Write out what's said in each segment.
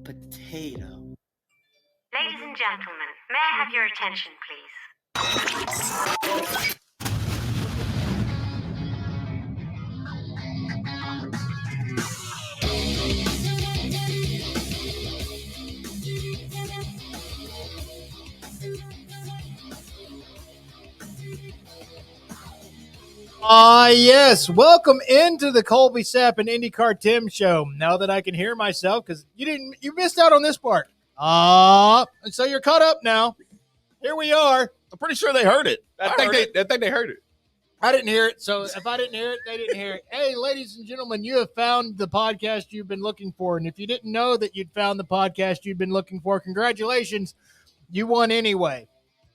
potato. Ladies and gentlemen, may I have your attention, please? Yes. Welcome into the Colby Sapp and IndyCarTim show. Now that I can hear myself, because you missed out on this part. And so you're caught up now. Here we are. I'm pretty sure they heard it. I think they heard it. I didn't hear it, so if I didn't hear it, they didn't hear it. Hey, ladies and gentlemen, you have found the podcast you've been looking for, and if you didn't know that you'd found the podcast you've been looking for, congratulations, you won anyway,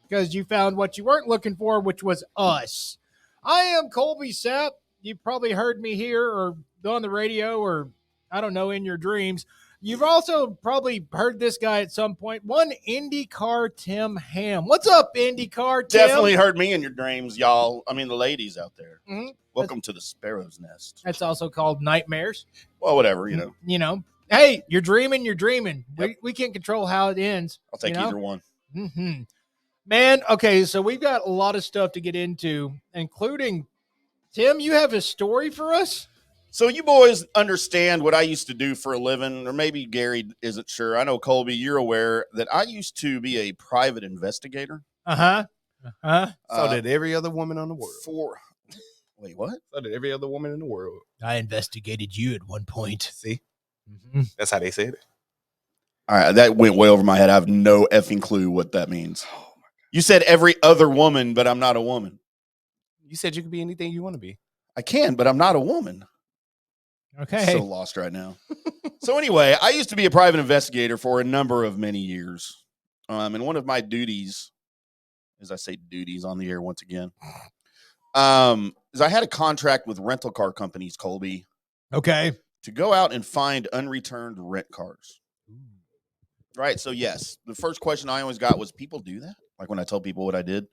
because you found what you weren't looking for, which was us. I am Colby Sapp. You've probably heard me here or on the radio or, I don't know, in your dreams. You've also probably heard this guy at some point. One IndyCarTim Ham. What's up, IndyCarTim? Definitely heard me in your dreams, y'all. I mean, the ladies out there. Mm-hmm. Welcome to the Sparrow's Nest. That's also called nightmares. Well, whatever, you know. You know, hey, you're dreaming. Yep. We can't control how it ends. I'll take either one. Mm-hmm. Man, okay, so we've got a lot of stuff to get into, including, Tim, you have a story for us? So you boys understand what I used to do for a living, or maybe Gary isn't sure. I know, Colby, you're aware that I used to be a private investigator. Uh-huh. So did every other woman in the world. Wait, what? So did every other woman in the world. I investigated you at one point. See? Mm-hmm. That's how they said it. All right, that went way over my head. I have no effing clue what that means. You said every other woman, but I'm not a woman. You said you could be anything you want to be. I can, but I'm not a woman. Okay. I'm so lost right now. So anyway, I used to be a private investigator for a number of many years. And one of my duties, as I say duties on the air once again, is I had a contract with rental car companies, Colby. Okay. To go out and find unreturned rent cars. Right. So yes, the first question I always got was, people do that? Like when I tell people what I did,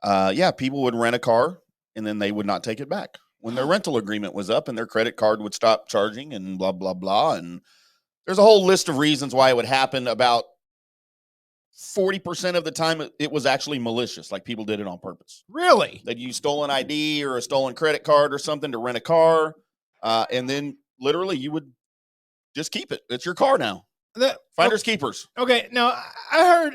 yeah, people would rent a car and then they would not take it back when their rental agreement was up and their credit card would stop charging and blah, blah, blah. And there's a whole list of reasons why it would happen. About 40% of the time, it was actually malicious. Like people did it on purpose. Really? They'd use stolen ID or a stolen credit card or something to rent a car. And then literally you would just keep it. It's your car now. Finders keepers. Okay. Now I heard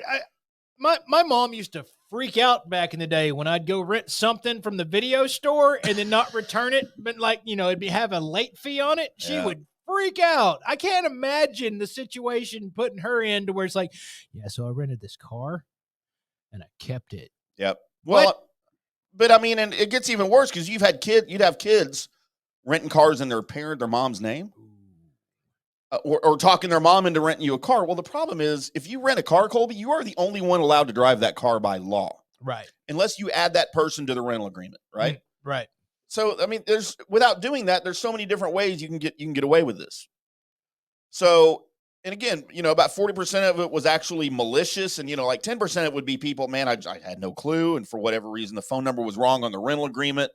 my mom used to freak out back in the day when I'd go rent something from the video store and then not return it, but it'd have a late fee on it. She would freak out. I can't imagine the situation putting her in to where it's like, yeah, so I rented this car and I kept it. Yep. Well, but I mean, and it gets even worse because you'd have kids renting cars in their mom's name. Or talking their mom into renting you a car. Well, the problem is, if you rent a car, Colby, you are the only one allowed to drive that car by law. Right. Unless you add that person to the rental agreement, right? Right. So, I mean, without doing that, there's so many different ways you can get away with this. So, and again, about 40% of it was actually malicious, and like 10% of it would be people, man, I had no clue, and for whatever reason, the phone number was wrong on the rental agreement.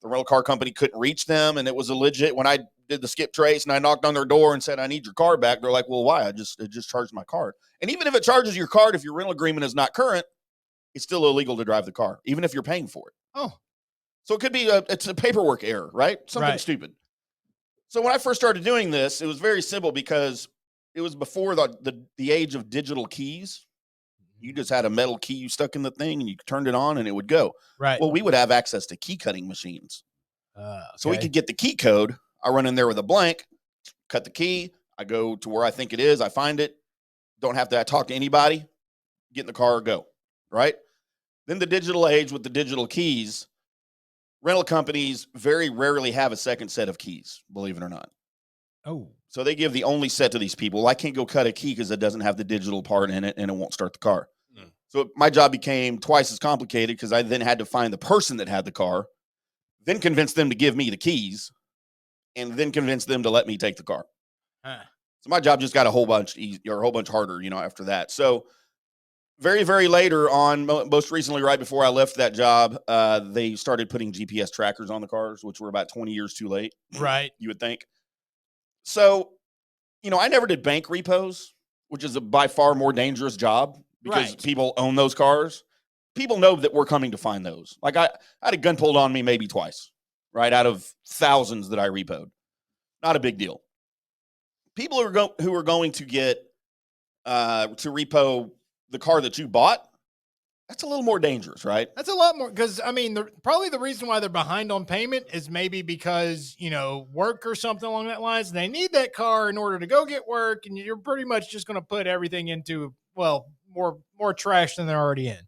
The rental car company couldn't reach them, and it was a legit. When I did the skip trace and I knocked on their door and said, I need your car back, they're like, well, why? It just charged my card. And even if it charges your card, if your rental agreement is not current, it's still illegal to drive the car, even if you're paying for it. Oh. So it could be it's a paperwork error, right? Something stupid. So when I first started doing this, it was very simple because it was before the age of digital keys. You just had a metal key you stuck in the thing and you turned it on and it would go. Right. Well, we would have access to key cutting machines. Okay. So we could get the key code. I run in there with a blank, cut the key. I go to where I think it is. I find it. Don't have to talk to anybody. Get in the car, go. Right? Then the digital age with the digital keys, rental companies very rarely have a second set of keys, believe it or not. Oh. So they give the only set to these people. Well, I can't go cut a key because it doesn't have the digital part in it and it won't start the car. So my job became twice as complicated because I then had to find the person that had the car, then convince them to give me the keys, and then convince them to let me take the car. So my job just got a whole bunch easier, a whole bunch harder, after that. So very, very later on, most recently, right before I left that job, they started putting GPS trackers on the cars, which were about 20 years too late. Right. You would think. So, I never did bank repos. which is a by far more dangerous job because Right. people own those cars. People know that we're coming to find those. Like I had a gun pulled on me maybe twice, right, out of thousands that I repoed. Not a big deal. People who are going to get to repo the car that you bought, that's a little more dangerous, right? That's a lot more because, I mean, probably the reason why they're behind on payment is maybe because, work or something along that lines. And they need that car in order to go get work. And you're pretty much just going to put everything into, more trash than they're already in.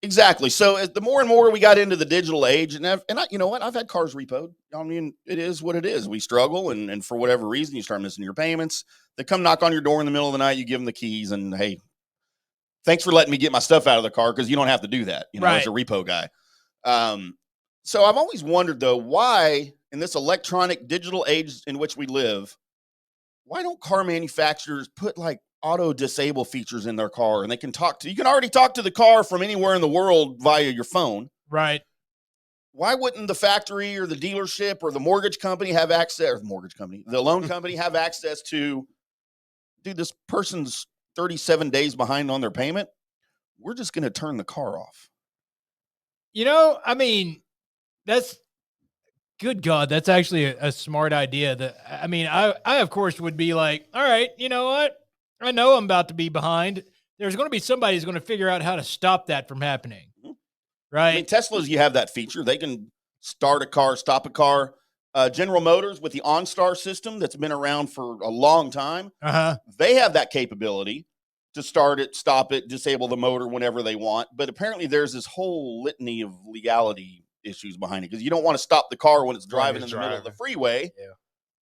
Exactly. So as the more and more we got into the digital age, you know what? I've had cars repoed. I mean, it is what it is. We struggle, and for whatever reason, you start missing your payments. They come knock on your door in the middle of the night. You give them the keys, and hey, thanks for letting me get my stuff out of the car because you don't have to do that, right. As a repo guy. So I've always wondered, though, why in this electronic digital age in which we live, why don't car manufacturers put like auto disable features in their car and you can already talk to the car from anywhere in the world via your phone. Right. Why wouldn't the factory or the dealership or the mortgage company have access, or the loan company have access to, dude, this person's 37 days behind on their payment. We're just going to turn the car off. I mean, that's good. God, that's actually a smart idea. I of course would be like, all right, you know what? I know I'm about to be behind. There's going to be somebody who's going to figure out how to stop that from happening. Right. I mean, Teslas, you have that feature. They can start a car, stop a car. General Motors with the OnStar system that's been around for a long time. They have that capability to start it, stop it, disable the motor whenever they want. But apparently there's this whole litany of legality issues behind it because you don't want to stop the car when it's driving in the middle of the freeway. Yeah.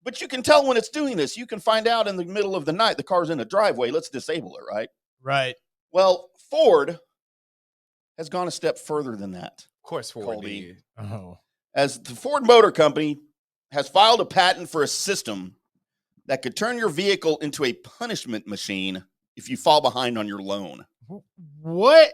But you can tell when it's doing this. You can find out in the middle of the night the car's in a driveway. Let's disable it, right? Right. Well, Ford has gone a step further than that. Of course, Ford Colby. did. Oh. As the Ford Motor Company has filed a patent for a system that could turn your vehicle into a punishment machine if you fall behind on your loan. What?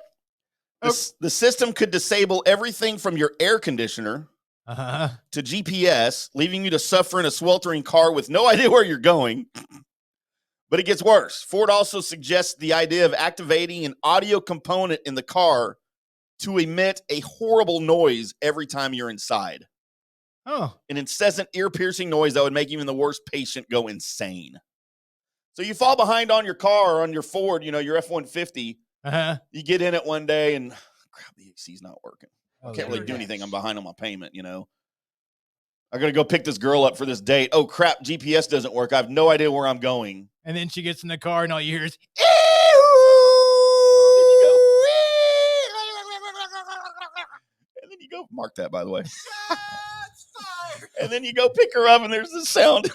The system could disable everything from your air conditioner to GPS, leaving you to suffer in a sweltering car with no idea where you're going. But it gets worse. Ford also suggests the idea of activating an audio component in the car to emit a horrible noise every time you're inside. Oh. An incessant, ear-piercing noise that would make even the worst patient go insane. So you fall behind on your car, on your Ford, your F-150. You get in it one day and, crap, the AC's not working. I can't really do anything. I'm behind on my payment, I got to go pick this girl up for this date. Oh, crap, GPS doesn't work. I have no idea where I'm going. And then she gets in the car and all you hear is, and then you go, mark that, by the way. And then you go pick her up and there's this sound.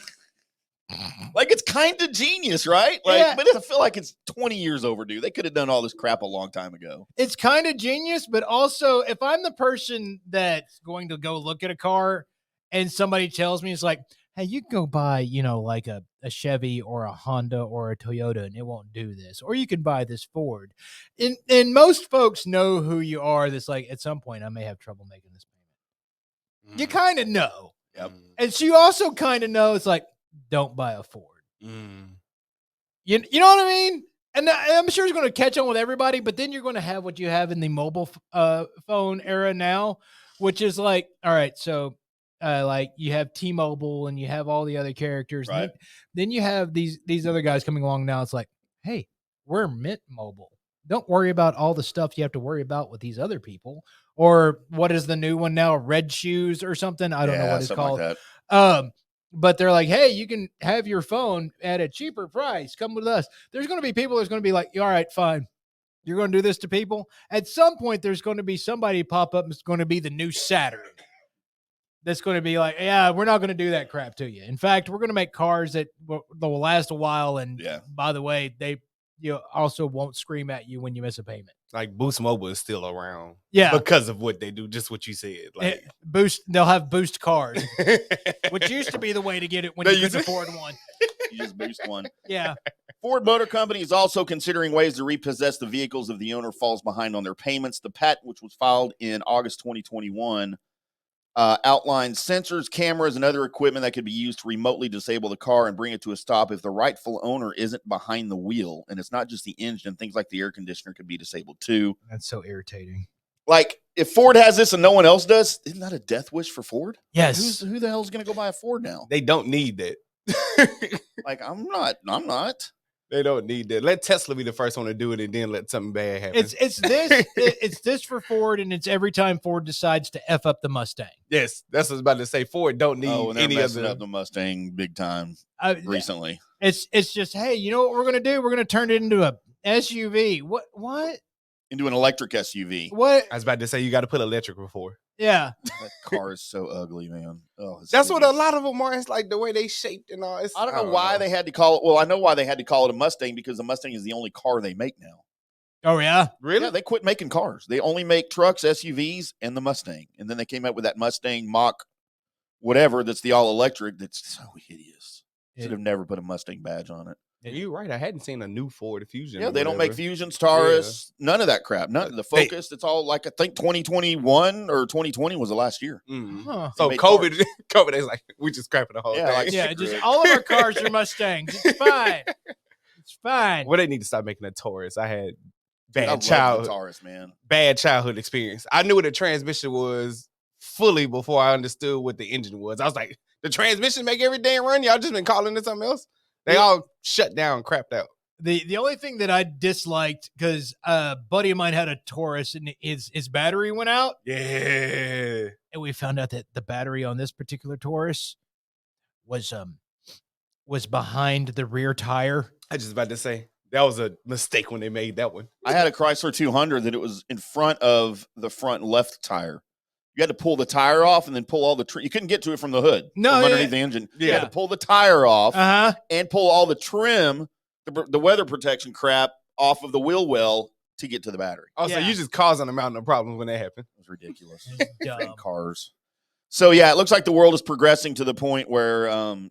Like, it's kind of genius, right? Yeah. But I feel like it's 20 years overdue. They could have done all this crap a long time ago. It's kind of genius, but also if I'm the person that's going to go look at a car and somebody tells me, it's like, hey, you can go buy, like a Chevy or a Honda or a Toyota and it won't do this. Or you can buy this Ford. And most folks know who you are. That's like, at some point I may have trouble making this payment. You kind of know. Yep. And so you also kind of know it's like, don't buy a Ford. You know what I mean? And I'm sure it's going to catch on with everybody, but then you're going to have what you have in the mobile phone era now, which is like, all right, so like you have T-Mobile and you have all the other characters. Right. Then you have these other guys coming along now. It's like, hey, we're Mint Mobile. Don't worry about all the stuff you have to worry about with these other people. Or what is the new one now? Red Shoes or something? I don't know what it's called. Like that. But they're like, hey, you can have your phone at a cheaper price. Come with us. There's going to be people that's going to be like, all right, fine. You're going to do this to people. At some point, there's going to be somebody pop up. It's going to be the new Saturn. That's going to be like, yeah, we're not going to do that crap to you. In fact, we're going to make cars that will last a while. And by the way, they also won't scream at you when you miss a payment. Like Boost Mobile is still around. Yeah. Because of what they do, just what you said. Like they'll have boost cars, which used to be the way to get it when you couldn't afford one. You just boost one. Yeah. Ford Motor Company is also considering ways to repossess the vehicles if the owner falls behind on their payments. The patent, which was filed in August 2021, outlines sensors, cameras, and other equipment that could be used to remotely disable the car and bring it to a stop if the rightful owner isn't behind the wheel. And it's not just the engine. Things like the air conditioner could be disabled too. That's so irritating. Like, if Ford has this and no one else does, isn't that a death wish for Ford? Yes. Who the hell's going to go buy a Ford now? They don't need that. Like, I'm not. They don't need that. Let Tesla be the first one to do it, and then let something bad happen. It's this for Ford, and it's every time Ford decides to F up the Mustang. Yes, that's what I was about to say. Ford don't need And they're any messing other. up the Mustang big time recently. It's just, hey, you know what we're gonna do? We're gonna turn it into a SUV. What? Into an electric SUV. What? I was about to say you got to put electric before. Yeah. That car is so ugly, man. Oh, That's what a lot of them are. It's like the way they shaped and all. I don't know why they had to call it. Well, I know why they had to call it a Mustang, because the Mustang is the only car they make now. Oh yeah. Really? Yeah, they quit making cars. They only make trucks, SUVs, and the Mustang. And then they came up with that Mustang Mach, whatever. That's the all electric. That's so hideous. Should have never put a Mustang badge on it. You're right. I hadn't seen a new Ford Fusion. Yeah, or they don't make whatever. Fusions, Taurus, none of that crap. None of the Focus. It's all like, I think 2021 or 2020 was the last year. Mm. Huh. So made COVID is like, we just scrapping the whole Yeah, thing. like- Yeah, just all of our cars are Mustangs. It's fine. It's fine. Well, they need to stop making a Taurus. I had Dude, I love the Taurus, man. bad childhood experience. I knew what the transmission was fully before I understood what the engine was. I was like, the transmission make every damn run? Y'all just been calling it something else? They all shut down, crapped out. The only thing that I disliked, because a buddy of mine had a Taurus and his battery went out, Yeah. and we found out that the battery on this particular Taurus was behind the rear tire. I just about to say that was a mistake when they made that one. I had a Chrysler 200 that it was in front of the front left tire. You had to pull the tire off and then pull all the you couldn't get to it from the hood. No, from yeah. underneath the engine. You Yeah. had to pull the tire off Uh-huh. and pull all the trim, the weather protection crap off of the wheel well to get to the battery. Oh, so Yeah. you just causing a mountain of problems when that happened. It was ridiculous. Dumb. Freaking cars. So yeah, it looks like the world is progressing to the point where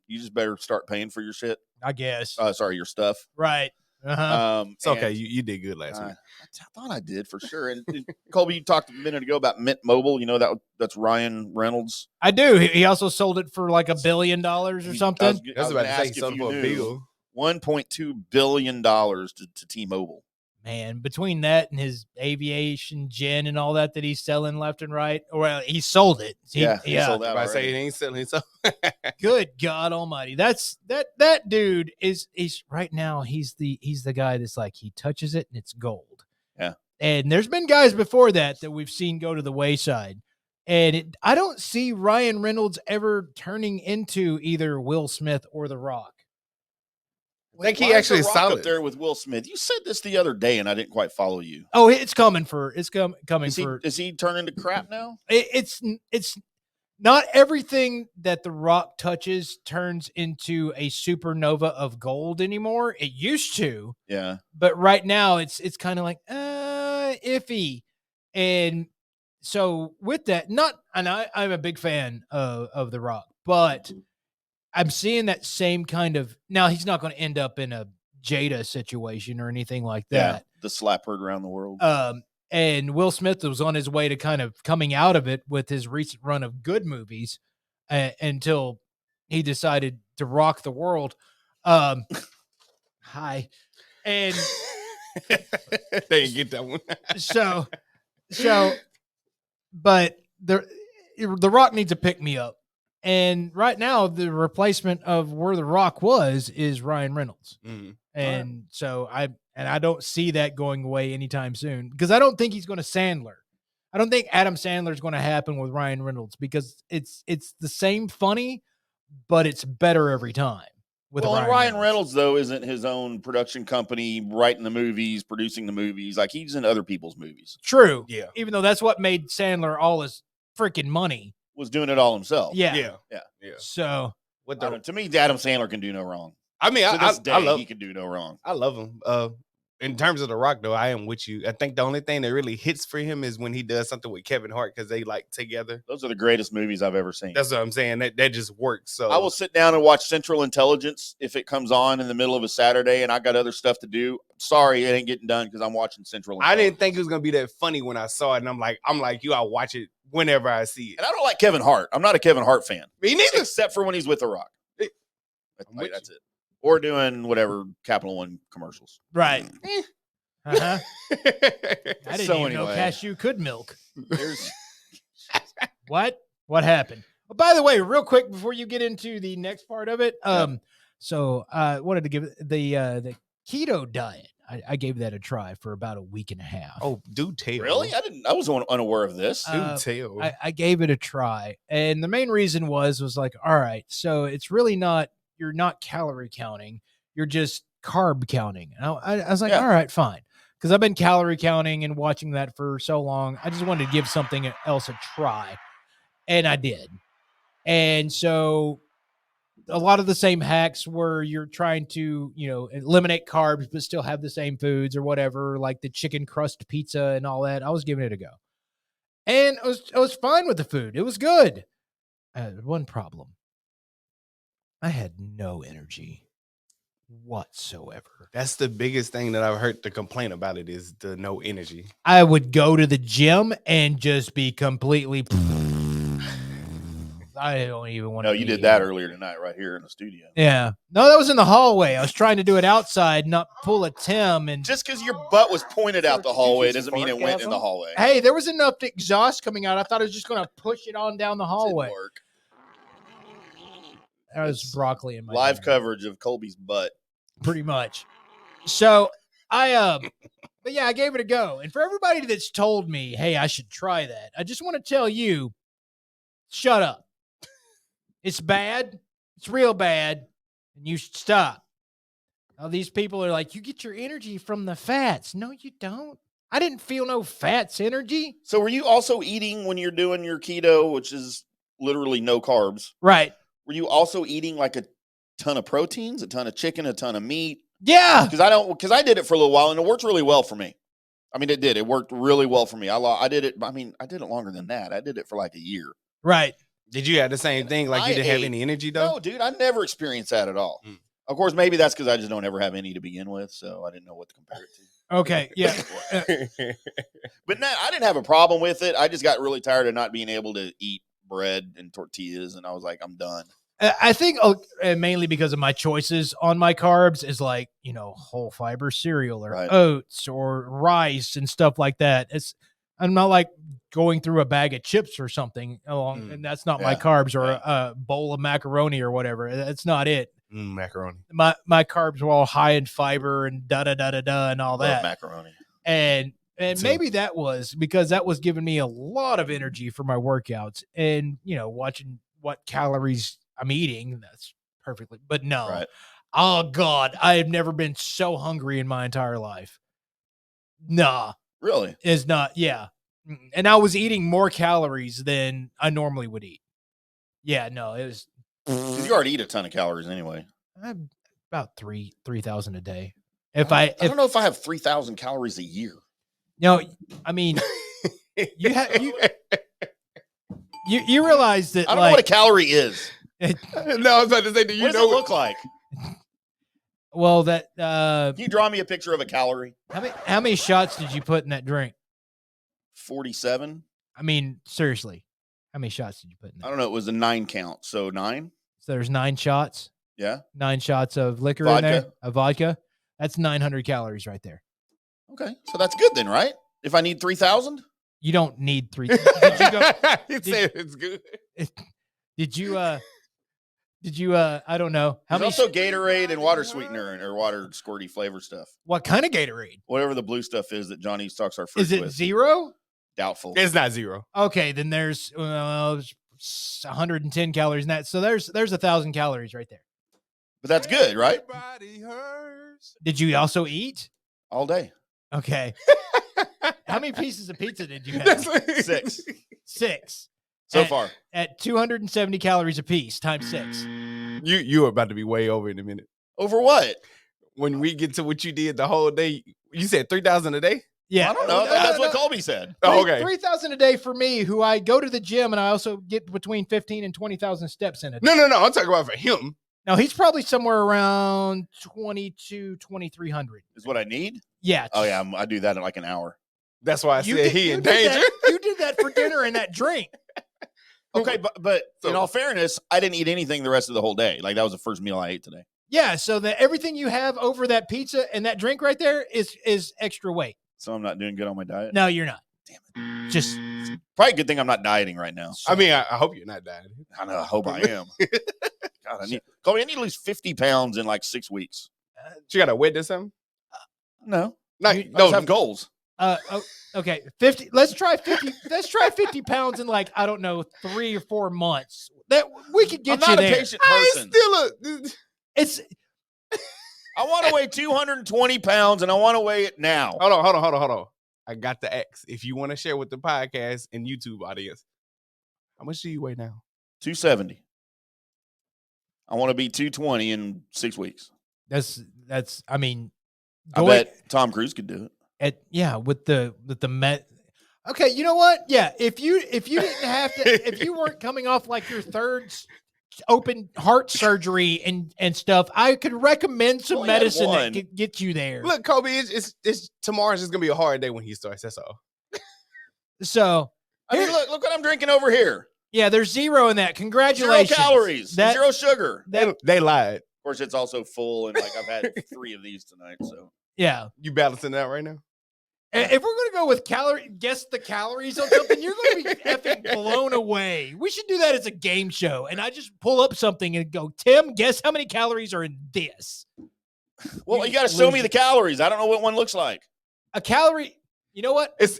you just better start paying for your shit. I guess. Your stuff. Right. Uh-huh. It's okay. and, You did good last week. I thought I did for sure. And Colby, you talked a minute ago about Mint Mobile. You know that's Ryan Reynolds. I do. He also sold it for like $1 billion or something. I was about to say he sold for a bill. $1.2 billion to T-Mobile. Man, between that and his aviation gen and all that he's selling left and right, well, he sold it. He sold that I say already. it ain't selling. So Good God Almighty! That dude he's right now. He's the guy that's like, he touches it and it's gold. Yeah. And there's been guys before that we've seen go to the wayside, and I don't see Ryan Reynolds ever turning into either Will Smith or The Rock. I think Why he is actually The is Rock solid. up there with Will Smith. You said this the other day, and I didn't quite follow you. Oh, it's coming for coming Is he, for. is he turning to crap now? It's not everything that The Rock touches turns into a supernova of gold anymore. It used to, Yeah. but right now it's kind of like iffy. And so with that, I'm a big fan of The Rock, but I'm seeing that same kind of, now he's not going to end up in a Jada situation or anything like that. Yeah. The slap heard around the world. And Will Smith was on his way to kind of coming out of it with his recent run of good movies until he decided to rock the world. Hi. And They didn't get that one. so, but the Rock needs to pick me up. And right now, the replacement of where The Rock was is Ryan Reynolds. Mhm. And so I don't see that going away anytime soon, because I don't think he's going to Sandler. I don't think Adam Sandler is going to happen with Ryan Reynolds, because it's the same funny, but it's better every time. With Ryan Reynolds, though, isn't his own production company writing the movies, producing the movies. Like, he's in other people's movies. True. Yeah. Even though that's what made Sandler all his freaking money. Was doing it all himself. Yeah. Yeah. So To me, Adam Sandler can do no wrong. I mean, To this day, I love he can do no wrong. I love him. In terms of The Rock, though, I am with you. I think the only thing that really hits for him is when he does something with Kevin Hart, because they like together. Those are the greatest movies I've ever seen. That's what I'm saying. That just works. So I will sit down and watch Central Intelligence if it comes on in the middle of a Saturday and I got other stuff to do. Sorry, it ain't getting done because I'm watching Central I Intelligence. didn't think it was gonna be that funny when I saw it, and I'm like you, I'll watch it whenever I see it. And I don't like Kevin Hart. I'm not a Kevin Hart fan. Me neither. Except for when he's with The Rock. That's it. Or doing whatever Capital One commercials. Right. Uh-huh. I didn't So even know anyway. cashew could milk. There's What? What happened? Oh, by the way, real quick before you get into the next part of it, so I wanted to give the keto diet. I gave that a try for about a week and a half. Oh, do tell. really? I was unaware of this. Do tell. I gave it a try, and the main reason was like, all right, so it's really not, you're not calorie counting, you're just carb counting. And I was like, Yeah. all right, fine, because I've been calorie counting and watching that for so long. I just wanted to give something else a try, and I did. And so a lot of the same hacks where you're trying to, eliminate carbs but still have the same foods or whatever, like the chicken crust pizza and all that. I was giving it a go. And I was fine with the food. It was good. I had one problem. I had no energy whatsoever. That's the biggest thing that I've heard to complain about it is the no energy. I would go to the gym and just be completely. I don't even want to. No, you did that earlier tonight right here in the studio. Yeah. No, that was in the hallway. I was trying to do it outside, not pull a Tim. And Just because your butt was pointed out the hallway doesn't mean it went in the hallway. hey, there was enough exhaust coming out. I thought I was just going to push it on down the hallway. Didn't work. That was broccoli in my Live dinner. coverage of Colby's butt. Pretty much. So but yeah, I gave it a go. And for everybody that's told me, hey, I should try that, I just want to tell you, shut up. It's bad. It's real bad. And you should stop. Now, these people are like, you get your energy from the fats. No, you don't. I didn't feel no fats energy. So were you also eating when you're doing your keto, which is literally no carbs? Right. Were you also eating like a ton of proteins, a ton of chicken, a ton of meat? Yeah. Because I did it for a little while and it worked really well for me. I mean, it did. It worked really well for me. I did it. I mean, I did it longer than that. I did it for like a year. Right. Did you have the same thing? Like you didn't have any energy though? No, dude, I never experienced that at all. Mm. Of course, maybe that's because I just don't ever have any to begin with, so I didn't know what to compare it to. Okay. Yeah. But no, I didn't have a problem with it. I just got really tired of not being able to eat bread and tortillas, and I was like, I'm done. I think mainly because of my choices on my carbs is like, whole fiber cereal or Right. oats or rice and stuff like that. I'm not like going through a bag of chips or something along, and that's not my Yeah. carbs or Right. a bowl of macaroni or whatever. That's not it. Macaroni. My carbs were all high in fiber and da da da da da and all Love that. macaroni. And too. maybe that was because that was giving me a lot of energy for my workouts and, watching what calories I'm eating. That's perfectly, but no. Right. Oh God, I have never been so hungry in my entire life. Nah, Really? is not. Yeah. And I was eating more calories than I normally would eat. Yeah, no, it was 'Cause you already eat a ton of calories anyway. about 3,000 a day. I don't know if I have 3,000 calories a year. I mean, you realize that I don't know what a like, calorie is. No, I was about to say, do you What does know it look like? well, that, Can you draw me a picture of a calorie? how many shots did you put in that drink? 47. I mean, seriously, how many shots did you put in I that? don't know. It was a 9 count. So 9. So there's 9 shots, Yeah. 9 shots of liquor in Vodka. there, of vodka. That's 900 calories right there. Okay. So that's good then, right? If I need 3,000? You don't need 3. He said it's good. Did you, I don't know. How There's many, also Gatorade and water sweetener or water squirty flavor stuff. what kind of Gatorade? Whatever the blue stuff is that Johnny stocks our fruit Is it with. 0? Doubtful. It's not 0. Okay, then there's 110 calories in that. So there's 1,000 calories right there. But that's good, right? Did you also eat? All day. Okay. How many pieces of pizza did you have? 6 6. so far. At 270 calories a piece times 6. You are about to be way over in a minute. Over what? When we get to what you did the whole day, you said 3,000 a day? Yeah. I don't know. That's what Colby said. Oh, okay. 3,000 a day for me, who I go to the gym and I also get between 15 and 20,000 steps in it. No. I'm talking about for him. Now he's probably somewhere around 2,300. Is what I need? Yeah. Oh, yeah. I do that in like an hour. That's why I You said did- he you in did danger. that- You did that for dinner and that drink. Okay, but So- in all fairness, I didn't eat anything the rest of the whole day. Like that was the first meal I ate today. Yeah, so that everything you have over that pizza and that drink right there is extra weight. So I'm not doing good on my diet. No, you're not. Damn it. Just Probably a good thing I'm not dieting right now. I mean, I hope you're not dying. I know. I hope I am. God, Colby, I need to lose 50 pounds in like 6 weeks. She got a witness something? No, No, I just have goals. okay, 50. Let's try 50. Let's try 50 pounds in like I don't know 3 or 4 months. That we could get I'm not you a there. patient I person. ain't still It's I want to weigh 220 pounds, and I want to weigh it now. Hold on. I got the X. If you want to share with the podcast and YouTube audience, how much do you weigh now? 270. I want to be 220 in 6 weeks. that's. I mean, I bet Tom Cruise could do it. with the Met. Okay, you know what? Yeah, if you didn't have to, if you weren't coming off like your third open heart surgery and stuff, I could recommend some Only had medicine that one. could get you there. Look, Kobe, it's tomorrow's just gonna be a hard day when he starts. That's all. So I mean, look what I'm drinking over here. yeah, there's 0 in that. 0 Congratulations. calories, That- 0 sugar. They lied. Of course, it's also full, and like I've had 3 of these tonight. So Yeah. You balancing that right now? If we're gonna go with guess the calories on something, you're gonna be effing blown away. We should do that as a game show, and I just pull up something and go, Tim, guess how many calories are in this? well, you got to show me the calories. I don't know what one looks like. A calorie. You know what? It's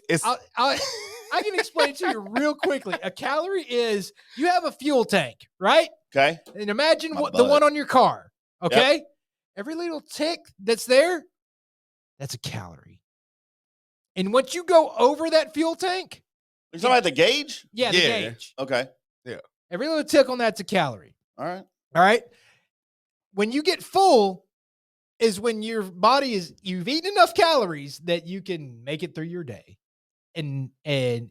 I can explain it to you real quickly. A calorie is you have a fuel tank, right? Okay, And imagine My the butt. one on your car. Okay, every little tick that's there, that's a calorie. And once you go over that fuel tank, you talking about the gauge? the Yeah. gauge. Okay, Every little tick on that's a calorie. all right. All right. When you get full is when your body you've eaten enough calories that you can make it through your day and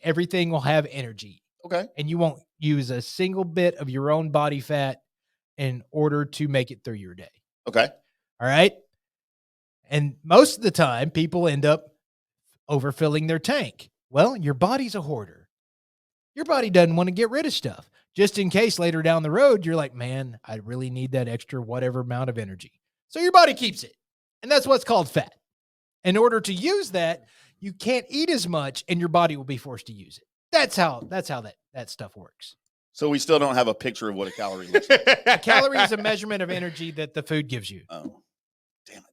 everything will have energy Okay, and you won't use a single bit of your own body fat in order to make it through your day. okay. All right. And most of the time people end up overfilling their tank. Well, your body's a hoarder. Your body doesn't want to get rid of stuff just in case later down the road, you're like, man, I really need that extra whatever amount of energy. So your body keeps it. And that's what's called fat. In order to use that, you can't eat as much and your body will be forced to use it. That's how that stuff works. So we still don't have a picture of what a calorie looks like. A calorie is a measurement of energy that the food gives you. Oh, damn it!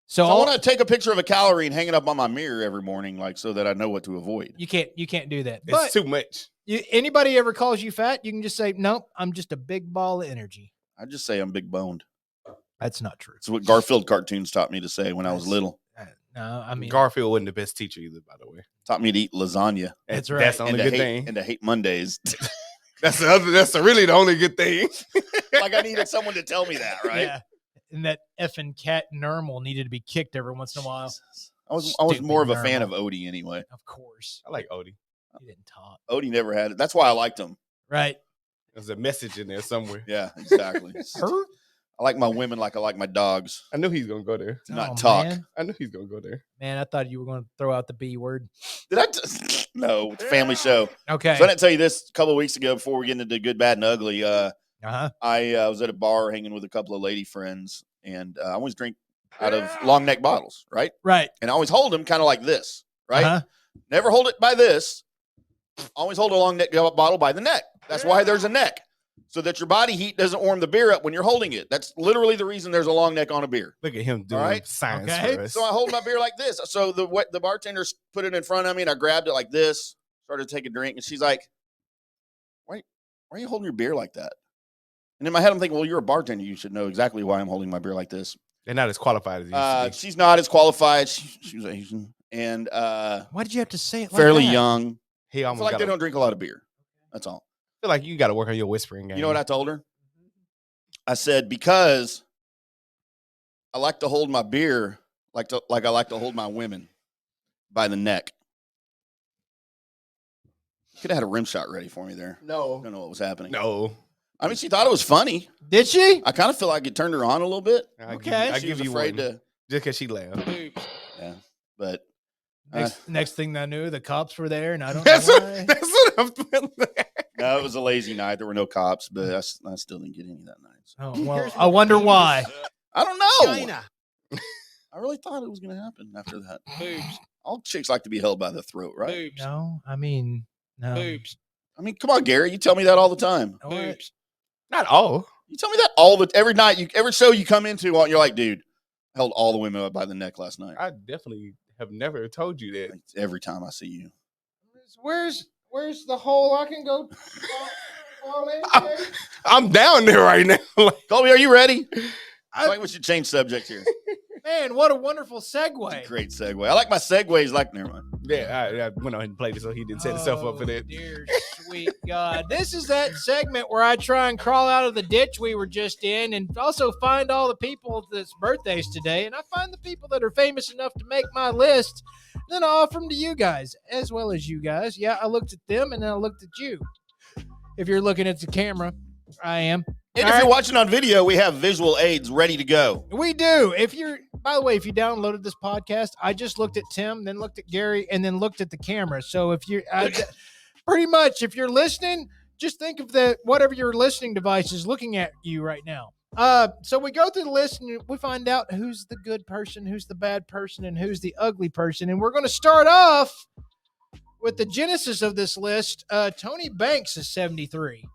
So, So I want to take a picture of a calorie and hang it up on my mirror every morning, like so that I know what to avoid. you can't do that. It's But too much. anybody ever calls you fat, you can just say, nope, I'm just a big ball of energy. I just say I'm big boned. That's not true. It's what Garfield cartoons taught me to say when I was little. No, I mean, Garfield wasn't the best teacher either, by the way. Taught me to eat lasagna. That's right. That's the and only to good hate, thing. and to hate Mondays. That's really the only good thing. Like I needed someone to tell me that, right? Yeah. And that effing cat Nermal needed to be kicked every once in a while. Jesus. I was Stupid more of a fan of Nermal. Odie anyway. Of course. I like Odie. He didn't talk. Odie never had it. That's why I liked him. Right. There's a message in there somewhere. Yeah, exactly. Hurt? I like my women like I like my dogs. I knew he's gonna go there. Do not Oh, talk. Man. I knew he's gonna go there. Man, I thought you were going to throw out the B word. Did I? No, it's a family show. Okay. So I didn't tell you this a couple of weeks ago before we get into good, bad, and ugly. Uh-huh. I was at a bar hanging with a couple of lady friends, and I always drink out of long neck bottles, right? Right. And I always hold them kind of like this, right? Uh-huh. Never hold it by this. Always hold a long neck bottle by the neck. That's why there's a neck, so that your body heat doesn't warm the beer up when you're holding it. That's literally the reason there's a long neck on a beer. Look at him doing right. science Okay. for us. So I hold my beer like this. So the bartender put it in front of me, and I grabbed it like this, started to take a drink, and she's like, why are you holding your beer like that? And in my head, I'm thinking, well, you're a bartender. You should know exactly why I'm holding my beer like this. They're not as qualified as you used to be. She's not as qualified. She was Asian and Why did you have to say it like fairly that? young. He I almost feel like got they don't drink a lot of beer. That's all. feel like you got to work on your whispering game. You know what I told her? I said, because I like to hold my beer like I like to hold my women by the neck. Could have had a rim shot ready for me there. I No. don't know what was happening. No. I mean, she thought it was funny. Did she? I kind of feel like it turned her on a little bit. I Okay. I She give was you afraid one. to. Just because she laughed. Yeah, but Next thing I knew, the cops were there, and I don't That's know what, why. that's what I'm feeling. No, it was a lazy night. There were no cops, but I still didn't get any that night. So. Oh, well, I wonder why. I don't know. China. I really thought it was going to happen after that. Boobs. All chicks like to be held by the throat, right? Boobs. No, I mean, no. Boobs. I mean, come on, Gary. You tell me that all the time. What? Boobs. Not all. You tell me that every night, every show you come into, you're like, dude, I held all the women up by the neck last night. I definitely have never told you that. Like, every time I see you. Where's the hole I can go fall into? I'm down there right now. Like, Colby, are you ready? I think we should change subject here. Man, what a wonderful segue. Great segue. I like my segues. Never mind. yeah, I went on and played it so he didn't set himself up for that. Dear sweet God. This is that segment where I try and crawl out of the ditch we were just in and also find all the people that's birthdays today. And I find the people that are famous enough to make my list. Then I offer them to you guys, as well as you guys. Yeah, I looked at them and then I looked at you. If you're looking at the camera, I am. And All if you're right. watching on video, we have visual aids ready to go. We do. By the way, if you downloaded this podcast, I just looked at Tim, then looked at Gary, and then looked at the camera. So if you're pretty much, if you're listening, just think of whatever your listening device is looking at you right now. So we go through the list and we find out who's the good person, who's the bad person, and who's the ugly person. And we're going to start off with the genesis of this list. Tony Banks is 73.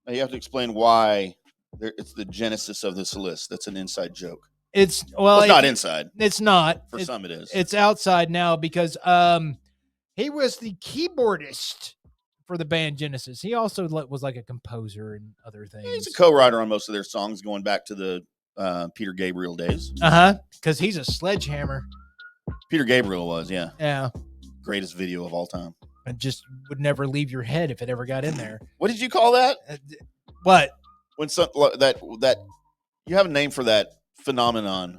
Now you have to explain why it's the genesis of this list. That's an inside joke. It's not inside. It's not. For some, it is. It's outside now because he was the keyboardist for the band Genesis. He also was like a composer and other things. He's a co-writer on most of their songs, going back to the Peter Gabriel days. Because he's a sledgehammer. Peter Gabriel was, yeah. Yeah. Greatest video of all time. It just would never leave your head if it ever got in there. What did you call that? What? When that you have a name for that phenomenon?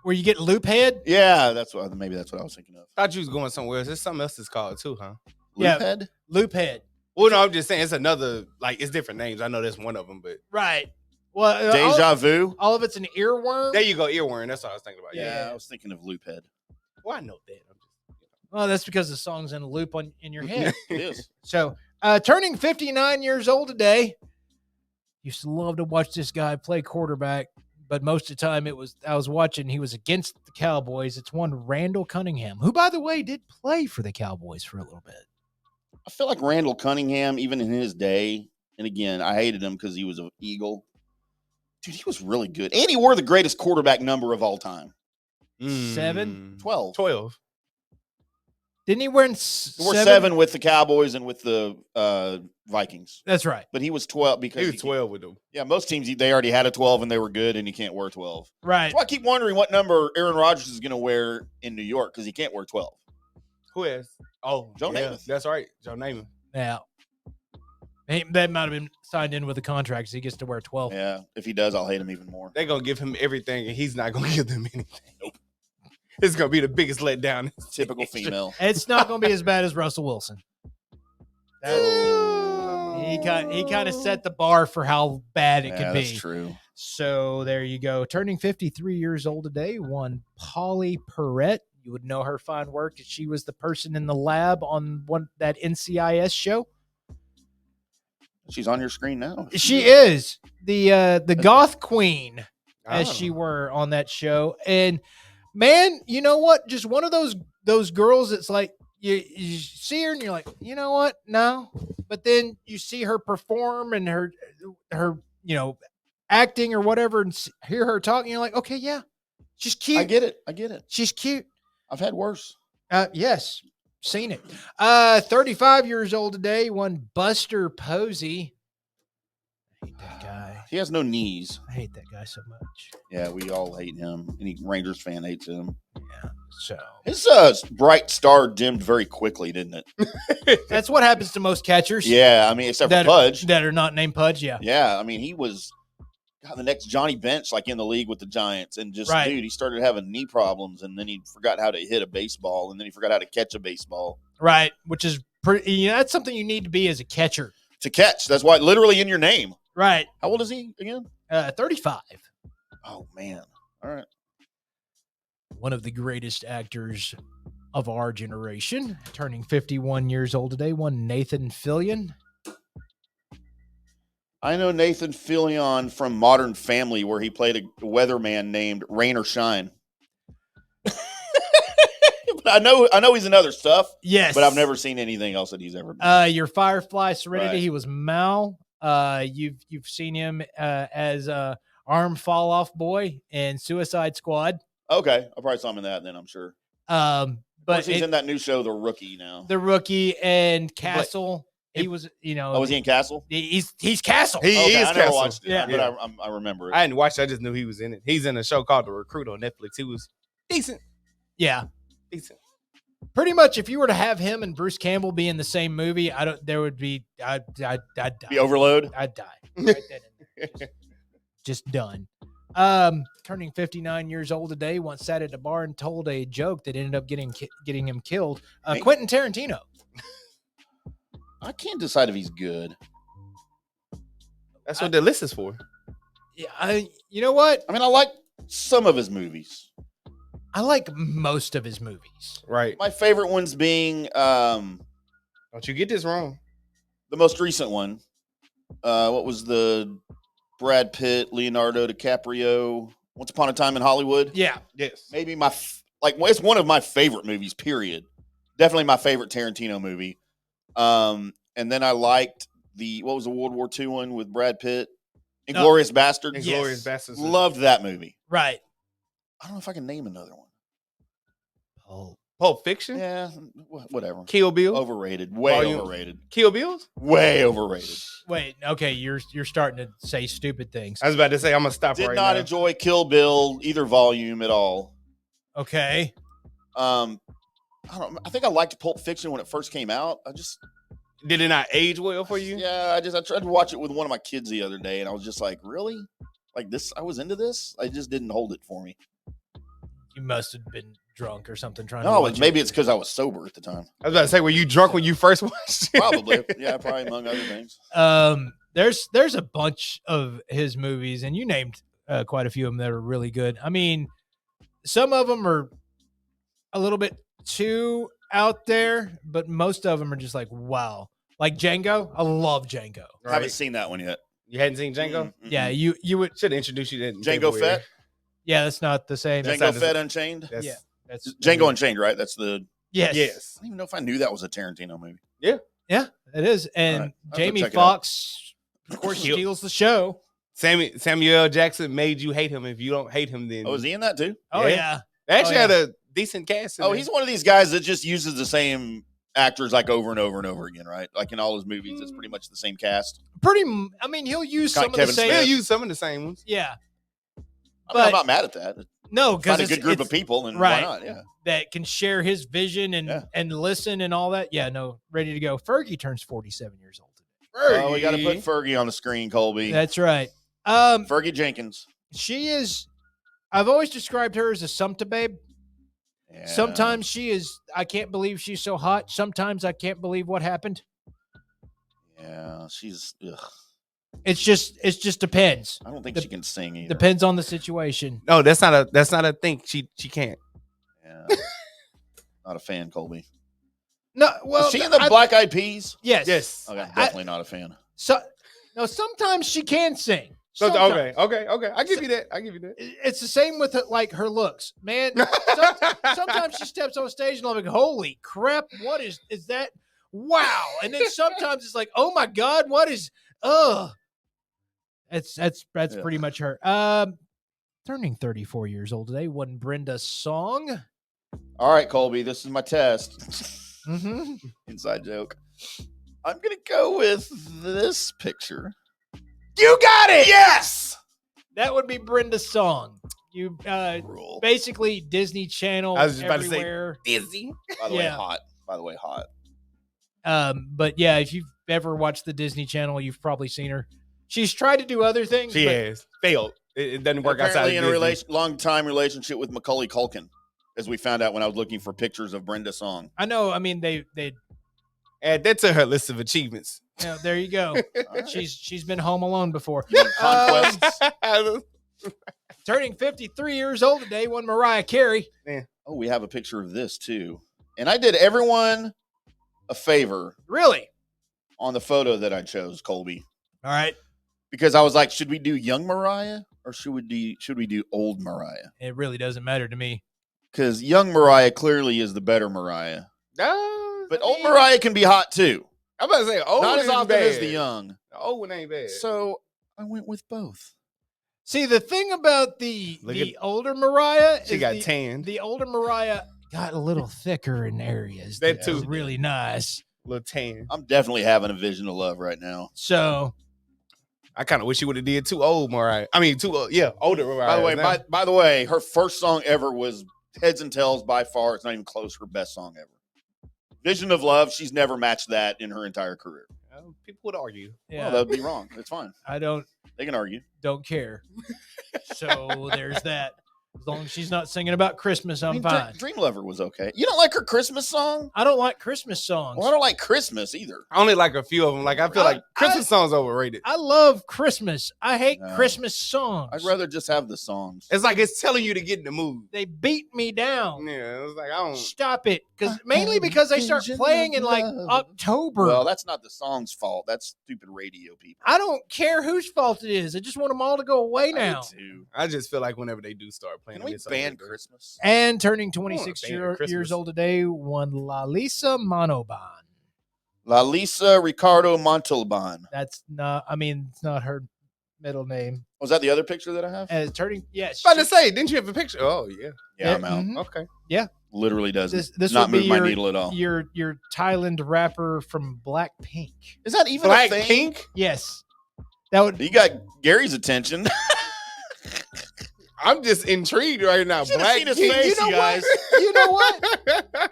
Where you get loop head? Yeah, maybe that's what I was thinking of. Thought you was going somewhere else. There's something else it's called too, huh? Yeah. Loop head? Loop head. Well, no, I'm just saying it's another, like, it's different names. I know that's one of them, but Right. Well, Deja vu. all of it's an earworm. there you go, earworm. That's what I was thinking about. Yeah, Yeah. I was thinking of loop head. Well, I know that. Well, that's because the song's in a loop in your head. It is. So, turning 59 years old today, used to love to watch this guy play quarterback, but most of the time I was watching, he was against the Cowboys. It's one Randall Cunningham, who, by the way, did play for the Cowboys for a little bit. I feel like Randall Cunningham, even in his day, and again, I hated him because he was an Eagle. Dude, he was really good. And he wore the greatest quarterback number of all time. 7? 12. 12. Didn't he wear He wore 7 with the Cowboys and with the Vikings. That's right. But he was 12 because He was 12 with them. Yeah, most teams, they already had a 12 and they were good, and he can't wear 12. Right. That's why I keep wondering what number Aaron Rodgers is going to wear in New York, because he can't wear 12. Who else? Oh, Joe yeah, Namath. That's right. Joe Namath. Yeah. That might have been signed in with a contract, so he gets to wear 12. Yeah, if he does, I'll hate him even more. They're going to give him everything, and he's not going to give them anything. Nope. It's going to be the biggest letdown. Typical female. It's not going to be as bad as Russell Wilson. He kind of set the bar for how bad it could be. That's true. So there you go. Turning 53 years old today, one Polly Perrette. You would know her fine work. She was the person in the lab on that NCIS show. She's on your screen now. She is the goth queen, as Oh. she were on that show. And man, you know what? Just one of those girls that's like, you see her and you're like, you know what? No. But then you see her perform and her acting or whatever, and hear her talking. You're like, okay, yeah, she's cute. I get it. She's cute. I've had worse. Yes, seen it. 35 years old today. One Buster Posey. I hate that guy. He has no knees. I hate that guy so much. Yeah, we all hate him. Any Rangers fan hates him. Yeah. So His bright star dimmed very quickly, didn't it? that's what happens to most catchers. Yeah, I mean, except for Pudge. That are not named Pudge. Yeah. Yeah, I mean, he was the next Johnny Bench, like in the league with the Giants, and just Right. dude, he started having knee problems, and then he forgot how to hit a baseball, and then he forgot how to catch a baseball. Right. Which is pretty. That's something you need to be as a catcher. To catch, that's why literally in your name. Right. How old is he again? 35. Oh man! All right. One of the greatest actors of our generation, turning 51 years old today, one Nathan Fillion. I know Nathan Fillion from Modern Family, where he played a weatherman named Rain or Shine. I know he's in other stuff. Yes. But I've never seen anything else that he's ever been. Your Firefly Serenity, Right. he was Mal. You've seen him as Arm Fall Off Boy in Suicide Squad. Okay. I probably saw him in that then, I'm sure. But he's in that new show, The Rookie, now. The Rookie and Castle. He was, was he in Castle? He's Castle. He is I never Castle. watched it, Yeah. but I remember it. I didn't watch it. I just knew he was in it. He's in a show called The Recruit on Netflix. He was decent. Yeah. Decent. Pretty much, if you were to have him and Bruce Campbell be in the same movie, I'd die. Be Overload? I'd die. Right then and there. Just done. Turning 59 years old today, once sat at a bar and told a joke that ended up getting him killed. Quentin Tarantino. I can't decide if he's good. That's what the list is for. Yeah, you know what? I mean, I like some of his movies. I like most of his movies. Right. My favorite ones being Don't you get this wrong. the most recent one. What was the Brad Pitt, Leonardo DiCaprio, Once Upon a Time in Hollywood? Yeah. Yes. Maybe it's one of my favorite movies, period. Definitely my favorite Tarantino movie. And then I liked what was the World War II one with Brad Pitt? Inglourious Basterds. Inglourious Basterds. Loved that movie. Right. I don't know if I can name another one. Pulp Fiction? Yeah, whatever. Kill Bill? Overrated. Way overrated. Kill Bills? Way overrated. Wait. Okay. You're starting to say stupid things. I was about to say, I'm going to stop Did right not now. enjoy Kill Bill, either volume at all. Okay. I don't. I think I liked Pulp Fiction when it first came out. Did it not age well for you? Yeah, I tried to watch it with one of my kids the other day, and I was just like, really? Like this? I was into this? I just didn't hold it for me. You must have been drunk or something trying No, to watch maybe it. it's because I was sober at the time. I was about to say, were you drunk when you first watched it? Probably. Yeah, probably among other things. There's a bunch of his movies, and you named quite a few of them that are really good. I mean, some of them are a little bit too out there, but most of them are just like, wow. Like Django. I love Django. I haven't seen that one yet. You hadn't seen Django? Mm-mm. Yeah, you would. Should introduce you to Django Fett? Yeah, that's not the same. Django Fett Unchained? Yeah, that's Django Unchained, right? That's the... Yes. Yes. I don't even know if I knew that was a Tarantino movie. Yeah, it is. And All right. I'll have to Jamie check it Foxx, of course, steals the show. Samuel L. Jackson made you hate him. If you don't hate him, then... Oh, is he in that too? Oh, Yeah. yeah. They actually Oh, yeah. had a decent cast in Oh, there. he's one of these guys that just uses the same actors like over and over and over again, right? Like in all his movies, it's pretty much the same cast. I mean, he'll use Got some of Kevin the same. Smith. They'll use some of the same ones. Yeah. I mean, I'm But- not mad at that. No, because Find a good group of people, and right. why not? Yeah. that can share his vision Yeah. and listen and all that. Yeah, no, ready to go. Fergie turns 47 years old today. Oh, we got to put Fergie on the screen, Colby. That's right. Fergie Jenkins. She is. I've always described her as a sumpta babe. Yeah. Sometimes she is. I can't believe she's so hot. Sometimes I can't believe what happened. Yeah, she's. Ugh. It just depends. I don't think she can sing either. Depends on the situation. No, that's not a thing. She can't. Yeah. Not a fan, Colby. No, well, Is she in the Black Eyed Peas? Yes. Yes. Okay, definitely not a fan. So, no, sometimes she can sing. So, Sometimes. okay. I give you that. It's the same with like her looks, man. Sometimes she steps on stage and I'm like, holy crap, what is that? Wow. And then sometimes it's like, oh my God, what is that's pretty much her. Turning 34 years old today, one Brenda Song. All right, Colby, this is my test. Mm-hmm. Inside joke. I'm gonna go with this picture. You got it. Yes. That would be Brenda Song. You Rule. basically Disney Channel I was just about to say- everywhere. Dizzy. By the way, Yeah. hot. By the way, hot. But yeah, if you've ever watched the Disney Channel, you've probably seen her. She's tried to do other things. She but has failed. It doesn't work outside Apparently of in a Disney. long time relationship with Macaulay Culkin, as we found out when I was looking for pictures of Brenda Song. I know. I mean, they Add that to her list of achievements. you know, there you go. All right. She's been home alone before. Conquests. Turning 53 years old today, one Mariah Carey. Oh, we have a picture of this too. And I did everyone a favor Really? on the photo that I chose, Colby, All right. because I was like, should we do young Mariah or should we do old Mariah? It really doesn't matter to me. Because young Mariah clearly is the better Mariah. No, But old Mariah can be hot too. I'm about to say old Not as isn't often bad. as the young. The old one ain't bad. So I went with both. See, the thing about the Look older Mariah she is got tanned. the older Mariah got a little thicker in areas. That too. are really nice. Little tan. I'm definitely having a vision of love right now. So I kind of wish she would have did too old Mariah. I mean, too old. Yeah, older Mariah. By the way, her first song ever was Heads and Tails. By far, it's not even close. Her best song ever. Vision of Love. She's never matched that in her entire career. People would argue. yeah, Well, that'd be wrong. It's fine. I don't They can argue. care. So there's that. As long as she's not singing about Christmas, I'm fine. Dream Lover was okay. You don't like her Christmas song? I don't like Christmas songs. Well, I don't like Christmas either. I only like a few of them. Like I feel like Christmas songs overrated. I love Christmas. I hate No. Christmas songs. I'd rather just have the songs. It's like it's telling you to get in the mood. They beat me down. Yeah, it's like I don't. Stop it. Mainly because they start playing in like October. Well, that's not the song's fault. That's stupid radio people. I don't care whose fault it is. I just want them all to go away now. I just feel like whenever they do start playing, Can we it's ban over. Christmas? And turning I wanna 26 ban years Christmas. old today, one La Lisa Monoban. La Lisa Ricardo Montalban. That's not, it's not her middle name. Was that the other picture that I have? As turning, yes. I was about to say, didn't you have a picture? Oh yeah. Yeah, I'm out. mhm. Okay. Literally doesn't. This not would be move my needle at all. Your Thailand rapper from Blackpink. Is that even a thing? Blackpink. Yes. That would You got Gary's attention. I'm just intrigued right now. Should've seen his Blackpink. face, you know you guys. what? You know what?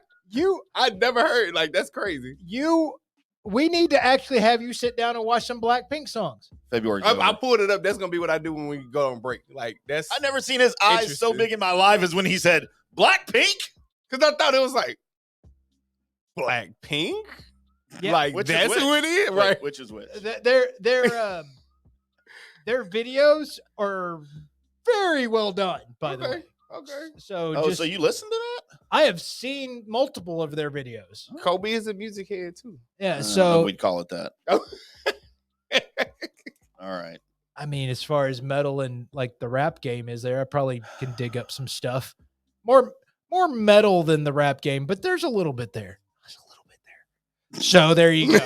I never heard. Like that's crazy. We need to actually have you sit down and watch some Blackpink songs. February. I pulled it up. That's gonna be what I do when we go on break. Like that's I've never seen his eyes so Interesting. big in my life as when he said Blackpink. because I thought it was like Blackpink. Yeah. Like Which is that's which? who it is, Wait, right? which is which? Their videos are very well done, by the Okay. way. Okay. So Oh, just, so you listened to that? I have seen multiple of their videos. Colby is a music head too. Yeah, So so we'd call it that. Oh. All right. as far as metal and like the rap game is there, I probably can dig up some stuff. More metal than the rap game, but there's a little bit there. So there you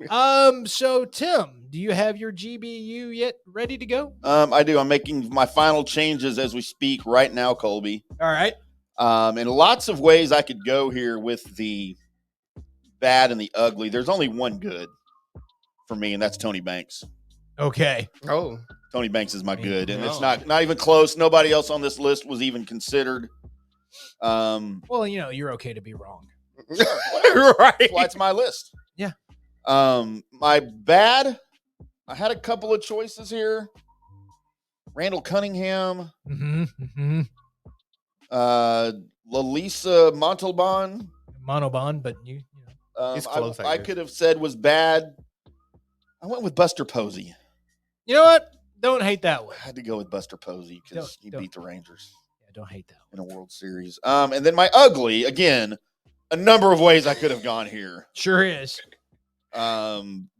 go. So Tim, do you have your GBU yet ready to go? I do. I'm making my final changes as we speak right now, Colby. All right. In lots of ways I could go here with the bad and the ugly. There's only one good for me, and that's Tony Banks. Okay. Oh, Tony Banks is my good, and it's Oh. not even close. Nobody else on this list was even considered. Well, you're okay to be wrong. right. That's why it's my list. Yeah. My bad. I had a couple of choices here. Randall Cunningham, Mm-hmm. Lalisa Montalban. Monobon, but you know. It's close, I I guess. could have said was bad. I went with Buster Posey. You know what? Don't hate that one. I had to go with Buster Posey because he Don't. beat the Rangers Yeah, don't hate that in a World Series. And then my ugly, again, a number of ways I could have gone here. one. Sure is.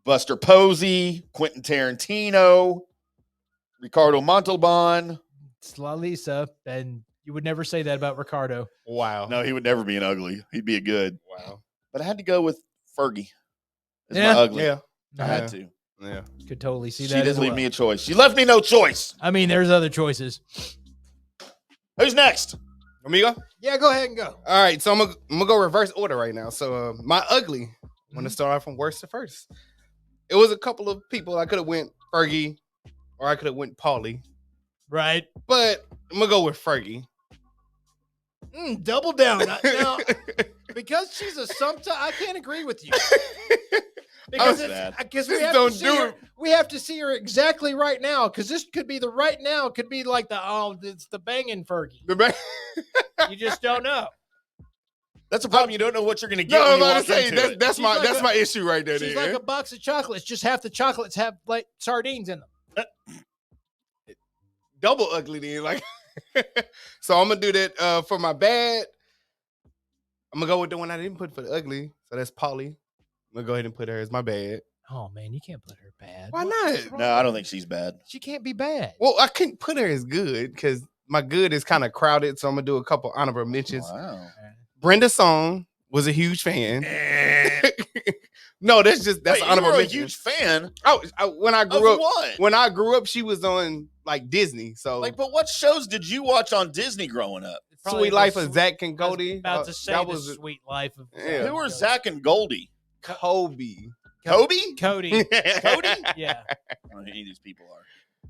Buster Posey, Quentin Tarantino, Ricardo Montalban. It's La Lisa, and you would never say that about Ricardo. Wow. No, he would never be an ugly. He'd be a good. Wow. But I had to go with Fergie. As Yeah. my ugly. Yeah. I had to. Yeah. Could totally see She that. didn't as leave well. me a choice. She left me no choice. There's other choices. Who's next? Amigo? Yeah, go ahead and go. All right. So I'm gonna go reverse order right now. So my ugly. I'm gonna start off from worst to first. It was a couple of people. I could have went Fergie, or I could have went Paulie, Right. but I'm gonna go with Fergie. Double down. Now, because she's a sumpter, I can't agree with you. Because That's bad. because Just we have don't to see do her. it. We have to see her exactly right now. Because this could be the right now. Could be like it's the banging Fergie. You just don't know. That's a problem. You don't know what you're going to get No, when I'm you about walk to say into it. that's She's like my issue right there. She's then. like a box of chocolates. Just half the chocolates have like sardines in them. Double ugly then. Like, so I'm gonna do that for my bad. I'm gonna go with the one I didn't put for the ugly. So that's Polly. I'm gonna go ahead and put her as my bad. Oh man, you can't put her bad. Why What's not? wrong No, with I don't her? think she's bad. She can't be bad. Well, I couldn't put her as good because my good is kind of crowded. So I'm gonna do a couple honorable mentions. Wow. Brenda Song was a huge fan. No, that's Wait, an you honorable were a mention. huge fan When I of grew up, what? when I grew up, she was on like Disney. So Like, but what shows did you watch on Disney growing up? Probably Sweet Life the of sweet- Zach and I was Cody. about to say that the was sweet life of Yeah. Zach Who and were Cody. Zach and Goldie? Kobe. Kobe? Cody. Cody? Yeah, I don't know who any of these people are.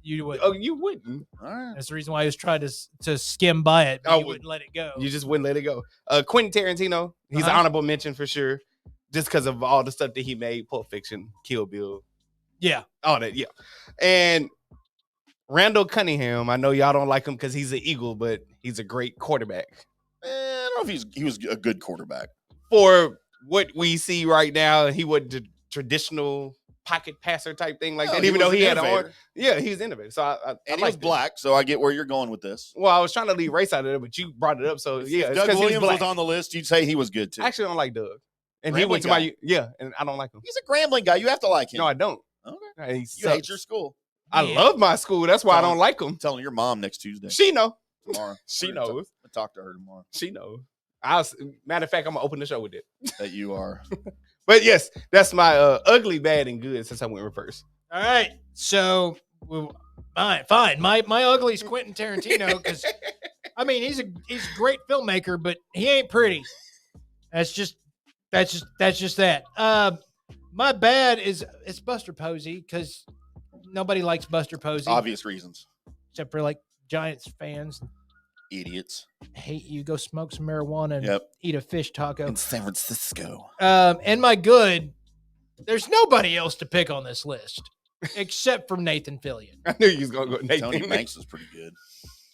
you would. Oh, you wouldn't. All right. That's the reason why he was trying to skim by it, but Oh, you wouldn't let it go. You just wouldn't let it go. Quentin Tarantino. He's an Uh-huh. honorable mention for sure, just because of all the stuff that he made. Pulp Fiction, Kill Bill, Yeah, all that. Yeah, and Randall Cunningham. I know y'all don't like him because he's an Eagle, but he's a great quarterback. I don't know if he was a good quarterback. For what we see right now, he wasn't the traditional pocket passer type thing like No, that. he Even was though he an had an innovator. arm, yeah, he's innovative. So I And he was liked it. black, so I get where you're going with this. Well, I was trying to leave race out of it, but you brought it up. So yeah, If it's Doug 'cause he's Williams was black. on the list, you'd say he was good too. I actually don't like Doug, and he Grambling went to guy. and I don't like him. He's a Grambling guy. You have to like him. No, I don't. Okay. He You sucks. hate your school. I Yeah. love my school. That's why I Tell him. don't like him. I'm telling your mom next Tuesday. She know. Tomorrow. She We're gonna knows. talk to her tomorrow. She knows. Matter of fact, I'm gonna open the show with it. That you are. But yes, that's my ugly, bad, and good since I went reverse. All right. So, fine. My ugly's Quentin Tarantino because, I mean, he's a great filmmaker, but he ain't pretty. That's just that. My bad is it's Buster Posey because nobody likes Buster Posey Obvious reasons. except for like Giants fans. Idiots. Hate you. Go smoke some marijuana and Yep. eat a fish taco. In San Francisco. And my good, there's nobody else to pick on this list except for Nathan Fillion. I knew you was gonna go Nathan. Tony Banks is pretty good.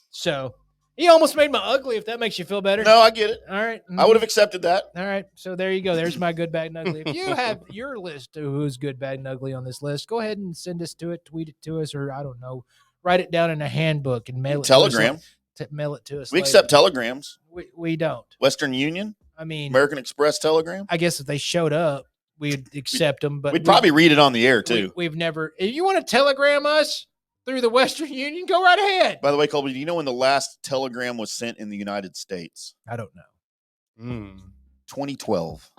So he almost made my ugly, if that makes you feel better. No, I get it. All right. I would have accepted that. All right. So there you go. There's my good, bad, and ugly. If you have your list of who's good, bad, and ugly on this list, go ahead and send us to it, tweet it to us, or I don't know, write it down in a handbook and mail it Telegram. to us. Mail it to us. We later. accept telegrams. We don't. Western Union, I mean, American Express telegram. I guess if they showed up, we'd accept them. But We'd probably read it on the air too. We've never. If you want to telegram us through the Western Union, go right ahead. By the way, Colby, do you know when the last telegram was sent in the United States? I don't know. 2012.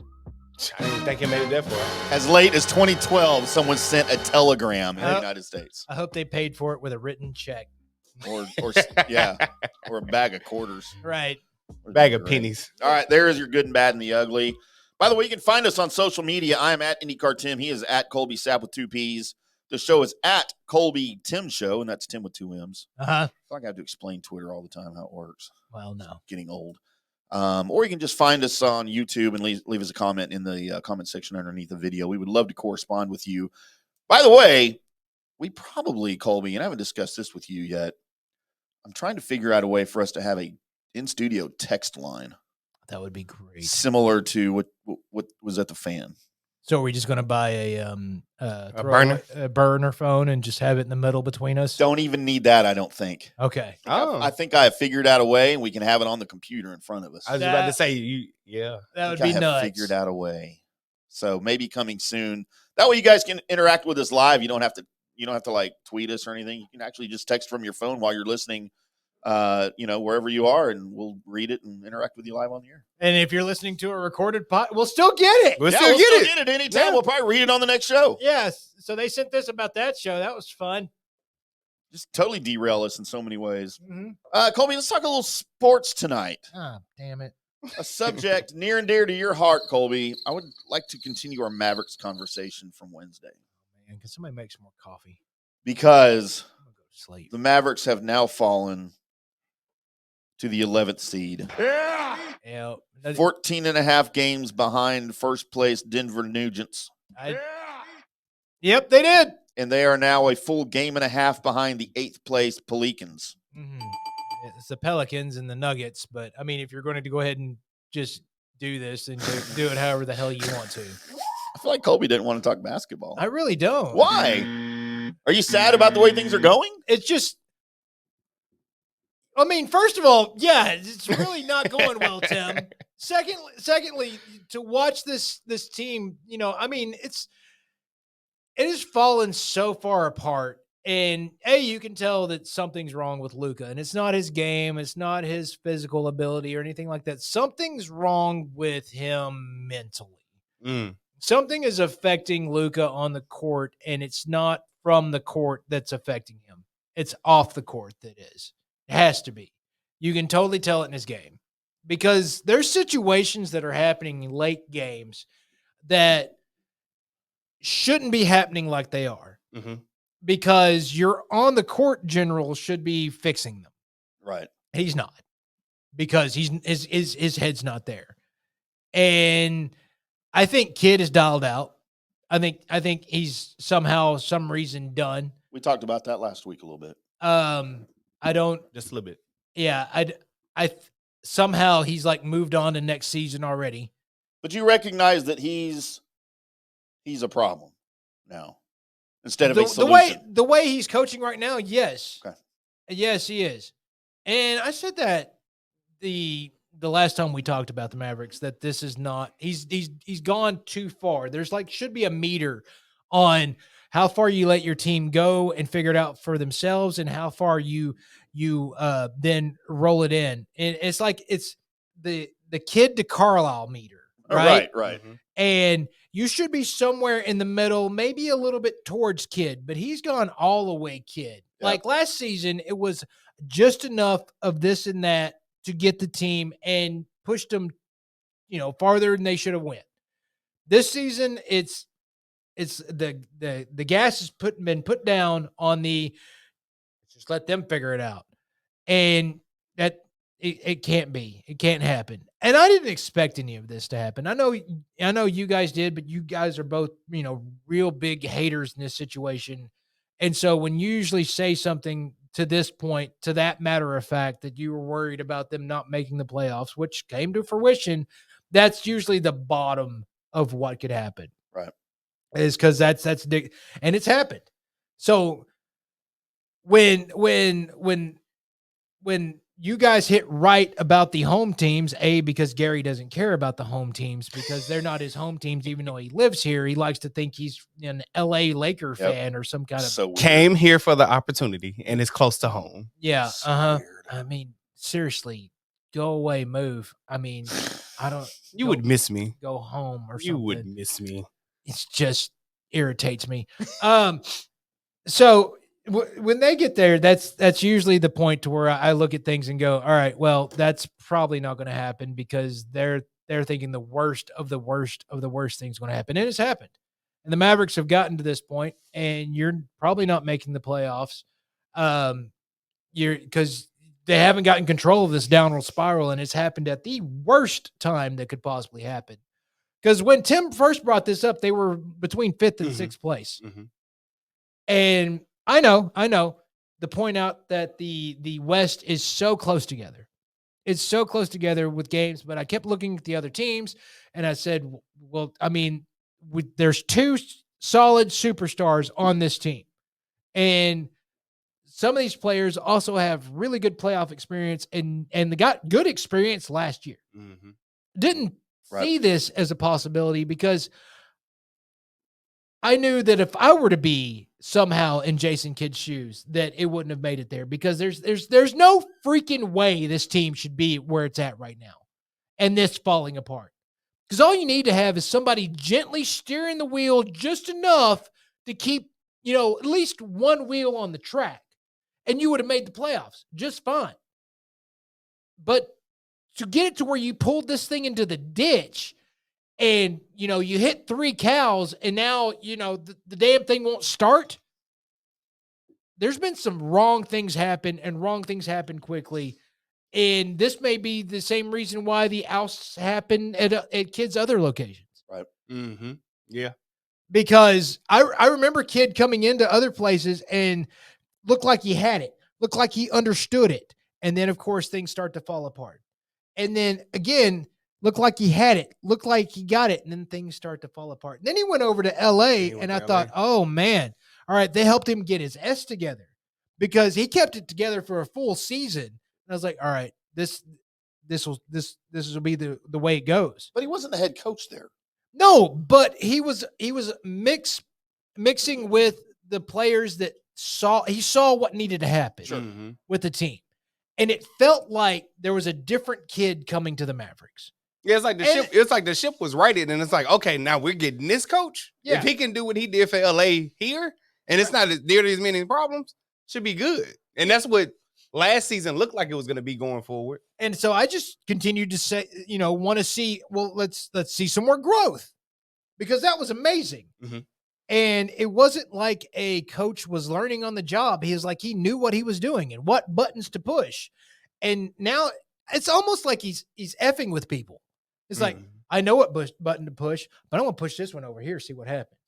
I didn't think it made it that far. As late as 2012, someone sent a telegram in the United States. I hope they paid for it with a written check. Or yeah, or a bag of quarters. Right. Bag of Great. pennies. All right, there is your good and bad and the ugly. By the way, you can find us on social media. I am at IndyCarTim. He is at Colby Sapp with 2 P's. The show is at Colby Tim Show, and that's Tim with 2 M's. Uh huh. I feel like I have to explain Twitter all the time how it works. Well, no. Getting old. Or you can just find us on YouTube and leave us a comment in the comment section underneath the video. We would love to correspond with you. By the way, we probably, Colby, and I haven't discussed this with you yet, I'm trying to figure out a way for us to have a in-studio text line That would be great. similar to what was at the Fan. So are we just going to buy a burner phone and just have it in the middle between us? Don't even need that, I don't think. Okay. Oh, I think I have figured out a way, and we can have it on the computer in front of us. I was about to say yeah. That would I be have nuts. figured out a way. So maybe coming soon. That way you guys can interact with us live. You don't have to like tweet us or anything. You can actually just text from your phone while you're listening, wherever you are, and we'll read it and interact with you live on the air. And if you're listening to a recorded pod, we'll still get it. We'll Yeah, still we'll get still it. get it anytime. Yeah. We'll probably read it on the next show. Yes. So they sent this about that show. That was fun. Just totally derail us in so many ways. Mm-hmm. Colby, let's talk a little sports tonight. Oh, damn it. A subject near and dear to your heart, Colby. I would like to continue our Mavericks conversation from Wednesday Man, can somebody make some more coffee? because I'm going to go to sleep. the Mavericks have now fallen to the 11th seed. Yeah. 14 and a half games behind first place Denver Nuggets. Yep, they did. And they are now a full game and a half behind the 8th place Pelicans. Mm-hmm. It's the Pelicans and the Nuggets, but I mean, if you're going to go ahead and just do this and do it however the hell you want to. I feel like Colby didn't want to talk basketball. I really don't. Why? Are you sad about the way things are going? It's just, I mean, first of all, yeah, it's really not going well, Tim. Secondly, to watch this team, I mean, it has fallen so far apart. And you can tell that something's wrong with Luka, and it's not his game, it's not his physical ability or anything like that. Something's wrong with him mentally. Something is affecting Luka on the court, and it's not from the court that's affecting him. It's off the court that is. It has to be. You can totally tell it in his game because there's situations that are happening in late games that shouldn't be happening like they are. Because your on the court general should be fixing them. Right. He's not, because his head's not there. And I think Kid is dialed out. I think he's some reason done. We talked about that last week a little bit. I don't Just a little bit. Yeah, somehow he's like moved on to next season already. But you recognize that he's a problem now. Instead of a solution. The way he's coaching right now, yes. Okay. Yes, he is. And I said that the last time we talked about the Mavericks, that this is not, he's gone too far. There's should be a meter on how far you let your team go and figure it out for themselves, and how far you then roll it in. And it's the Kid to Carlisle meter, right? Right. And you should be somewhere in the middle, maybe a little bit towards Kid, but he's gone all the way Kid. Yep. Like last season, it was just enough of this and that to get the team and push them, farther than they should have went. This season, it's the gas has been put down on just let them figure it out. And that it can't be. It can't happen. And I didn't expect any of this to happen. I know you guys did, but you guys are both, real big haters in this situation. And so when you usually say something to this point, to that matter of fact, that you were worried about them not making the playoffs, which came to fruition, that's usually the bottom of what could happen. Right. Is because that's and it's happened. So when you guys hit right about the home teams, because Gary doesn't care about the home teams because they're not his home teams, even though he lives here. He likes to think he's an LA Laker fan or some kind of. So came here for the opportunity and is close to home. Yeah. I mean, seriously, go away, move. I mean, I don't. You would miss me. Go home or something. You would miss me. It's just irritates me. So when they get there, that's usually the point to where I look at things and go, all right, well, that's probably not going to happen, because they're thinking the worst of the worst of the worst thing's going to happen. And it's happened. And the Mavericks have gotten to this point, and you're probably not making the playoffs. Because they haven't gotten control of this downward spiral, and it's happened at the worst time that could possibly happen. Because when Tim first brought this up, they were between 5th and 6th place. And I know to point out that the West is so close together. It's so close together with games, but I kept looking at the other teams, and I said, well, I mean, there's 2 solid superstars on this team. And some of these players also have really good playoff experience, and they got good experience last year. Didn't see this as a possibility, because I knew that if I were to be somehow in Jason Kidd's shoes, that it wouldn't have made it there, because there's no freaking way this team should be where it's at right now and this falling apart. Because all you need to have is somebody gently steering the wheel just enough to keep, at least one wheel on the track, and you would have made the playoffs just fine. But to get it to where you pulled this thing into the ditch, and, you hit 3 cows, and now, the damn thing won't start. There's been some wrong things happen, and wrong things happen quickly. And this may be the same reason why the ousts happen at Kid's other locations. Right. Yeah. Because I remember Kid coming into other places and looked like he had it, looked like he understood it. And then, of course, things start to fall apart. And then, again, looked like he had it, looked like he got it, and then things start to fall apart. And then he went over to L.A., and I thought, oh, man, all right, they helped him get his S together, because he kept it together for a full season. And I was like, all right, this this will be the way it goes. But he wasn't the head coach there. No, but he was mixing with the players that saw what needed to happen Sure. with the team. And it felt like there was a different kid coming to the Mavericks. Yeah, it's like the ship was righted, and it's like, okay, now we're getting this coach. Yeah. If he can do what he did for LA here, and it's not nearly as many problems, should be good. And that's what last season looked like it was going to be going forward. And so I just continued to say, want to see, well, let's see some more growth, because that was amazing. Mhm. And it wasn't like a coach was learning on the job. He was like, he knew what he was doing and what buttons to push. And now it's almost like he's effing with people. It's like, I know what button to push, but I'm going to push this one over here, see what happens.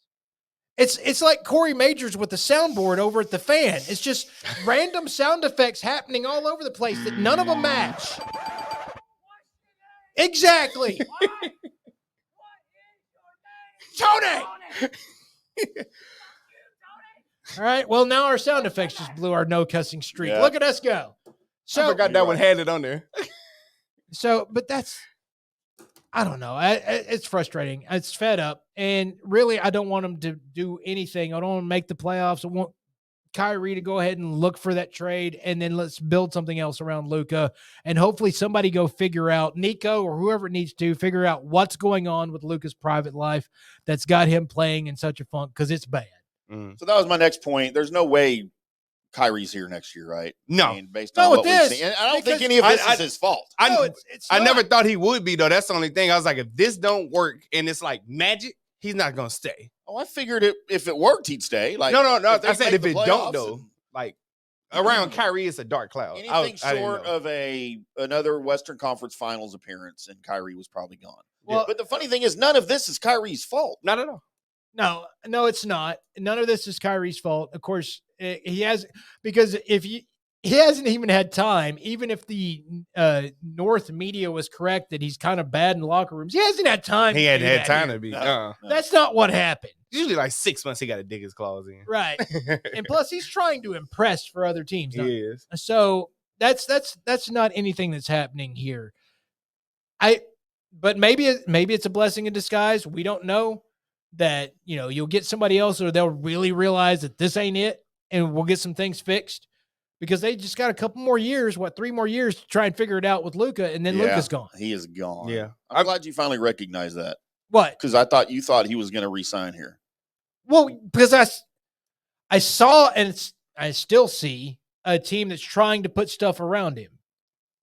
It's like Corey Majors with the soundboard over at the fan. It's just random sound effects happening all over the place that none of them match. Exactly. Tony! All right. Well, now our sound effects just blew our no cussing streak. Yeah. Look at us go. So I forgot that one had it on there. but I don't know. It's frustrating. It's fed up. And really, I don't want them to do anything. I don't want to make the playoffs. I want Kyrie to go ahead and look for that trade, and then let's build something else around Luka. And hopefully somebody go figure out, Nico or whoever needs to, figure out what's going on with Luka's private life that's got him playing in such a funk, because it's bad. So that was my next point. There's no way Kyrie's here next year, right? No. I mean, based on what we've seen. And I don't think any of this is his fault. I never thought he would be, though. That's the only thing. I was like, if this don't work and it's like magic, he's not going to stay. Oh, I figured if it worked, he'd stay. Like, no. I said if it don't, though, like around Kyrie, it's a dark cloud. Anything short of another Western Conference Finals appearance, and Kyrie was probably gone. Well, but the funny thing is, none of this is Kyrie's fault. Not at all. No, it's not. None of this is Kyrie's fault. Of course, he hasn't even had time, even if the North media was correct that he's kind of bad in locker rooms. He hasn't had time. He hadn't had time here. to be. No. That's not what happened. Usually like 6 months he got to dig his claws in. Right. And plus he's trying to impress for other teams. He is. So that's not anything that's happening here. But maybe it's a blessing in disguise. We don't know that, you'll get somebody else, or they'll really realize that this ain't it, and we'll get some things fixed, because they just got a couple more years, 3 more years to try and figure it out with Luka, and then Luka's gone. He is gone. Yeah. I'm glad you finally recognized that. What? Because you thought he was going to re-sign here. Well, because I saw, and I still see a team that's trying to put stuff around him.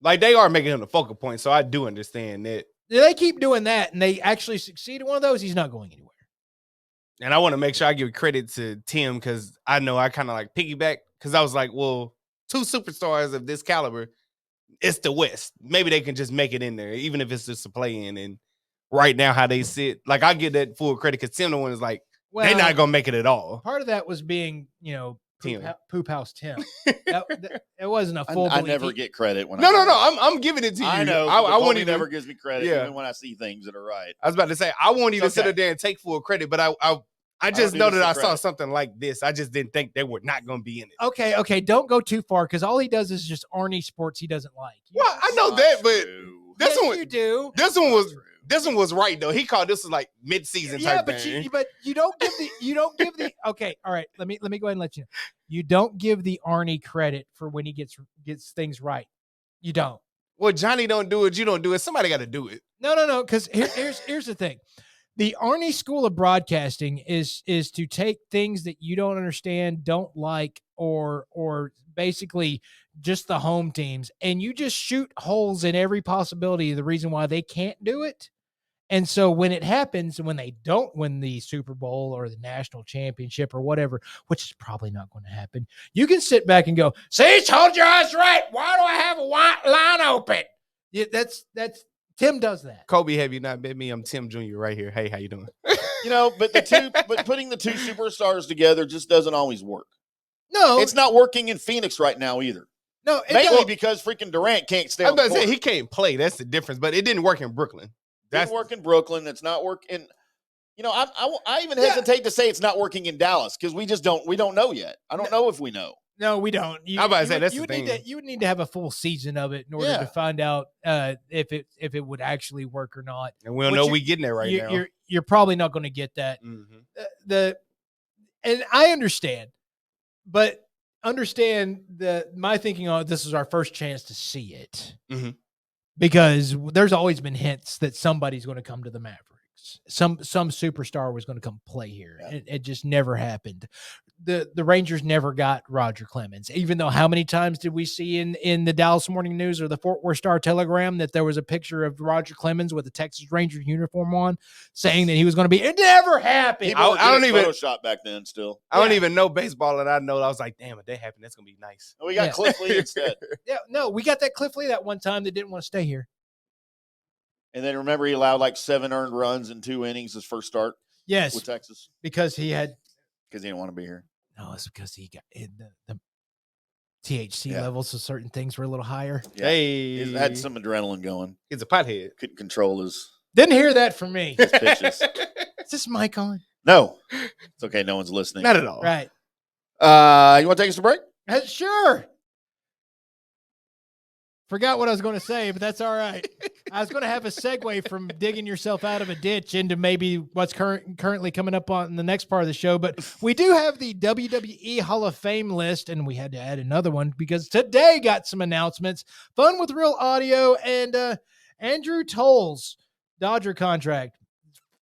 Like, they are making him the focal point, so I do understand that. They keep doing that, and they actually succeed in one of those, he's not going anywhere. And I want to make sure I give credit to Tim, because I know I kind of like piggyback, because I was like, well, 2 superstars of this caliber, it's the West. Maybe they can just make it in there, even if it's just a play-in. And right now, how they sit, like, I get that full credit, because Tim, the one is like, they're not going to make it at all. Part of that was being, Tim. Poop House Tim. It wasn't a full. I never get credit when No. I'm giving it to you. I know. I want you never gives me credit, even when I see things that are right. I was about to say, I want you to sit there and take full credit, but I just know that I saw something like this. I just didn't think they were not going to be in it. Okay. Don't go too far, because all he does is just Arnie sports he doesn't like. Well, I know that, but Yes, you do. This one was right though. He called this like mid-season type thing. But you don't give the okay. All right, let me go ahead and let you know. You don't give the Arnie credit for when he gets things right. You don't. Well, Johnny don't do it. You don't do it. Somebody got to do it. No. Because here's the thing. The Arnie School of Broadcasting is to take things that you don't understand, don't like, or basically just the home teams, and you just shoot holes in every possibility of the reason why they can't do it. And so when it happens, when they don't win the Super Bowl or the national championship or whatever, which is probably not going to happen, you can sit back and go, see, told you I was right. Why do I have a white line open? Yeah, that's Tim does that. Colby, have you not met me? I'm Tim Jr. right here. Hey, how you doing? But putting the 2 superstars together just doesn't always work. No, it's not working in Phoenix right now either. No, mainly because freaking Durant can't stay. I was about to say he can't play. That's the difference. But it didn't work in Brooklyn. Didn't work in Brooklyn. It's not working. I even hesitate to say it's not working in Dallas, because we don't know yet. I don't know if we know. No, we don't. I'm about to say that's the thing. You would need to have a full season of it in order to find out if it would actually work or not. And we don't know we getting there right now. You're probably not going to get that. Mm-hmm. And I understand, but understand my thinking on this is our first chance to see it, because there's always been hints that somebody's going to come to the Mavericks. Some superstar was going to come play here. Yeah. It just never happened. The Rangers never got Roger Clemens, even though how many times did we see in the Dallas Morning News or the Fort Worth Star Telegram that there was a picture of Roger Clemens with a Texas Rangers uniform on saying that he was going to be, it never happened. I don't even Photoshop back then still. I don't even know baseball, and I know I was like, damn, if they happen, that's going to be nice. We got Cliff Lee instead. Yeah, no, we got that Cliff Lee that one time that didn't want to stay here. And then remember he allowed like 7 earned runs in 2 innings his first start. Yes. With Texas. Because he didn't want to be here. No, it's because he got the THC levels of certain things were a little higher. Yeah. Hey. He had some adrenaline going. He's a pothead. Couldn't control his. Didn't hear that from me. His pitches. Is this mic on? No. It's okay. No one's listening. Not at all. Right. You want to take us to break? Sure. Forgot what I was going to say, but that's all right. I was going to have a segue from digging yourself out of a ditch into maybe what's currently coming up on the next part of the show. But we do have the WWE Hall of Fame list, and we had to add another one because today got some announcements. Fun with Real Audio and Andrew Toll's Dodger contract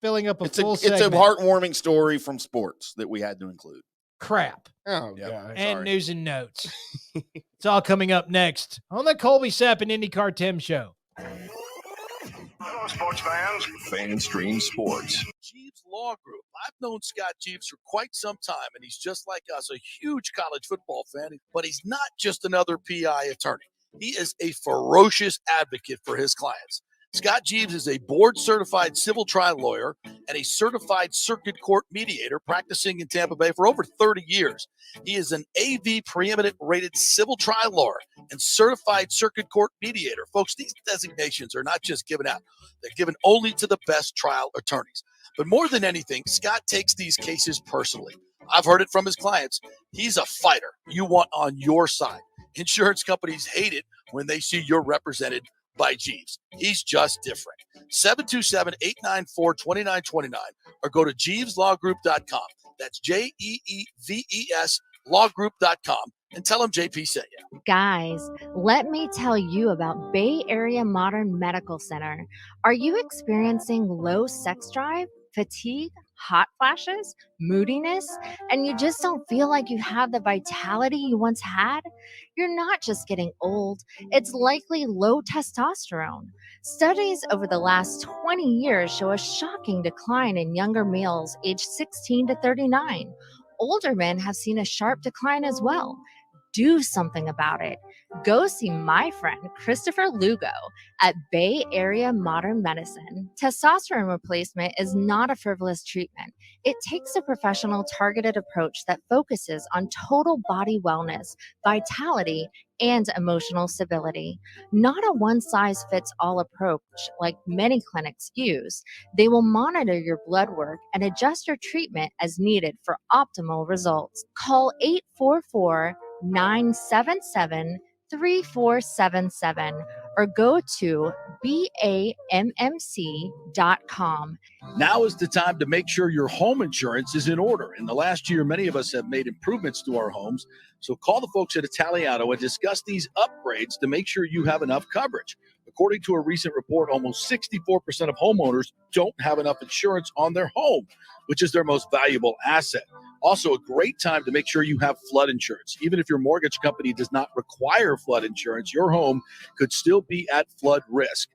filling up segment. It's a heartwarming story from sports that we had to include. Crap. Oh, yeah. And news and notes. It's all coming up next on the Colby Sapp IndyCarTim show. Hello, sports fans. Fanstream Sports. Jeeves Law Group. I've known Scott Jeeves for quite some time, and he's just like us, a huge college football fan, but he's not just another PI attorney. He is a ferocious advocate for his clients. Scott Jeeves is a board-certified civil trial lawyer and a certified circuit court mediator practicing in Tampa Bay for over 30 years. He is an AV preeminent rated civil trial lawyer and certified circuit court mediator. Folks, these designations are not just given out. They're given only to the best trial attorneys. But more than anything, Scott takes these cases personally. I've heard it from his clients. He's a fighter you want on your side. Insurance companies hate it when they see you're represented by Jeeves. He's just different. 727-894-2929 or go to JeevesLawGroup.com. That's JEEVES lawgroup.com and tell him JP sent you. Guys, let me tell you about Bay Area Modern Medical Center. Are you experiencing low sex drive, fatigue, hot flashes, moodiness, and you just don't feel like you have the vitality you once had? You're not just getting old, it's likely low testosterone. Studies over the last 20 years show a shocking decline in younger males aged 16 to 39. Older men have seen a sharp decline as well. Do something about it. Go see my friend Christopher Lugo at Bay Area Modern Medicine. Testosterone replacement is not a frivolous treatment. It takes a professional targeted approach that focuses on total body wellness, vitality, and emotional stability. Not a one-size-fits-all approach like many clinics use. They will monitor your blood work and adjust your treatment as needed for optimal results. Call 844-977-3477 or go to BAMMC.com. Now is the time to make sure your home insurance is in order. In the last year, many of us have made improvements to our homes. So call the folks at Italiano and discuss these upgrades to make sure you have enough coverage. According to a recent report, almost 64% of homeowners don't have enough insurance on their home, which is their most valuable asset. Also, a great time to make sure you have flood insurance. Even if your mortgage company does not require flood insurance, your home could still be at flood risk.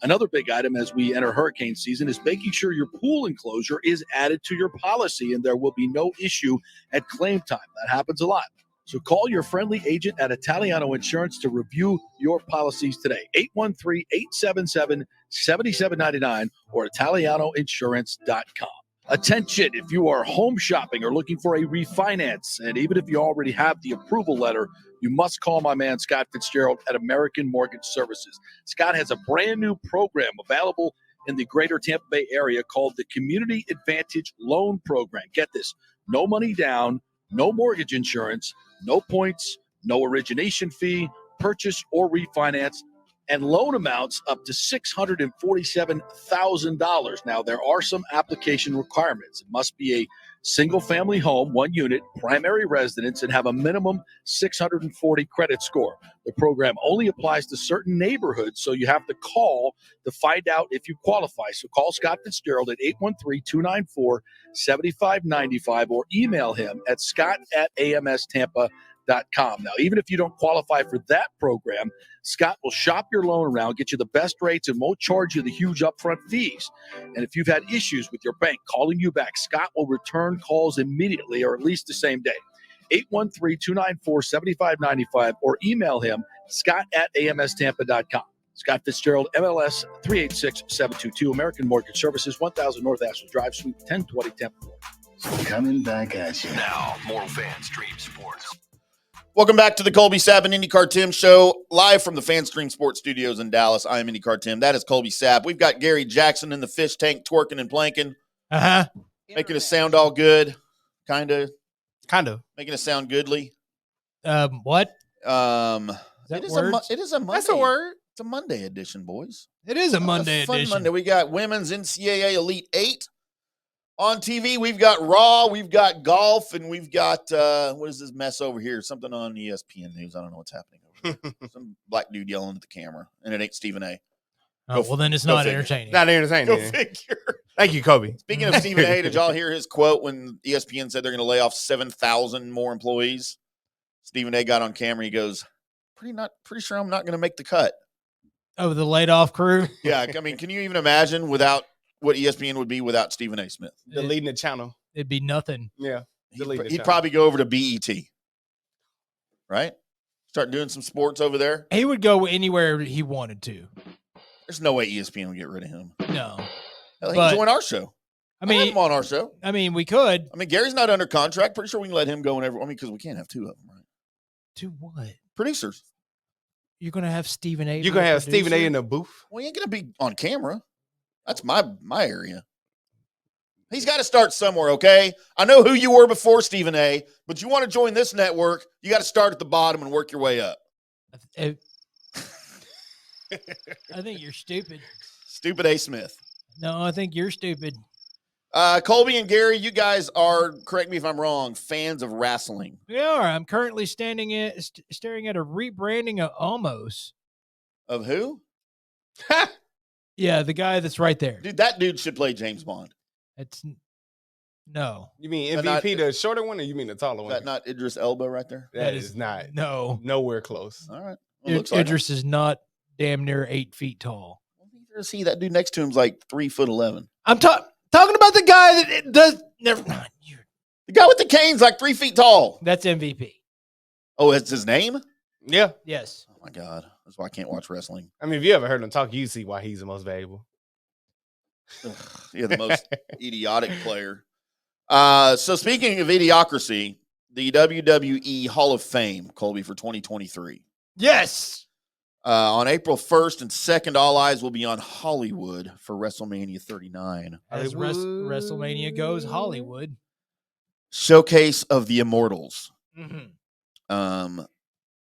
Another big item as we enter hurricane season is making sure your pool enclosure is added to your policy and there will be no issue at claim time. That happens a lot. So call your friendly agent at Italiano Insurance to review your policies today. 813-877-7799 or ItalianoInsurance.com. Attention, if you are home shopping or looking for a refinance, and even if you already have the approval letter, you must call my man Scott Fitzgerald at American Mortgage Services. Scott has a brand new program available in the greater Tampa Bay area called the Community Advantage Loan Program. Get this, no money down, no mortgage insurance, No points, no origination fee, purchase or refinance, and loan amounts up to $647,000. Now, there are some application requirements. It must be a single-family home, 1 unit, primary residence, and have a minimum 640 credit score. The program only applies to certain neighborhoods, so you have to find out if you qualify. So call Scott Fitzgerald at 813-294-7595 or email him at scott@amstampa.com. Now, even if you don't qualify for that program, Scott will shop your loan around, get you the best rates, and won't charge you the huge upfront fees. And if you've had issues with your bank calling you back, Scott will return calls immediately or at least the same day. 813-294-7595 or email him, scott@amstampa.com. Scott Fitzgerald, MLS 386722, American Mortgage Services, 1000 North Ashland Drive, Suite 1020, Tampa, Florida. Coming back at you. Now, more FanStream Sports. Welcome back to the Colby Sapp IndyCarTim show, live from the FanStream Sports Studios in Dallas. I am IndyCarTim. That is Colby Sapp. We've got Gary Jackson in the fish tank twerking and planking. Making us sound all good. Kind of. Making us sound goodly. What? It is a Monday. That's a word. It's a Monday edition, boys. It is a Monday Fun edition. Monday. We got Women's NCAA Elite 8 on TV. We've got Raw, we've got golf, and we've got, what is this mess over here? Something on ESPN News. I don't know what's happening over here. Some black dude yelling at the camera, and it ain't Stephen A. Oh, well, then it's not entertaining. Not entertaining. Go figure. Thank you, Kobe. Speaking of Stephen A., did y'all hear his quote when ESPN said they're going to lay off 7,000 more employees? Stephen A. got on camera. He goes, pretty sure I'm not going to make the cut. Oh, the laid off crew? Yeah. I mean, can you even imagine what ESPN would be without Stephen A. Smith? Deleting the channel. It'd be nothing. Yeah. He'd probably go over to BET. Right? Start doing some sports over there. He would go anywhere he wanted to. There's no way ESPN would get rid of him. No. He can join our show. I mean, have him on our show. I mean, we could. I mean, Gary's not under contract. Pretty sure we can let him go whenever. I mean, because we can't have two of them, right? Do what? Producers. You're going to have Stephen A. You're going to have Stephen A. in the booth? Well, he ain't going to be on camera. That's my area. He's got to start somewhere, okay? I know who you were before, Stephen A., but you want to join this network, you got to start at the bottom and work your way up. I think you're stupid. Stupid A. Smith. No, I think you're stupid. Colby and Gary, you guys are, correct me if I'm wrong, fans of wrestling. We are. I'm currently staring at a rebranding of Almost. Of who? Yeah, the guy that's right there. Dude, that dude should play James Bond. No. You mean MVP, the shorter one, or you mean the taller one? Is that not Idris Elba right there? That is not. No. Nowhere close. All right. Well, looks like Idris is not damn near 8 feet tall. Neither is he. That dude next to him's like 3'11". I'm talking about the guy that does. Never mind. The guy with the cane's like 3 feet tall. That's MVP. Oh, that's his name? Yeah. Yes. Oh, my God. That's why I can't watch wrestling. I mean, if you ever heard him talk, you see why he's the most valuable. Yeah, the most idiotic player. So speaking of idiocracy, the WWE Hall of Fame, Colby, for 2023. Yes. On April 1st and 2nd, all eyes will be on Hollywood for WrestleMania 39. As WrestleMania goes, Hollywood. Showcase of the Immortals. Mm-hmm.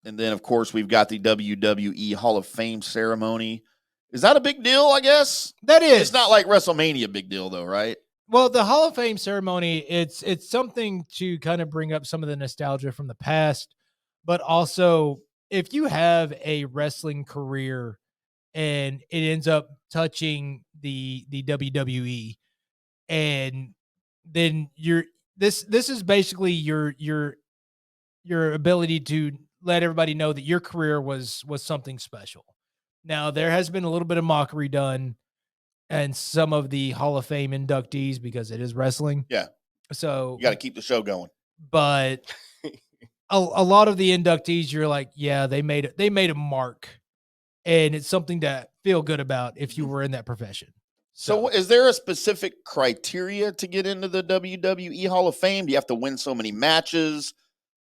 And then, of course, we've got the WWE Hall of Fame ceremony. Is that a big deal, I guess? That is. It's not like WrestleMania big deal, though, right? Well, the Hall of Fame ceremony, it's something to kind of bring up some of the nostalgia from the past, but also if you have a wrestling career and it ends up touching the WWE, and then this is basically your ability to let everybody know that your career was something special. Now, there has been a little bit of mockery done and some of the Hall of Fame inductees because it is wrestling. Yeah. So you got to keep the show going. But a lot of the inductees, you're like, yeah, they made a mark, and it's something to feel good about if you were in that profession. So is there a specific criteria to get into the WWE Hall of Fame? Do you have to win so many matches?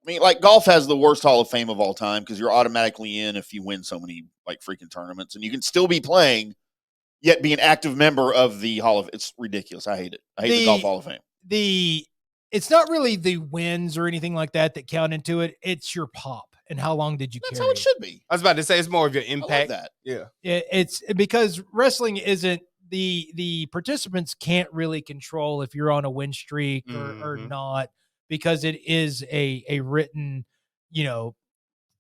I mean, like golf has the worst Hall of Fame of all time because you're automatically in if you win so many like freaking tournaments, and you can still be playing, yet be an active member of the Hall of. It's ridiculous. I hate it. I hate the Golf Hall of Fame. it's not really the wins or anything like that count into it. It's your pop and how long did you That's carry how it should be. I was about to say it's more of your I love impact. that. Yeah. It's because wrestling isn't the participants can't really control if you're on a win streak or Mhm. not, because it is a written,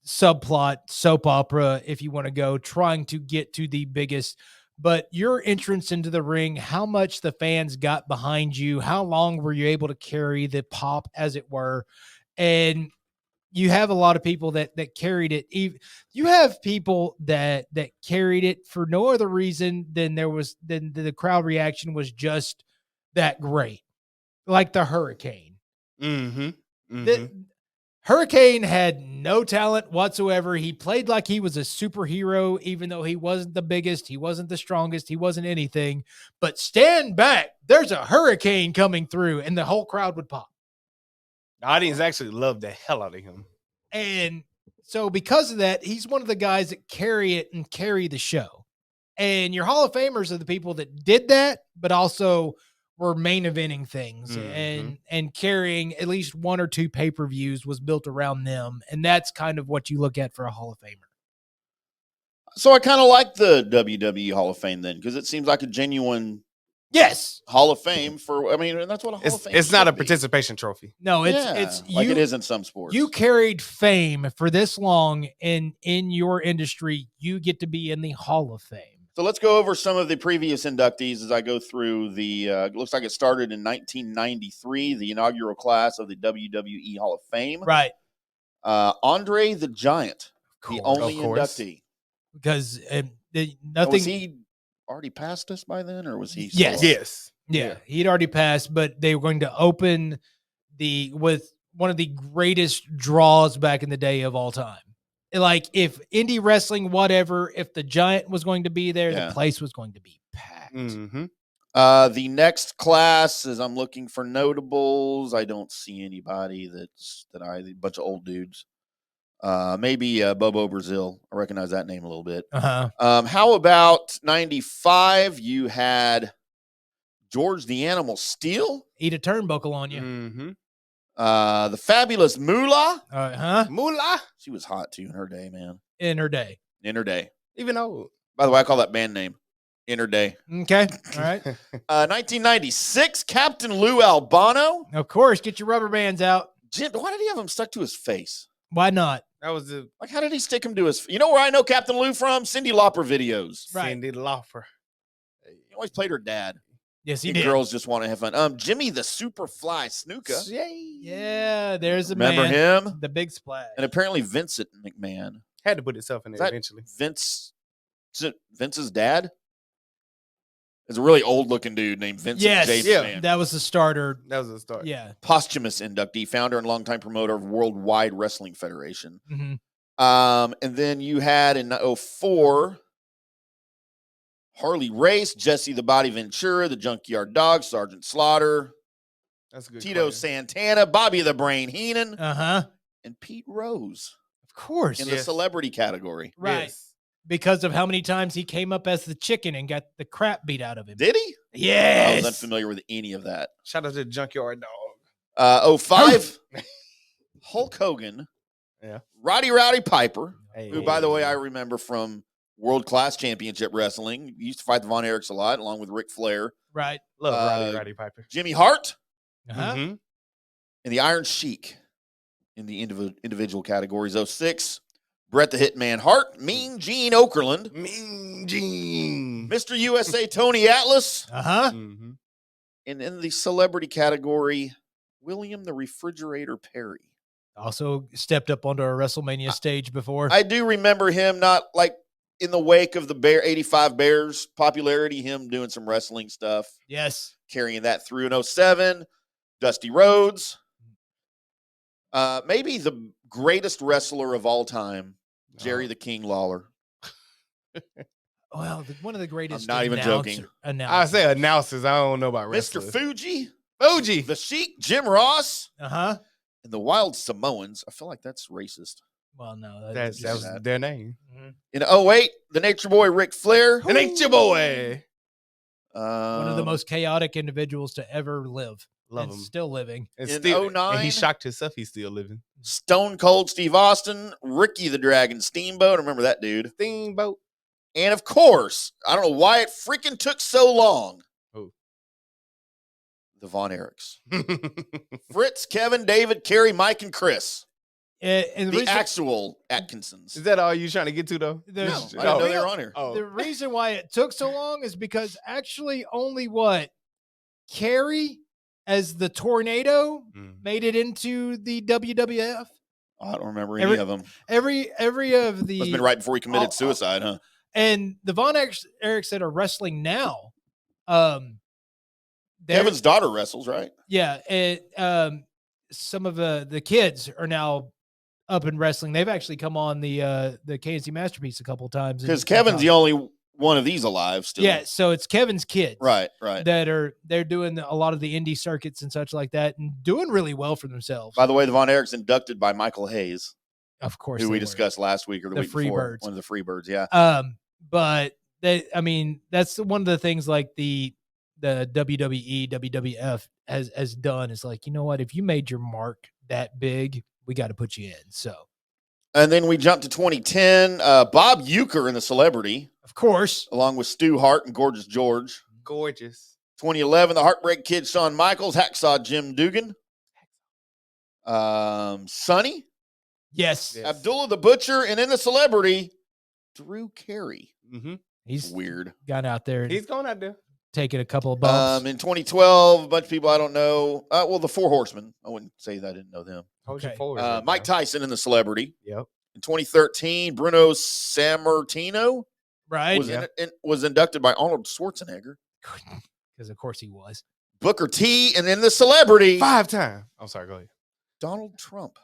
subplot soap opera, if you want to go, trying to get to the biggest. But your entrance into the ring, how much the fans got behind you, how long were you able to carry the pop, as it were? And you have a lot of people that carried it. You have people that carried it for no other reason than the crowd reaction was just that great, like the Hurricane. Mm-hmm. The Hurricane had no talent whatsoever. He played like he was a superhero, even though he wasn't the biggest, he wasn't the strongest, he wasn't anything. But stand back, there's a hurricane coming through, and the whole crowd would pop. The audience actually loved the hell out of him. And so because of that, he's one of the guys that carry it and carry the show. And your Hall of Famers are the people that did that, but also were main eventing things and carrying at least one or two pay-per-views was built around them. And that's kind of what you look at for a Hall of Famer. So I kind of like the WWE Hall of Fame then, because it seems like a genuine Hall of Fame and that's what a Hall of Fame It's not a should be. participation trophy. No, it's like it is in some sports. You carried fame for this long, and in your industry, you get to be in the Hall of Fame. So let's go over some of the previous inductees as I go through the, it looks like it started in 1993, the inaugural class of the WWE Hall of Fame. Right. Andre the Giant, the only inductee. Because nothing. Was he already passed us by then, or was he? Yes. Yeah, he'd already passed, but they were going to open with one of the greatest draws back in the day of all time. Like if indie wrestling, whatever, if the Giant was going to be there, the place was going to be packed. Mm-hmm. The next class, as I'm looking for notables, I don't see anybody a bunch of old dudes. Maybe Bobo Brazil. I recognize that name a little bit. How about 95? You had George the Animal Steel. Eat a turnbuckle on you. Mm-hmm. The fabulous Moolah. Moolah. She was hot too in her day, man. In her day. Even old. By the way, I call that band name. In her day. Okay. All right. 1996, Captain Lou Albano. Of course, get your rubber bands out. Jim, why did he have them stuck to his face? Why not? That was how did he stick him to his? You know where I know Captain Lou from? Cyndi Lauper videos. Right. Cyndi Lauper. He always played her dad. Yes, he did. Girls just want to have fun. Jimmy the Superfly Snuka. Yeah, there's a Remember man. him? The big splash. And apparently Vincent McMahon had to put itself in there eventually. Vince's dad? Is a really old-looking dude named Vincent James McMahon. That was the starter. That was the start. Yeah. Posthumous inductee, founder and longtime promoter of Worldwide Wrestling Federation. Mm-hmm. And then you had in 2004 Harley Race, Jesse the Body Ventura, the Junkyard Dog, Sergeant Slaughter. That's good. Tito Santana, Bobby the Brain Heenan, and Pete Rose. Of course. In the celebrity category. Right. Yes. Because of how many times he came up as the chicken and got the crap beat out of him. Did he? Yes. I was unfamiliar with any of that. Shout out to the Junkyard Dog. 05, Hulk Hogan. Yeah. Roddy Piper, who, by the way, I remember from World Class Championship Wrestling. He used to fight the Von Erichs a lot, along with Ric Flair. Right. Love Roddy Piper. Jimmy Hart. Mm-hmm. And the Iron Sheik in the individual categories. 06, Bret the Hitman Hart. Mean Gene Okerlund. Mean Gene. Mr. USA Tony Atlas. Mm-hmm. And in the celebrity category, William the Refrigerator Perry. Also stepped up onto a WrestleMania stage before. I do remember him not like in the wake of the 85 Bears popularity, him doing some wrestling stuff. Yes. Carrying that through in 07. Dusty Rhodes. Maybe the greatest wrestler of all time, Jerry the King Lawler. Well, one of the greatest. I'm not even joking. I say announcers. I don't know about wrestlers. Mr. Fuji. The Sheik, Jim Ross. And the Wild Samoans. I feel like that's racist. Well, no. That was their name. Mm-hmm. In 08, the Nature Boy Ric Flair. The Nature Boy. One of the most chaotic individuals to ever live. Love and him. still living. And In still, 09? and he shocked himself. He's still living. Stone Cold Steve Austin, Ricky the Dragon Steamboat. I remember that dude. Steamboat. And of course, I don't know why it freaking took so long. Who? The Von Erichs. Fritz, Kevin, David, Kerry, Mike, and Chris. And The actual Atkinsons. Is that all you trying to get to, though? No, I didn't know they were on here. The reason why it took so long is because actually only Carrie as the Tornado made it into the WWF. I don't remember any of them. Every of the Must have been right before he committed suicide, huh? And the Von Erichs that are wrestling now, Kevin's daughter wrestles, right? Yeah, some of the kids are now up in wrestling. They've actually come on the KNC Masterpiece a couple of times because Kevin's the only one of these alive still. Yeah, so it's Kevin's kids, right, they're doing a lot of the indie circuits and such like that, and doing really well for themselves. By the way, the Von Erichs inducted by Michael Hayes, of course, who we discussed last week or the week before. Freebirds. One of the Freebirds, yeah. But that's one of the things like the WWE, WWF has done is like, you know what? If you made your mark that big, we got to put you in. So, and then we jumped to 2010. Bob Uecker in The Celebrity, of course, along with Stu Hart and Gorgeous George. Gorgeous. 2011, the Heartbreak Kid, Shawn Michaels, Hacksaw Jim Dugan, Sonny, yes, Abdullah the Butcher, and in The Celebrity, Drew Carey. Mm-hmm. He's weird. Gone out there. He's going out there. Taking a couple of bumps. In 2012, a bunch of people I don't know. The Four Horsemen. I wouldn't say that I didn't know them. Okay. Mike Tyson in The Celebrity. Yep. In 2013, Bruno Sammartino was inducted by Arnold Schwarzenegger. Because of course he was. Booker T, and then The Celebrity. 5 times. I'm sorry, go ahead. Donald Trump.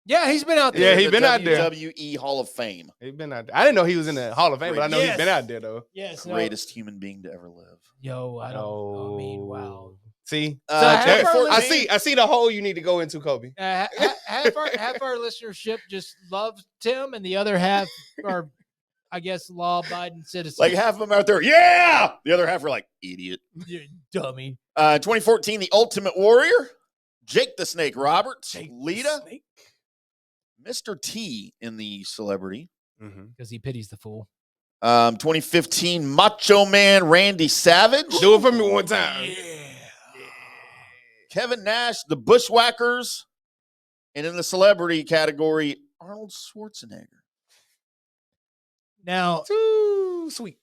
Yeah, he's been out there. Yeah, he's been out there. WWE Hall of Fame. He's been out there. I didn't know he was in the Hall of Fame, but I know he's been out there, though. Yes. Greatest human being to ever live. Yo, I don't. I mean, wow. See, I see the hole you need to go into, Kobe. Half our listenership just loves Tim, and the other half are, I guess, law-abiding citizens. Like half of them out there, yeah. The other half are like, idiot, you dummy. 2014, The Ultimate Warrior, Jake the Snake Roberts, Lita, Mr. T in The Celebrity, because he pities the fool. 2015, Macho Man Randy Savage. Do it for me one time. Yeah. Kevin Nash, The Bushwhackers, and in the celebrity category, Arnold Schwarzenegger. Now, too sweet.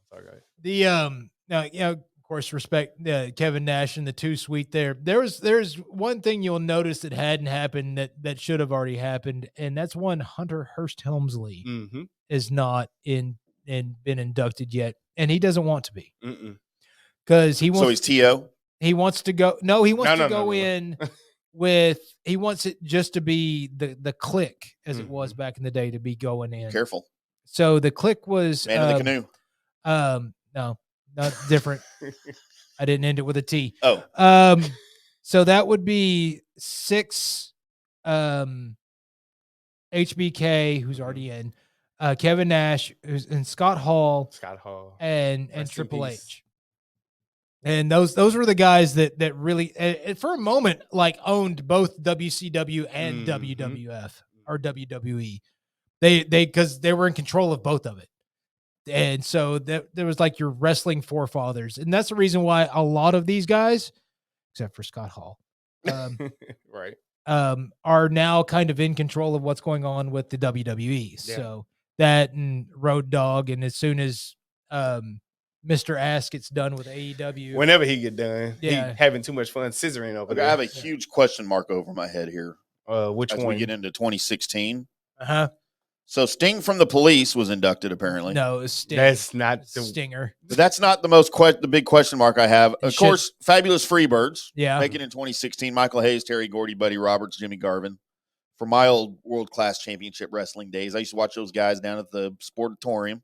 Sorry, guys. Now, of course, respect Kevin Nash and the Too Sweet there. There's one thing you'll notice that hadn't happened that should have already happened, and that's one Hunter Hearst Helmsley is not in and been inducted yet, and he doesn't want to be because he wants. So he's T.O. He wants to go. No, he wants to go in with. He wants it just to be the click as it was back in the day to be going in. Careful. So the click was Man in the Canoe. No, not different. I didn't end it with a T. Oh. So that would be 6 HBK, who's already in, Kevin Nash, who's in Scott Hall, and Triple H. And those were the guys that really, for a moment, like owned both WCW and WWF or WWE. They because they were in control of both of it. And so there was like your wrestling forefathers. And that's the reason why a lot of these guys, except for Scott Hall, right, are now kind of in control of what's going on with the WWE. Yeah. So that and Road Dogg, and as soon as Mr. Ass gets done with AEW, whenever he get done, he having too much fun scissoring over there. I have a huge question mark over my head here. Which as one? We get into 2016. So Sting from the Police was inducted, apparently. No, it's Sting. That's not the Stinger. But that's not the big question mark I have. Of course, Fabulous Freebirds. Yeah. Make it in 2016. Michael Hayes, Terry Gordy, Buddy Roberts, Jimmy Garvin. For my old world-class championship wrestling days, I used to watch those guys down at the Sportatorium.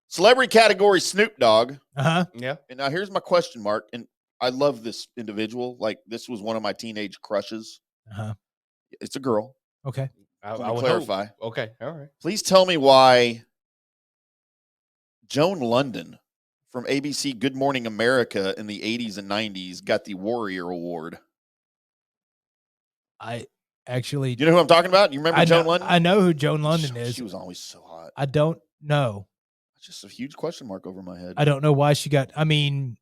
Celebrity category, Snoop Dogg. Yeah. And now here's my question mark. And I love this individual. Like, this was one of my teenage crushes. It's a girl. Okay. I would clarify. Hope. Okay. All right. Please tell me why Joan London from ABC Good Morning America in the 80s and 90s got the Warrior Award? I actually, Do you know who I'm talking about? You remember Joan London? I know who Joan London is. She was always so hot. I don't know. Just a huge question mark over my head. I don't know why she got. I mean,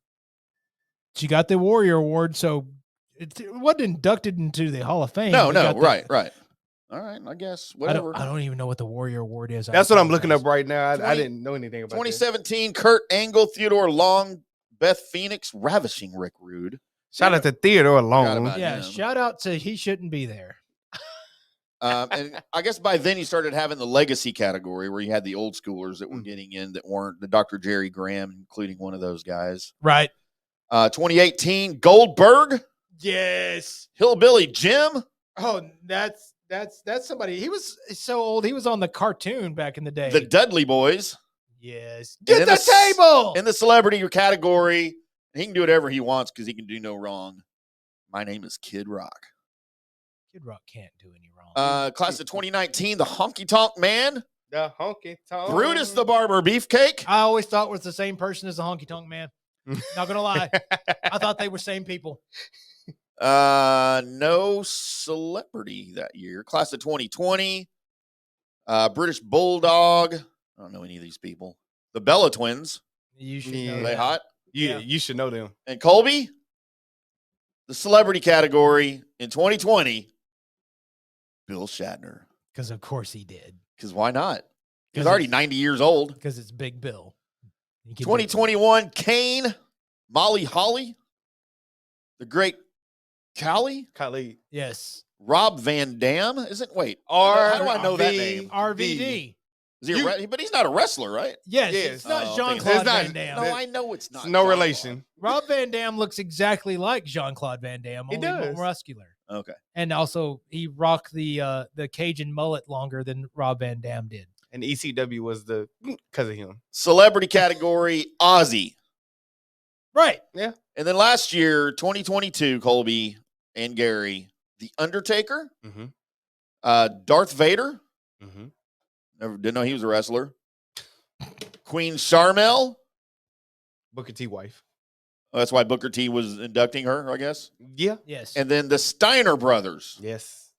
she got the Warrior Award, so it wasn't inducted into the Hall of Fame. No, right. All right, I guess whatever. I don't even know what the Warrior Award is. That's what I'm looking up right now. I didn't know anything about 2017, Kurt Angle, Theodore Long, Beth Phoenix, ravishing Rick Rude. Shout out to Theodore Long. Yeah, shout out to he shouldn't be there. And I guess by then you started having the legacy category where you had the old schoolers that were getting in that weren't the Dr. Jerry Graham, including one of those guys. Right. 2018, Goldberg. Yes. Hillbilly Jim. Oh, that's somebody. He was so old. He was on the cartoon back in the day. The Dudley Boys. Yes. And Get the table. In the celebrity category, he can do whatever he wants because he can do no wrong. My name is Kid Rock. Kid Rock can't do any wrong. Class of 2019, the Honky Tonk Man. The Honky Tonk. Brutus the Barber Beefcake. I always thought it was the same person as the Honky Tonk Man. Not gonna lie. I thought they were same people. No celebrity that year. Class of 2020. British Bulldog. I don't know any of these people. The Bella Twins. You should Yeah. know Are they that. hot? Yeah, you should know them. And Colby, the celebrity category in 2020, Bill Shatner. Because of course he did. Because why not? He's 'Cause already it's- 90 years old. Because it's Big Bill. He can do it. 2021, Kane, Molly Holly, the great Callie, Khalid. Yes. Rob Van Dam. How do I know that name? RVD. Is he but he's not a wrestler, right? Yes. Yes. It's not Oh, Jean-Claude it's not- Van Damme. No, I know it's not. No Jean-Claude. relation. Rob Van Dam looks exactly like Jean-Claude Van Damme, He only more does. muscular. Okay. And also, he rocked the Cajun mullet longer than Rob Van Dam did. And ECW was because of him. Celebrity category, Ozzy. Right. And then last year, 2022, Colby and Gary, The Undertaker, Mm-hmm. Darth Vader. Mm-hmm. Never didn't know he was a wrestler. Queen Charmel. Booker T wife. Oh, that's why Booker T was inducting her, I guess. Yeah. Yes. And then the Steiner brothers. Yes.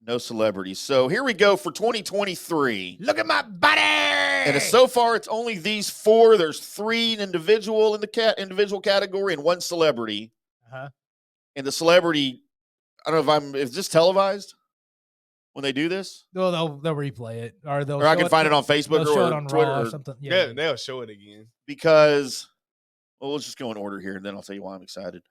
No celebrities. So here we go for 2023. Look at my body. And so far, it's only these four. There's three individual in the individual category and one celebrity. Uh-huh. And the celebrity, I don't know is this televised when they do this? Well, they'll replay it, or Or I can find it on Facebook they'll show or it on Twitter. Raw Or or something. Yeah, Yeah. they'll show it again. because, well, let's just go in order here, and then I'll tell you why I'm excited.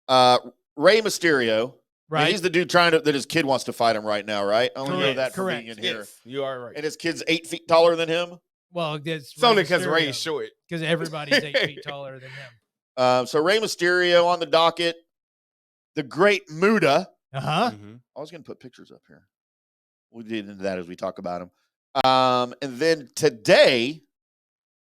Rey Mysterio. Right. He's the dude that his kid wants to fight him right now, right? I only know Correct, that from correct. being in here. Yes, you are right. And his kid's 8 feet taller than him. Well, It's only because Ray's short. Because everybody's 8 feet taller than him. So Rey Mysterio on the docket. The Great Muda. Uh-huh. Mm-hmm. I was going to put pictures up here. We'll get into that as we talk about him. And then today,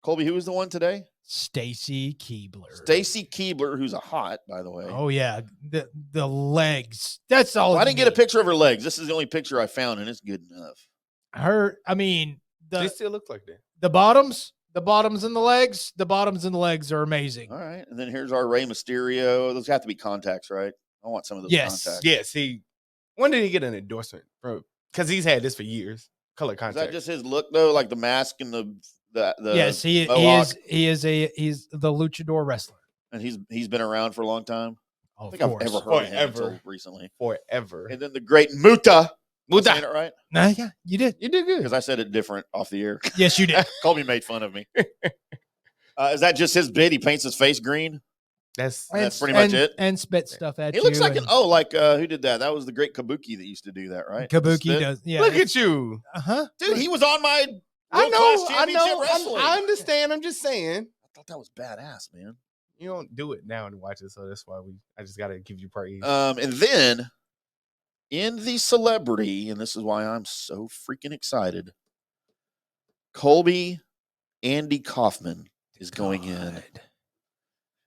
Colby, who was the one today? Stacy Keebler. Stacy Keebler, who's a hot, by the way. Oh yeah, the legs. That's all. Well, I you didn't get a need. picture of her legs. This is the only picture I found, and it's good enough. Her. I mean, They the still look like that. the bottoms and the legs. The bottoms and the legs are amazing. All right. And then here's our Rey Mysterio. Those have to be contacts, right? I want some of those Yes. contacts. Yes, when did he get an endorsement? Because he's had this for years. Color Is contact. that just his look, though? Like the mask and the Yes, he mohawk? is the luchador wrestler. And he's been around for a long time. Oh, I of think I've course. ever heard of him Forever. until recently. Forever. And then the Great Muta. Am I saying it right? Nah, yeah, you did. You did good. Because I said it different off the air. Yes, you did. Colby made fun of me. Is that just his bit? He paints his face green. That's That's pretty much it. And spit stuff at He you. looks like and who did that? That was the great Kabuki that used to do that, right? Kabuki Spit? does. Yeah. look at you. Uh-huh. Dude, he was on my I world-class know. championship wrestling. I understand. I'm just saying. I thought that was badass, man. You don't do it now and watch it, so that's why I just gotta give you praise. And then in the celebrity, and this is why I'm so freaking excited, Colby Andy Kaufman is going in.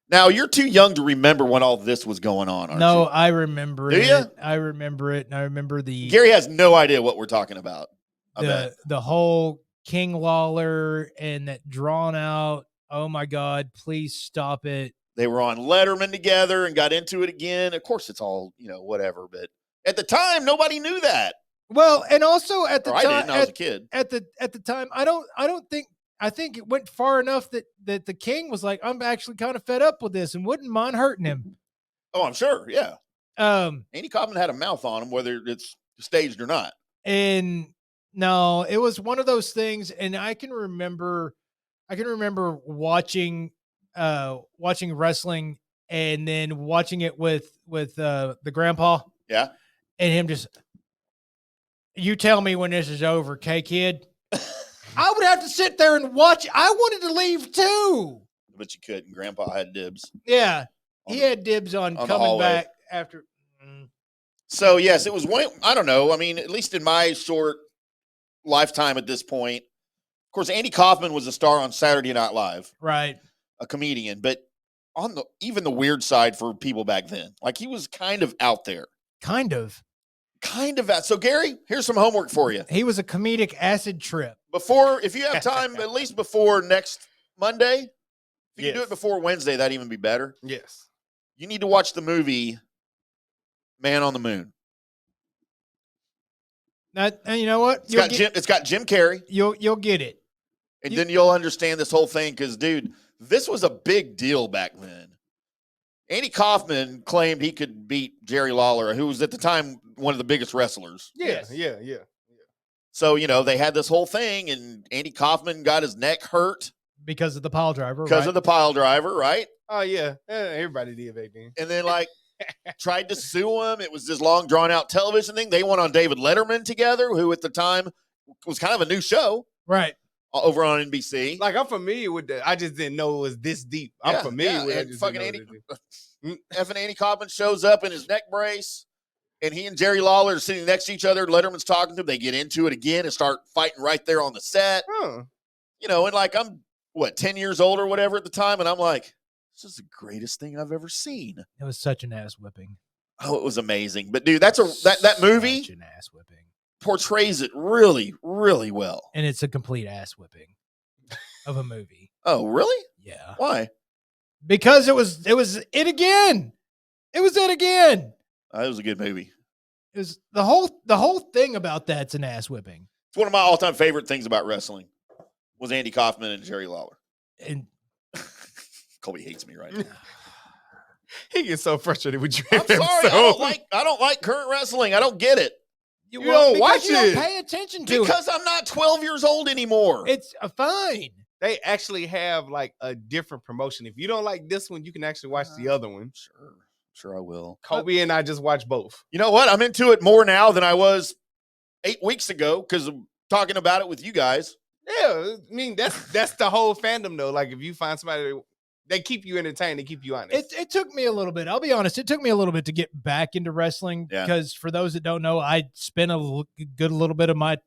Now, you're too young to remember when all this was going on, aren't No, you? I remember Do it. ya? I remember it, and I remember the Gary has no idea what we're talking about. I bet. the whole King Lawler and that drawn out Oh my God, please stop it. They were on Letterman together and got into it again. Of course, it's all, whatever. But at the time, nobody knew that. Well, and also at the Or I time, didn't. I was a kid. At the time, I think it went far enough that the King was like, I'm actually kind of fed up with this and wouldn't mind hurting him. Oh, I'm sure. Yeah. Um, Andy Kaufman had a mouth on him, whether it's staged or not. and no, it was one of those things. And I can remember watching wrestling and then watching it with the grandpa. Yeah. And him just, you tell me when this is over, okay, kid? I would have to sit there and watch. I wanted to leave too. But you couldn't. Grandpa had dibs. Yeah. He had dibs on coming back after. So, yes, it was one. I don't know. I mean, at least in my short lifetime at this point, of course, Andy Kaufman was a star on Saturday Night Live. Right. A comedian. But on even the weird side for people back then, like he was kind of out there. Kind of out. So, Gary, here's some homework for you. He was a comedic acid trip. Before, if you have time, at least before next Monday, if you can do it before Wednesday, that'd even be better. Yes. You need to watch the movie Man on the Moon. And you know what? It's got Jim Carrey. You'll get it. And then you'll understand this whole thing because, dude, this was a big deal back then. Andy Kaufman claimed he could beat Jerry Lawler, who was at the time one of the biggest wrestlers. Yeah. So, they had this whole thing, and Andy Kaufman got his neck hurt. Because of the pile driver. Because of the pile driver, right? Oh, yeah. Everybody did back then. And then, tried to sue him. It was this long, drawn-out television thing. They went on David Letterman together, who at the time was kind of a new show. Right. Over on NBC. I'm familiar with that. I just didn't know it was this deep. I'm familiar with it. And fucking Andy Kaufman shows up in his neck brace, and he and Jerry Lawler are sitting next to each other. Letterman's talking to him. They get into it again and start fighting right there on the set. Huh. And I'm, 10 years old or whatever at the time, and I'm like, this is the greatest thing I've ever seen. It was such an ass whipping. Oh, it was amazing. But, dude, that movie such an ass whipping. Portrays it really, really well. And it's a complete ass whipping of a movie. Oh, really? Yeah. Why? Because it was it again. It was it again. It was a good movie. It was the whole thing about that's an ass whipping. It's one of my all-time favorite things about wrestling was Andy Kaufman and Jerry Lawler. And Colby hates me right now. He gets so frustrated with you. I'm sorry. I don't like current wrestling. I don't get it. You don't watch it. You don't pay attention to because I'm not 12 years old anymore. It's fine. They actually have a different promotion. If you don't like this one, you can actually watch the other one. Sure I will. Colby and I just watched both. You know what? I'm into it more now than I was 8 weeks ago because I'm talking about it with you guys. Yeah, I mean that's the whole fandom though. If you find somebody, they keep you entertained, they keep you honest. It took me a little bit. I'll be honest. It took me a little bit to get back into wrestling because for those that don't know, I spent a little bit of my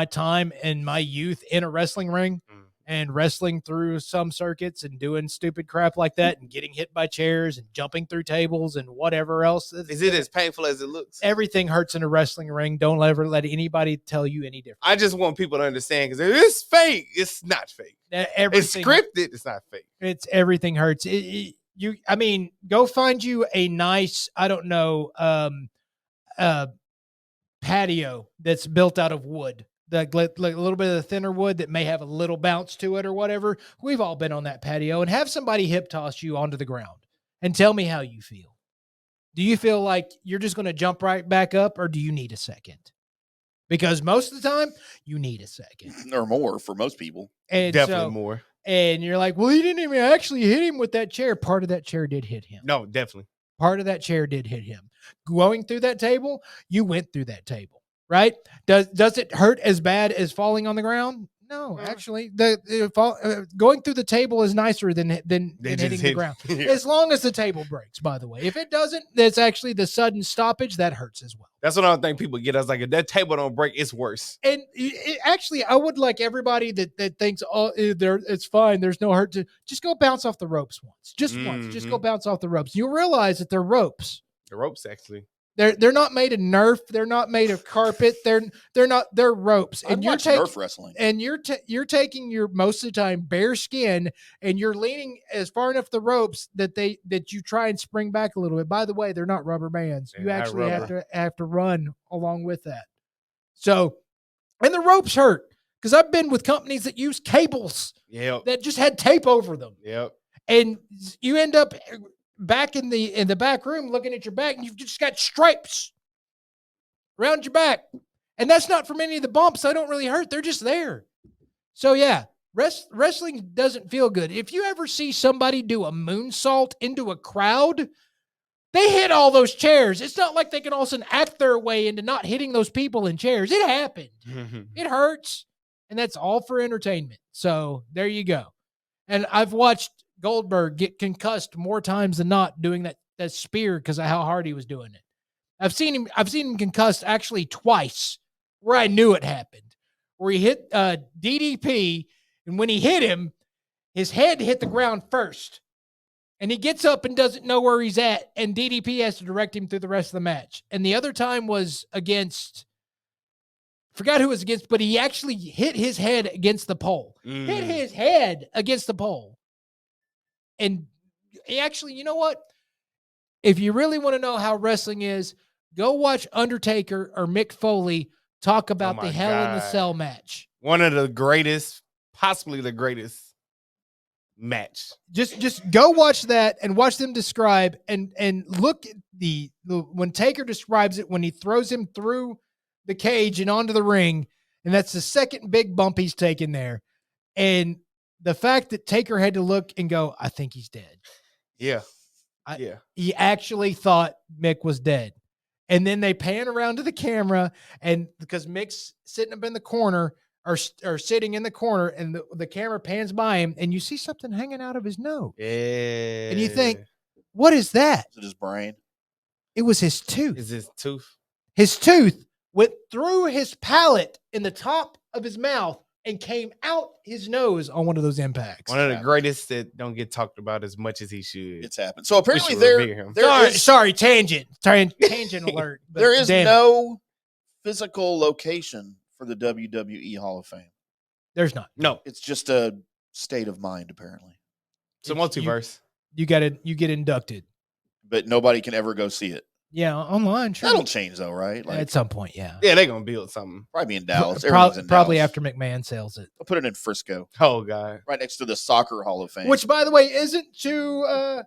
time in my youth in a wrestling ring and wrestling through some circuits and doing stupid crap like that and getting hit by chairs and jumping through tables and whatever else. Is it as painful as it looks? Everything hurts in a wrestling ring. Don't ever let anybody tell you any different. I just want people to understand because if it's fake, it's not fake. It's scripted. It's not fake. It's everything hurts. Go find you a nice, patio that's built out of wood. Like a little bit of the thinner wood that may have a little bounce to it or whatever. We've all been on that patio and have somebody hip toss you onto the ground and tell me how you feel. Do you feel like you're just going to jump right back up or do you need a second? Because most of the time you need a second or more for most people. And definitely more. And you're like, well, he didn't even actually hit him with that chair. Part of that chair did hit him. No, definitely. Part of that chair did hit him. Going through that table, you went through that table. Right? Does it hurt as bad as falling on the ground? No, actually, going through the table is nicer than hitting the ground. Yeah. As long as the table breaks, by the way. If it doesn't, that's actually the sudden stoppage that hurts as well. That's what I think people get. I was like, if that table don't break, it's worse. And actually, I would like everybody that thinks, it's fine, there's no hurt to just go bounce off the ropes once. Just once. Just go bounce off the ropes. You'll realize that they're ropes. The ropes, actually. They're not made of Nerf. They're not made of carpet. They're ropes. I'd watch Nerf wrestling. And you're taking your most of the time bare skin and you're leaning as far enough the ropes that you try and spring back a little bit. By the way, they're not rubber bands. You actually have to run along with that. So, and the ropes hurt because I've been with companies that use cables that just had tape over them. Yep. And you end up back in the back room looking at your back and you've just got stripes around your back. And that's not from any of the bumps. They don't really hurt. They're just there. So yeah, wrestling doesn't feel good. If you ever see somebody do a moonsault into a crowd, they hit all those chairs. It's not like they can also act their way into not hitting those people in chairs. It happened. It hurts. And that's all for entertainment. So there you go. And I've watched Goldberg get concussed more times than not doing that spear because of how hard he was doing it. I've seen him concussed actually twice where I knew it happened, where he hit DDP, and when he hit him, his head hit the ground first, and he gets up and doesn't know where he's at, and DDP has to direct him through the rest of the match. And the other time was against, forgot who it was against, but he actually hit his head against the pole. Hit his head against the pole. And he actually, you know what? If you really want to know how wrestling is, go watch Undertaker or Mick Foley talk about the Hell in the Cell match. One of the greatest, possibly the greatest match. Just go watch that and watch them describe and look at the when Taker describes it, when he throws him through the cage and onto the ring, and that's the second big bump he's taken there. And the fact that Taker had to look and go, I think he's dead. Yeah. He actually thought Mick was dead. And then they pan around to the camera, and because Mick's sitting up in the corner or sitting in the corner, and the camera pans by him, and you see something hanging out of his nose. Yeah. And you think, what is that? Is it his brain? It was his tooth. Is his tooth? His tooth went through his palate in the top of his mouth and came out his nose on one of those impacts. One of the greatest that don't get talked about as much as he should. It's happened. So apparently sorry, tangent alert. There is no physical location for the WWE Hall of Fame. There's not. No. It's just a state of mind, apparently. It's a multiverse. You get inducted. But nobody can ever go see it. Yeah, online, sure. That'll change though, right? At some point, yeah. Yeah, they're gonna build something. Probably in Dallas. Probably after McMahon sells it. I'll put it in Frisco. Oh God. Right next to the Soccer Hall of Fame. Which, by the way, isn't to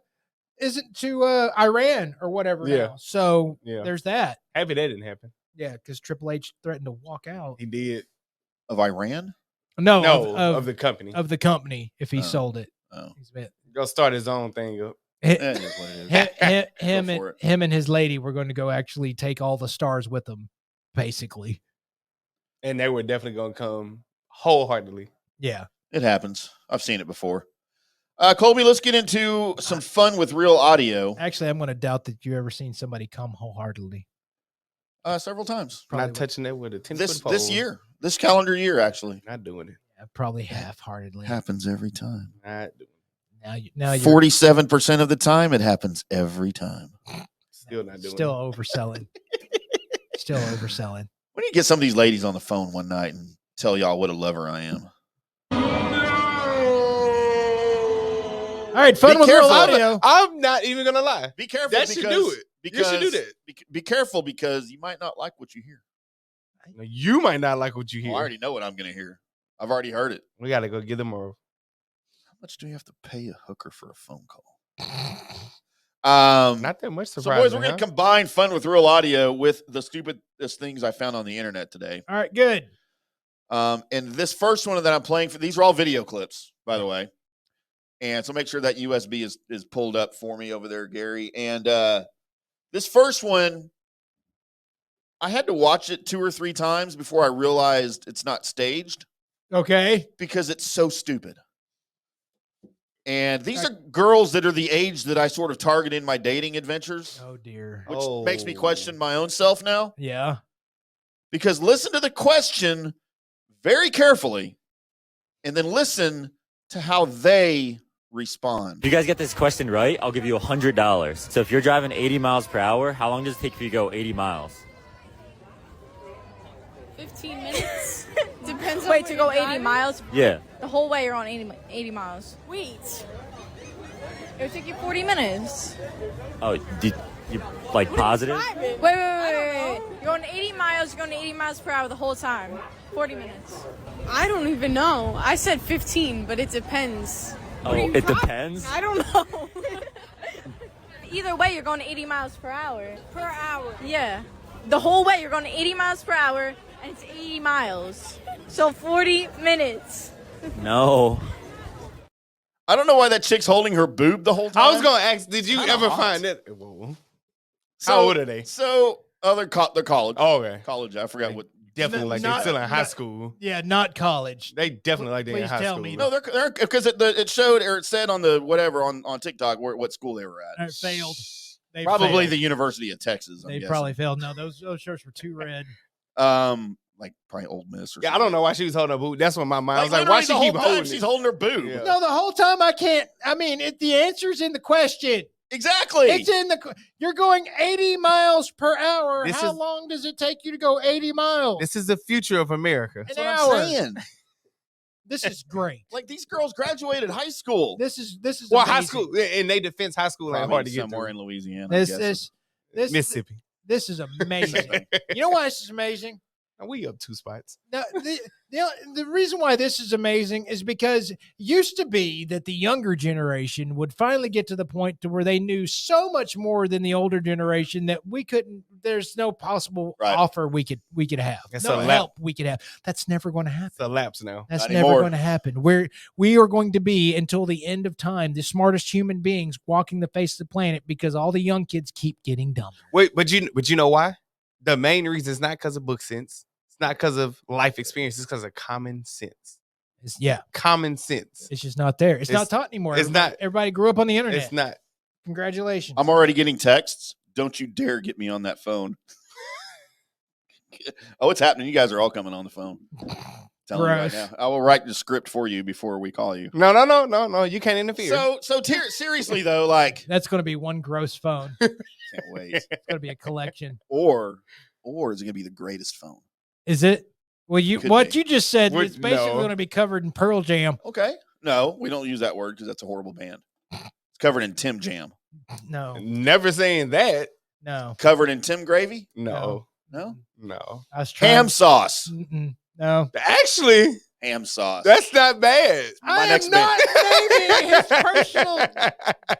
Iran or whatever now. So there's that. Happy that didn't happen. Yeah, because Triple H threatened to walk out. He did. Of Iran? No, of the company. Of the company if he sold it. Oh. He's been go start his own thing up. Him and his lady were going to go actually take all the stars with them, basically. And they were definitely going to come wholeheartedly. Yeah. It happens. I've seen it before. Colby, let's get into some fun with real audio. Actually, I'm going to doubt that you ever seen somebody come wholeheartedly. Several times. Not touching it with a 10-foot pole. This year. This calendar year, actually. Not doing it. Yeah, probably half-heartedly. Happens every time. Not doing it. Now 47% of the time, it happens every time. Still not doing Still it. Overselling. Still overselling. When you get some of these ladies on the phone one night and tell y'all what a lover I am. All right, fun with real audio. I'm not even going to lie. Be careful. That should do it. You should do that. Be careful because you might not like what you hear. You might not like what you hear. I already know what I'm going to hear. I've already heard it. We got to go give them a... How much do you have to pay a hooker for a phone call? Not that much. So, boys, we're going to combine fun with real audio with the stupidest things I found on the internet today. All right, good. And this first one that I'm playing for, these are all video clips, by the way. And so make sure that USB is pulled up for me over there, Gary. And this first one, I had to watch it 2 or 3 times before I realized it's not staged. Okay. Because it's so stupid. And these are girls that are the age that I sort of target in my dating adventures. Oh, dear. Which makes me question my own self now. Yeah. Because listen to the question very carefully and then listen to how they respond. If you guys get this question right, I'll give you $100. So if you're driving 80 miles per hour, how long does it take for you to go 80 miles? 15 minutes. Depends on Wait, to go 80 miles? Yeah. The whole way you're on 80 miles. Wait. It would take you 40 minutes. Oh, did you like positive? Wait. You're going 80 miles, you're going 80 miles per hour the whole time. 40 minutes. I don't even know. I said 15, but it depends. Oh, it depends? I don't know. Either way, you're going 80 miles per hour. Per hour. Yeah. The whole way you're going 80 miles per hour, and it's 80 miles. So 40 minutes. No. I don't know why that chick's holding her boob the whole time. I was going to ask, did you Kinda ever hot. find that? How old are they? So, they're college. Oh, okay. College. I forgot what. Definitely like they're still in high school. Yeah, not college. They definitely like they're in Please high tell school. me. No, they're because it showed or it said on the whatever on TikTok what school they were at. It failed. They Probably failed. the University of Texas. I'm They guessing. probably failed. No, those shirts were too red. Like probably Ole Miss or Yeah, I something. don't know why she was holding her boot. That's what my mind. I was like, literally why she the keep whole time holding she's it? holding her boob. Yeah. No, the whole time I can't. I mean, the answer's in the question. Exactly. It's in the. You're going 80 miles per hour. This How is- long does it take you to go 80 miles? This is the future of America. An That's what hour. I'm saying. This is great. Like these girls graduated high school. This is Well, amazing. high school, in they defense, high school ain't Probably hard to get somewhere through. in Louisiana. This Mississippi. This is amazing. You know why this is amazing? And we up 2 spots. Now, the reason why this is amazing is because it used to be that the younger generation would finally get to the point to where they knew so much more than the older generation that we couldn't. There's no possible offer we could have. It's no a lap. help we could have. That's never going to happen. It's a lapse now. That's Not never anymore. going to happen. We are going to be until the end of time the smartest human beings walking the face of the planet because all the young kids keep getting dumber. Wait, but you know why? The main reason is not because of book sense. It's not because of life experience. It's because of common sense. Yeah, Common sense. it's just not there. It's not taught anymore. It's not. Everybody grew up on the internet. It's not. Congratulations. I'm already getting texts. Don't you dare get me on that phone. Oh, it's happening. You guys are all coming on the phone. Telling you right Gross. now. I will write the script for you before we call you. No. You can't interfere. So seriously though, like That's going to be one gross phone. can't wait. It's going to be a collection. Or is it gonna be the greatest phone? Is it? Well, Could what be. you just said Would- is basically no. going to be covered in Pearl Jam. Okay. No, we don't use that word because that's a horrible band. It's covered in Tim Jam. No, Never saying that. no, Covered in Tim Gravy? No. No. I was trying. Ham sauce. No, Actually, Ham sauce. that's not bad. I am next not naming his personal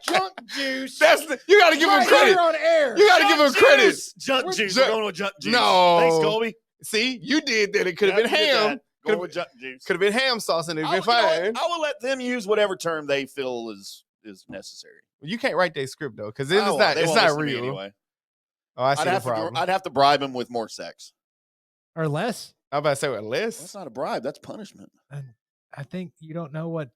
junk juice. You got to give him right credit. here on air. You got to give him credit. Junk We're- juice. Junk- We're going with junk juice. No. Thanks, Colby. See, you did that. It could have been Yeah, you did ham. that. Could Going with junk juice. have been ham sauce and it'd I been fine. will let them use whatever term they feel is necessary. You can't write that script though, because then I won't. They it's won't not listen to me real. anyway. Oh, I see the I'd problem. have to bribe him with more sex. Or less. I'm about to say what That's less. not a bribe. That's punishment. I think you don't know what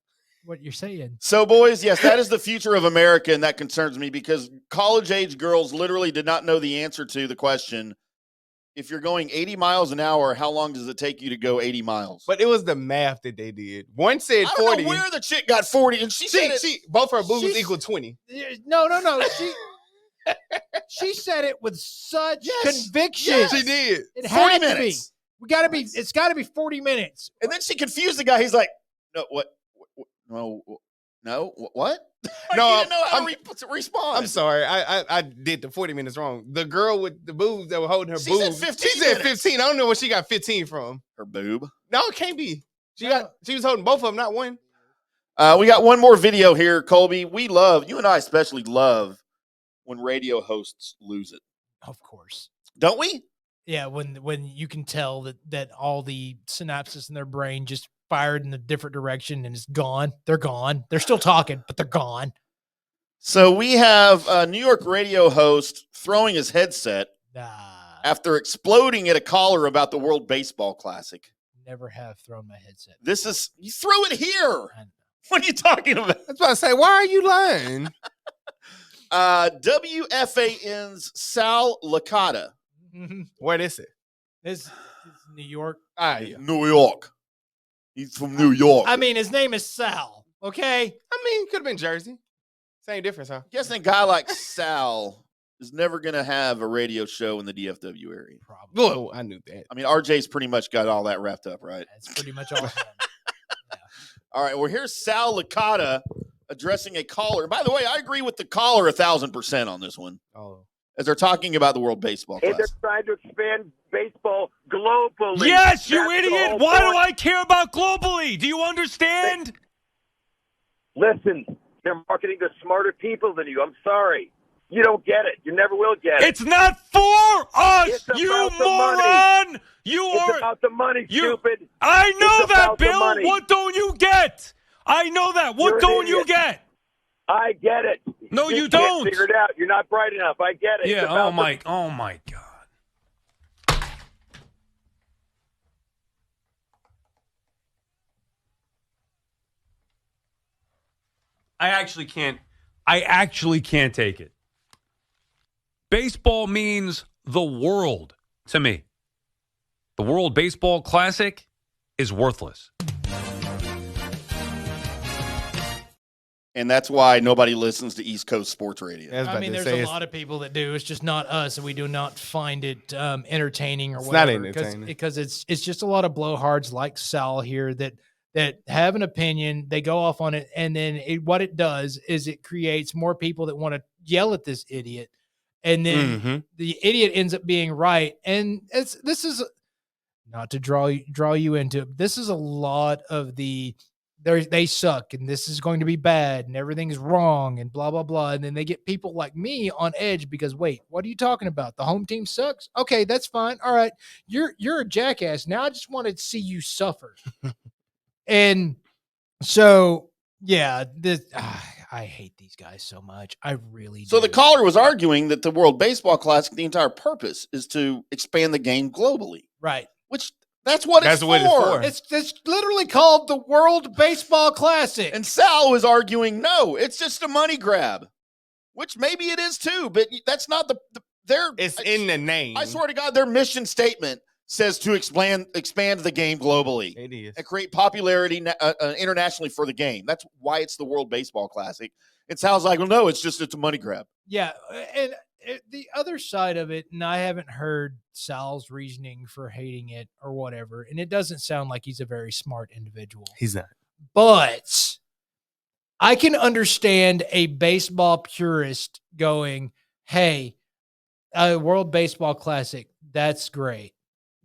you're saying. So, boys, yes, that is the future of America, and that concerns me because college-age girls literally did not know the answer to the question, if you're going 80 miles an hour, how long does it take you to go 80 miles? But it was the math that they did. One said I don't 40. know where the chick got 40, and she said Both her boobs She's- equal 20. No. She said it with such Yes. conviction. Yes. She did. It 40 had to be. minutes. It's got to be 40 minutes. And then she confused the guy. He's like, no, what? No, what? Like, No, he didn't know how I'm- to respond. I'm sorry. I did the 40 minutes wrong. The girl with the boobs that were holding her She said boobs. 15 She said minutes. 15. I don't know where she got 15 from. Her boob. No, it can't be. She No. was holding both of them, not one. We got one more video here, Colby. You and I especially love when radio hosts lose it. Of course. Don't we? Yeah, when you can tell that all the synapses in their brain just fired in a different direction and it's gone. They're gone. They're still talking, but they're gone. So we have a New York radio host throwing his headset after exploding at a caller about the World Baseball Classic. Never have thrown my headset. You threw it here. I know. What are you talking about? That's why I say, why are you lying? WFAN's Sal Licata. What is it? This is New York. Ah, yeah. New York. He's from New York. I mean, his name is Sal. Okay. I mean, could have been Jersey. Same difference, huh? Guessing a guy like Sal is never going to have a radio show in the DFW area. Probably. Well, I knew that. I mean, RJ's pretty much got all that wrapped up, right? That's pretty much all. All right, well, here's Sal Licata addressing a caller. By the way, I agree with the caller 1,000% on this one. Oh. As they're talking about the World Baseball If Classic. they're trying to expand baseball globally. Yes, you that's the idiot. whole Why point. do I care about globally? Do you understand? Listen, they're marketing to smarter people than you. I'm sorry. You don't get it. You never will get it. It's not for us, It's about you the moron. money. You It's are. about the money, stupid. I know It's that, about the Bill. money. What don't you get? I know that. What You're an don't you idiot. get? I get it. No, you can't don't. figure it out. You're not bright enough. I get it. Yeah. It's about Oh my God. I actually can't take it. Baseball means the world to me. The World Baseball Classic is worthless. And that's why nobody listens to East Coast sports radio. I mean, there's a lot of people that do. It's just not us, and we do not find it entertaining or It's whatever. not entertaining. Because it's just a lot of blowhards like Sal here that have an opinion. They go off on it, and then what it does is it creates more people that want to yell at this idiot, and then the idiot ends up being right. And this is not to draw you into it. This is a lot of they suck and this is going to be bad and everything's wrong and blah, blah, blah. And then they get people like me on edge because, wait, what are you talking about? The home team sucks? Okay, that's fine. All right. You're a jackass. Now I just want to see you suffer. And so, yeah, I hate these guys so much. I really do. So the caller was arguing that the World Baseball Classic, the entire purpose is to expand the game globally. Right. Which that's what it's for. It's literally called the World Baseball Classic. And Sal was arguing, no, it's just a money grab, which maybe it is too, but that's not it's in the name. I swear to God, their mission statement says to expand the game globally. It is. And create popularity internationally for the game. That's why it's the World Baseball Classic. It sounds like, well, no, it's a money grab. Yeah, and the other side of it, and I haven't heard Sal's reasoning for hating it or whatever, and it doesn't sound like he's a very smart individual. He's not. But I can understand a baseball purist going, hey, World Baseball Classic, that's great.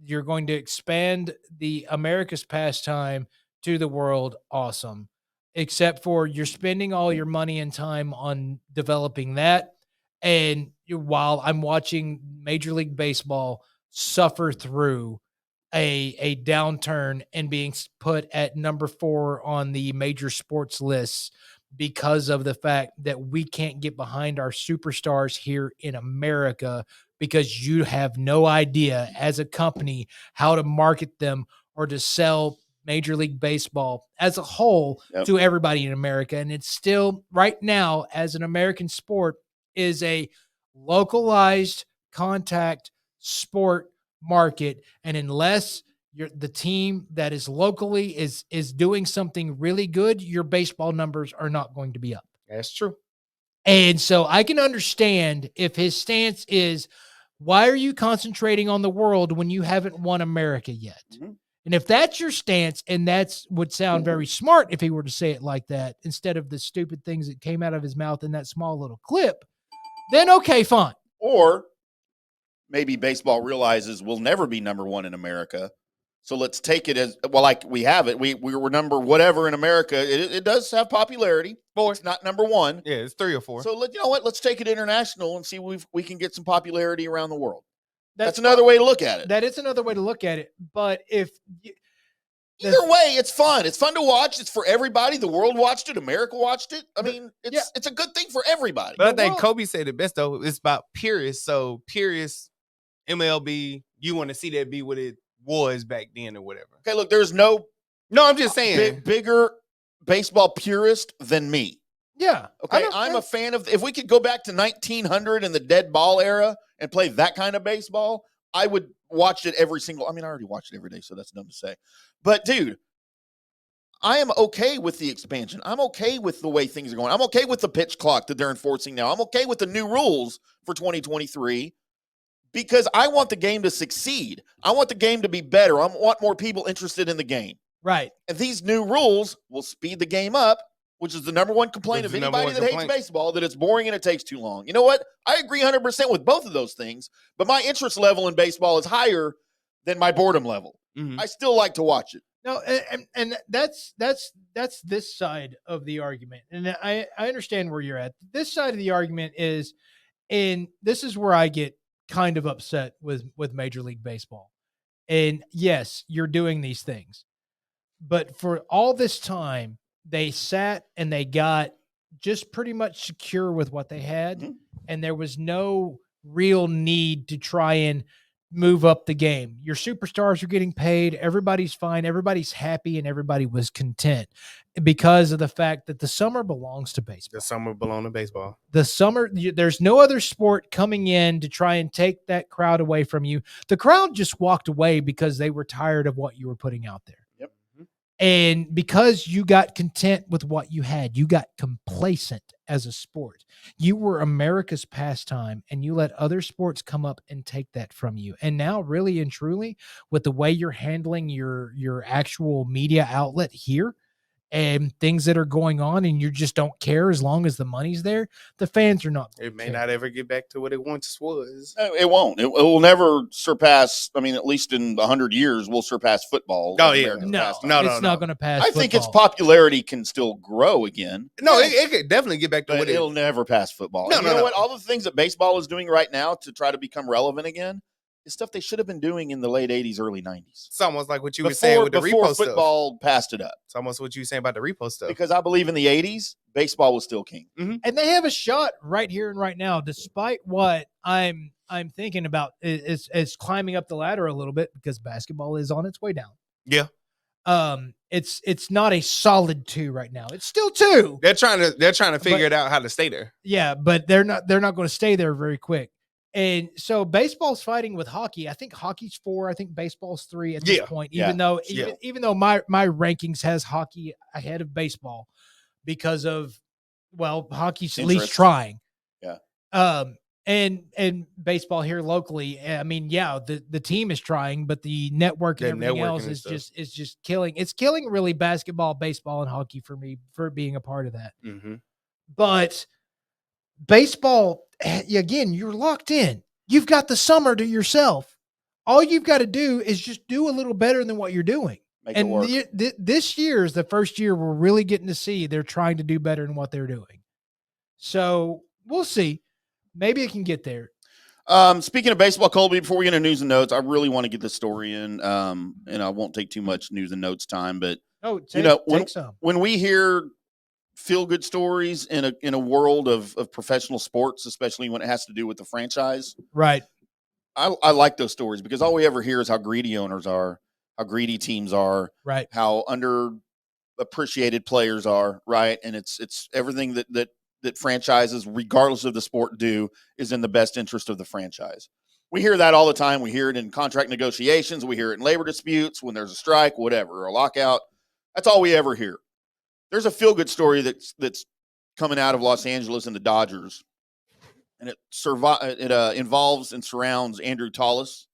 You're going to expand the America's pastime to the world. Awesome. Except for you're spending all your money and time on developing that. And while I'm watching Major League Baseball suffer through a downturn and being put at number 4 on the major sports lists because of the fact that we can't get behind our superstars here in America because you have no idea as a company how to market them or to sell Major League Baseball as a whole to everybody in America. And it's still right now as an American sport is a localized contact sport market. And unless the team that is locally is doing something really good, your baseball numbers are not going to be up. That's true. And so I can understand if his stance is, why are you concentrating on the world when you haven't won America yet? Mm-hmm. And if that's your stance, and that would sound very smart if he were to say it like that, instead of the stupid things that came out of his mouth in that small little clip, then okay, fine. Or maybe baseball realizes we'll never be number 1 in America. So let's take it as, well, like we have it. We were number whatever in America. It does have popularity. But it's not number 1. Yeah, it's 3 or 4. So you know what? Let's take it international and see if we can get some popularity around the world. That's another way to look at it. That is another way to look at it. But either way, it's fun. It's fun to watch. It's for everybody. The world watched it. America watched it. I mean, it's a good thing for everybody. But I think Kobe said it best, though. It's about purists. So purists, MLB, you want to see that be what it was back then or whatever. Okay, look, there's no, I'm just saying, bigger baseball purist than me. Yeah. Okay, I'm a fan of, if we could go back to 1900 and the dead ball era and play that kind of baseball, I would watch it every single, I mean, I already watch it every day, so that's dumb to say. But dude, I am okay with the expansion. I'm okay with the way things are going. I'm okay with the pitch clock that they're enforcing now. I'm okay with the new rules for 2023 because I want the game to succeed. I want the game to be better. I want more people interested in the game. Right. And these new rules will speed the game up, which is the number one complaint of anybody that hates baseball, that it's boring and it takes too long. You know what? I agree 100% with both of those things, but my interest level in baseball is higher than my boredom level. I still like to watch it. No, and that's this side of the argument. And I understand where you're at. This side of the argument is, and this is where I get kind of upset with Major League Baseball. And yes, you're doing these things. But for all this time, they sat and they got just pretty much secure with what they had. And there was no real need to try and move up the game. Your superstars are getting paid. Everybody's fine. Everybody's happy and everybody was content because of the fact that the summer belongs to baseball. The summer belongs to baseball. The summer, there's no other sport coming in to try and take that crowd away from you. The crowd just walked away because they were tired of what you were putting out there. Yep. And because you got content with what you had, you got complacent as a sport. You were America's pastime and you let other sports come up and take that from you. And now really and truly with the way you're handling your actual media outlet here and things that are going on and you just don't care as long as the money's there, the fans are not. It may not ever get back to what it once was. It won't. It will never surpass. I mean, at least in 100 years, we'll surpass football. Oh, yeah. No, it's not going to pass. I think its popularity can still grow again. No, it could definitely get back to what it'll never pass football. No, you know what? All the things that baseball is doing right now to try to become relevant again is stuff they should have been doing in the late 80s, early 90s. It's almost like what you were saying with the repo before stuff. Football passed it up. It's almost what you were saying about the repo stuff. Because I believe in the 80s, baseball was still king. And they have a shot right here and right now, despite what I'm thinking about is climbing up the ladder a little bit because basketball is on its way down. Yeah. It's not a solid 2 right now. It's still 2. They're trying to figure it out how to stay there. Yeah, but they're not going to stay there very quick. And so baseball's fighting with hockey. I think hockey's 4. I think baseball's 3 at this point, even though my rankings has hockey ahead of baseball because of, well, hockey's at least trying. Yeah. And baseball here locally, I mean, yeah, the team is trying, but the network and everything else is just killing. It's killing really basketball, baseball, and hockey for me for being a part of that. But baseball, again, you're locked in. You've got the summer to yourself. All you've got to do is just do a little better than what you're doing. Make it work. This year is the first year we're really getting to see they're trying to do better than what they're doing. So we'll see. Maybe it can get there. Speaking of baseball, Colby, before we get into news and notes, I really want to get this story in, and I won't take too much news and notes time. But when we hear feel-good stories in a world of professional sports, especially when it has to do with the franchise, right? I like those stories because all we ever hear is how greedy owners are, how greedy teams are, right? How underappreciated players are, right? And it's everything that franchises, regardless of the sport, do is in the best interest of the franchise. We hear that all the time. We hear it in contract negotiations. We hear it in labor disputes, when there's a strike, whatever, or a lockout. That's all we ever hear. There's a feel-good story that's coming out of Los Angeles and the Dodgers, and it involves and surrounds Andrew Tallis.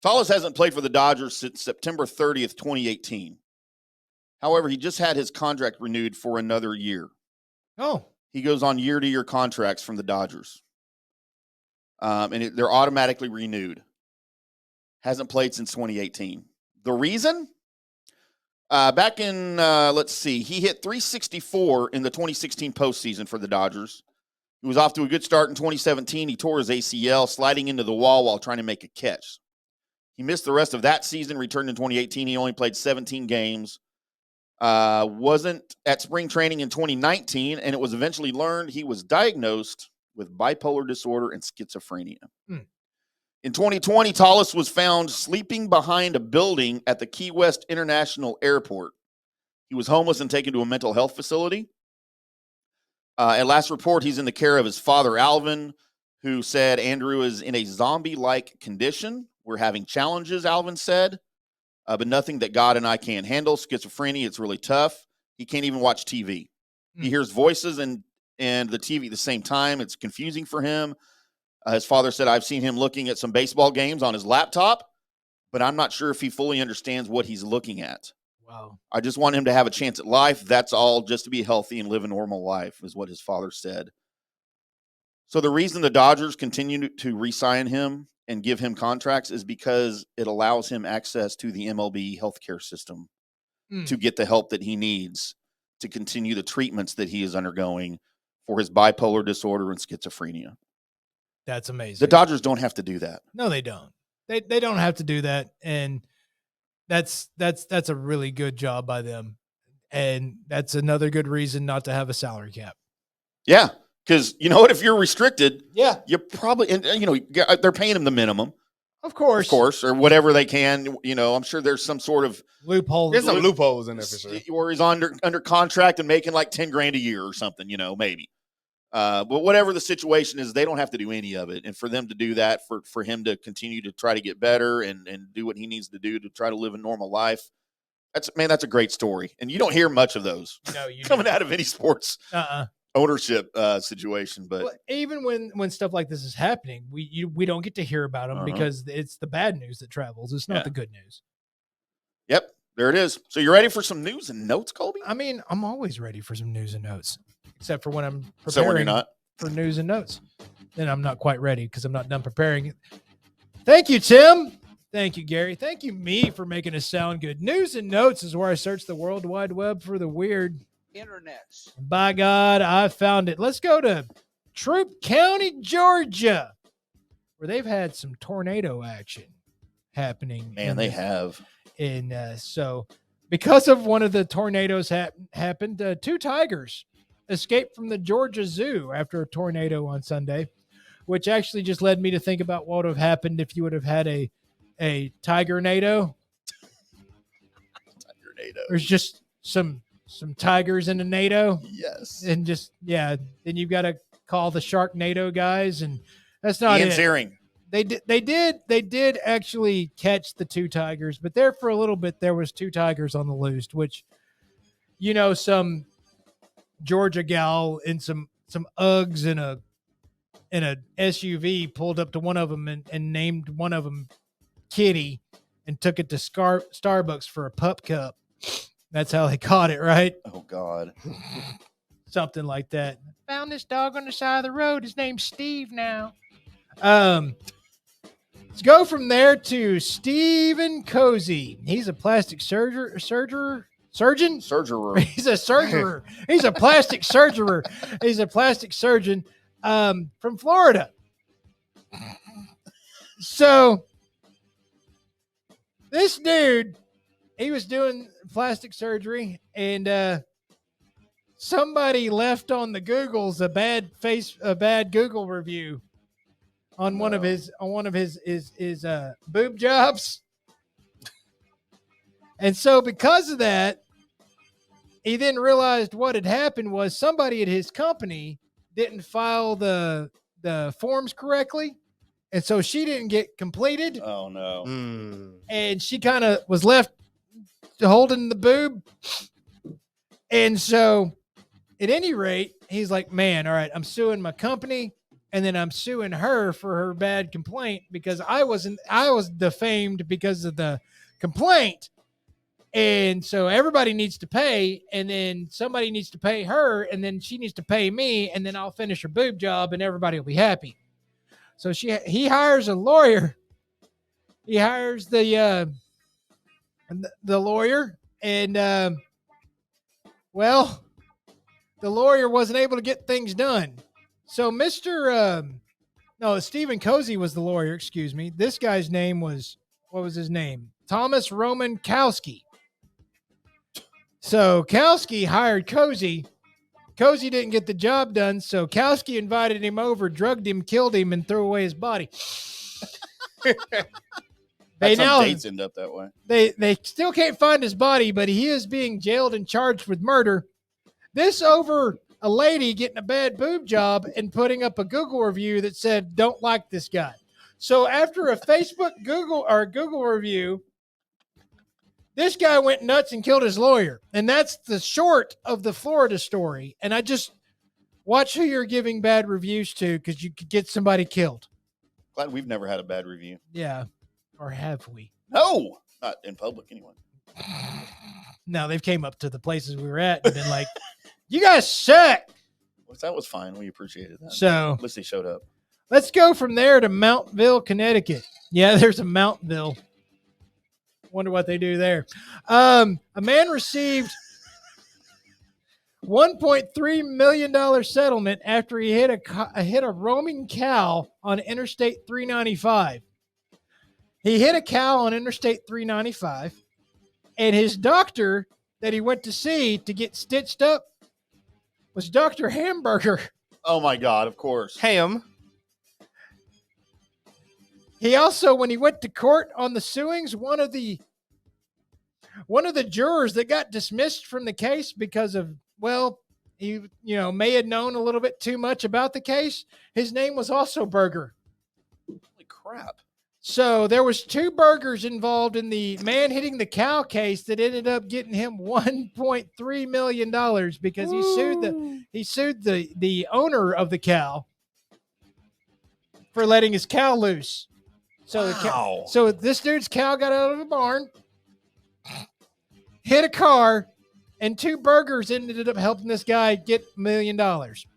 Tallis hasn't played for the Dodgers since September 30th, 2018. However, he just had his contract renewed for another year. Oh. He goes on year-to-year contracts from the Dodgers. They're automatically renewed. Hasn't played since 2018. The reason? Back in, he hit 364 in the 2016 postseason for the Dodgers. He was off to a good start in 2017. He tore his ACL, sliding into the wall while trying to make a catch. He missed the rest of that season, returned in 2018. He only played 17 games. Wasn't at spring training in 2019, and it was eventually learned he was diagnosed with bipolar disorder and schizophrenia. In 2020, Tallis was found sleeping behind a building at the Key West International Airport. He was homeless and taken to a mental health facility. At last report, he's in the care of his father, Alvin, who said Andrew is in a zombie-like condition. We're having challenges, Alvin said. but nothing that God and I can't handle. Schizophrenia, it's really tough. He can't even watch TV. He hears voices and the TV at the same time. It's confusing for him. His father said, I've seen him looking at some baseball games on his laptop, but I'm not sure if he fully understands what he's looking at. Wow. I just want him to have a chance at life. That's all, just to be healthy and live a normal life, is what his father said. So the reason the Dodgers continue to re-sign him and give him contracts is because it allows him access to the MLB healthcare system to get the help that he needs to continue the treatments that he is undergoing for his bipolar disorder and schizophrenia. That's amazing. The Dodgers don't have to do that. No, they don't. They don't have to do that, and that's a really good job by them. And that's another good reason not to have a salary cap. Yeah, because you know what? If you're restricted, yeah, you probably, and they're paying him the minimum. Of course, or whatever they can. I'm sure there's some sort of loophole. There's some loopholes in there for sure. Or he's under contract and making like $10,000 a year or something, maybe. But whatever the situation is, they don't have to do any of it. And for them to do that, for him to continue to try to get better and do what he needs to do to try to live a normal life, that's a great story. And you don't hear much of those coming out of any sports ownership situation. But even when stuff like this is happening, we don't get to hear about them because it's the bad news that travels. It's not the good news. Yep, there it is. So you ready for some news and notes, Colby? I mean, I'm always ready for some news and notes, except for when I'm preparing so when you're not for news and notes. Then I'm not quite ready because I'm not done preparing. Thank you, Tim. Thank you, Gary. Thank you, me, for making us sound good. News and notes is where I search the World Wide Web for the weird. Internets. By God, I found it. Let's go to Troup County, Georgia, where they've had some tornado action happening. Man, they have. And so because of one of the tornadoes happened, 2 tigers escaped from the Georgia Zoo after a tornado on Sunday, which actually just led me to think about what would have happened if you would have had a tiger-nado. There's just some tigers in a NATO. Yes. And just, then you've got to call the Sharknado guys, and that's not Ian it. Ziering. They did actually catch the 2 tigers, but there for a little bit there was 2 tigers on the loose, which some Georgia gal in some Uggs in a SUV pulled up to one of them and named one of them Kitty and took it to Starbucks for a pup cup. That's how they caught it, right? Oh, God. Something like that. Found this dog on the side of the road. His name's Steve now. Let's go from there to Stephen Cozy. He's a plastic surgeon? Surgerer. He's a surgerer. He's a plastic surgerer. He's a plastic surgeon from Florida. So this dude, he was doing plastic surgery, and somebody left on the Googles a bad Google review on one of his boob jobs. And so because of that, he then realized what had happened was somebody at his company didn't file the forms correctly. And so she didn't get completed. Oh, no. And she kind of was left holding the boob. And so at any rate, he's like, man, all right, I'm suing my company. And then I'm suing her for her bad complaint because I was defamed because of the complaint. And so everybody needs to pay, and then somebody needs to pay her, and then she needs to pay me, and then I'll finish her boob job and everybody will be happy. So he hires a lawyer. He hires the lawyer, and the lawyer wasn't able to get things done. So Stephen Cozy was the lawyer, excuse me. This guy's name was, what was his name? Thomas Roman Kowski. So Kowski hired Cozy. Cozy didn't get the job done, so Kowski invited him over, drugged him, killed him, and threw away his body. Some dates end up that way. They still can't find his body, but he is being jailed and charged with murder. This over a lady getting a bad boob job and putting up a Google review that said, don't like this guy. So after a Facebook Google review, This guy went nuts and killed his lawyer. And that's the short of the Florida story. And I just watch who you're giving bad reviews to because you could get somebody killed. Glad we've never had a bad review. Yeah. Or have we? No, not in public anyway. No, they've came up to the places we were at and been like, you guys suck. That was fine. We appreciated that. So at least they showed up. Let's go from there to Mountville, Connecticut. Yeah, there's a Mountville. Wonder what they do there. A man received $1.3 million settlement after he hit a roaming cow on Interstate 395. He hit a cow on Interstate 395, and his doctor that he went to see to get stitched up was Dr. Hamburger. Oh, my God, of course. Ham. He also, when he went to court on the suings, one of the jurors that got dismissed from the case because of, well, he, may have known a little bit too much about the case. His name was also Burger. Holy crap. So there was 2 burgers involved in the man hitting the cow case that ended up getting him $1.3 million because he sued the owner of the cow for letting his cow loose. So so this dude's cow got out of the barn, hit a car, and 2 burgers ended up helping this guy get $1 million.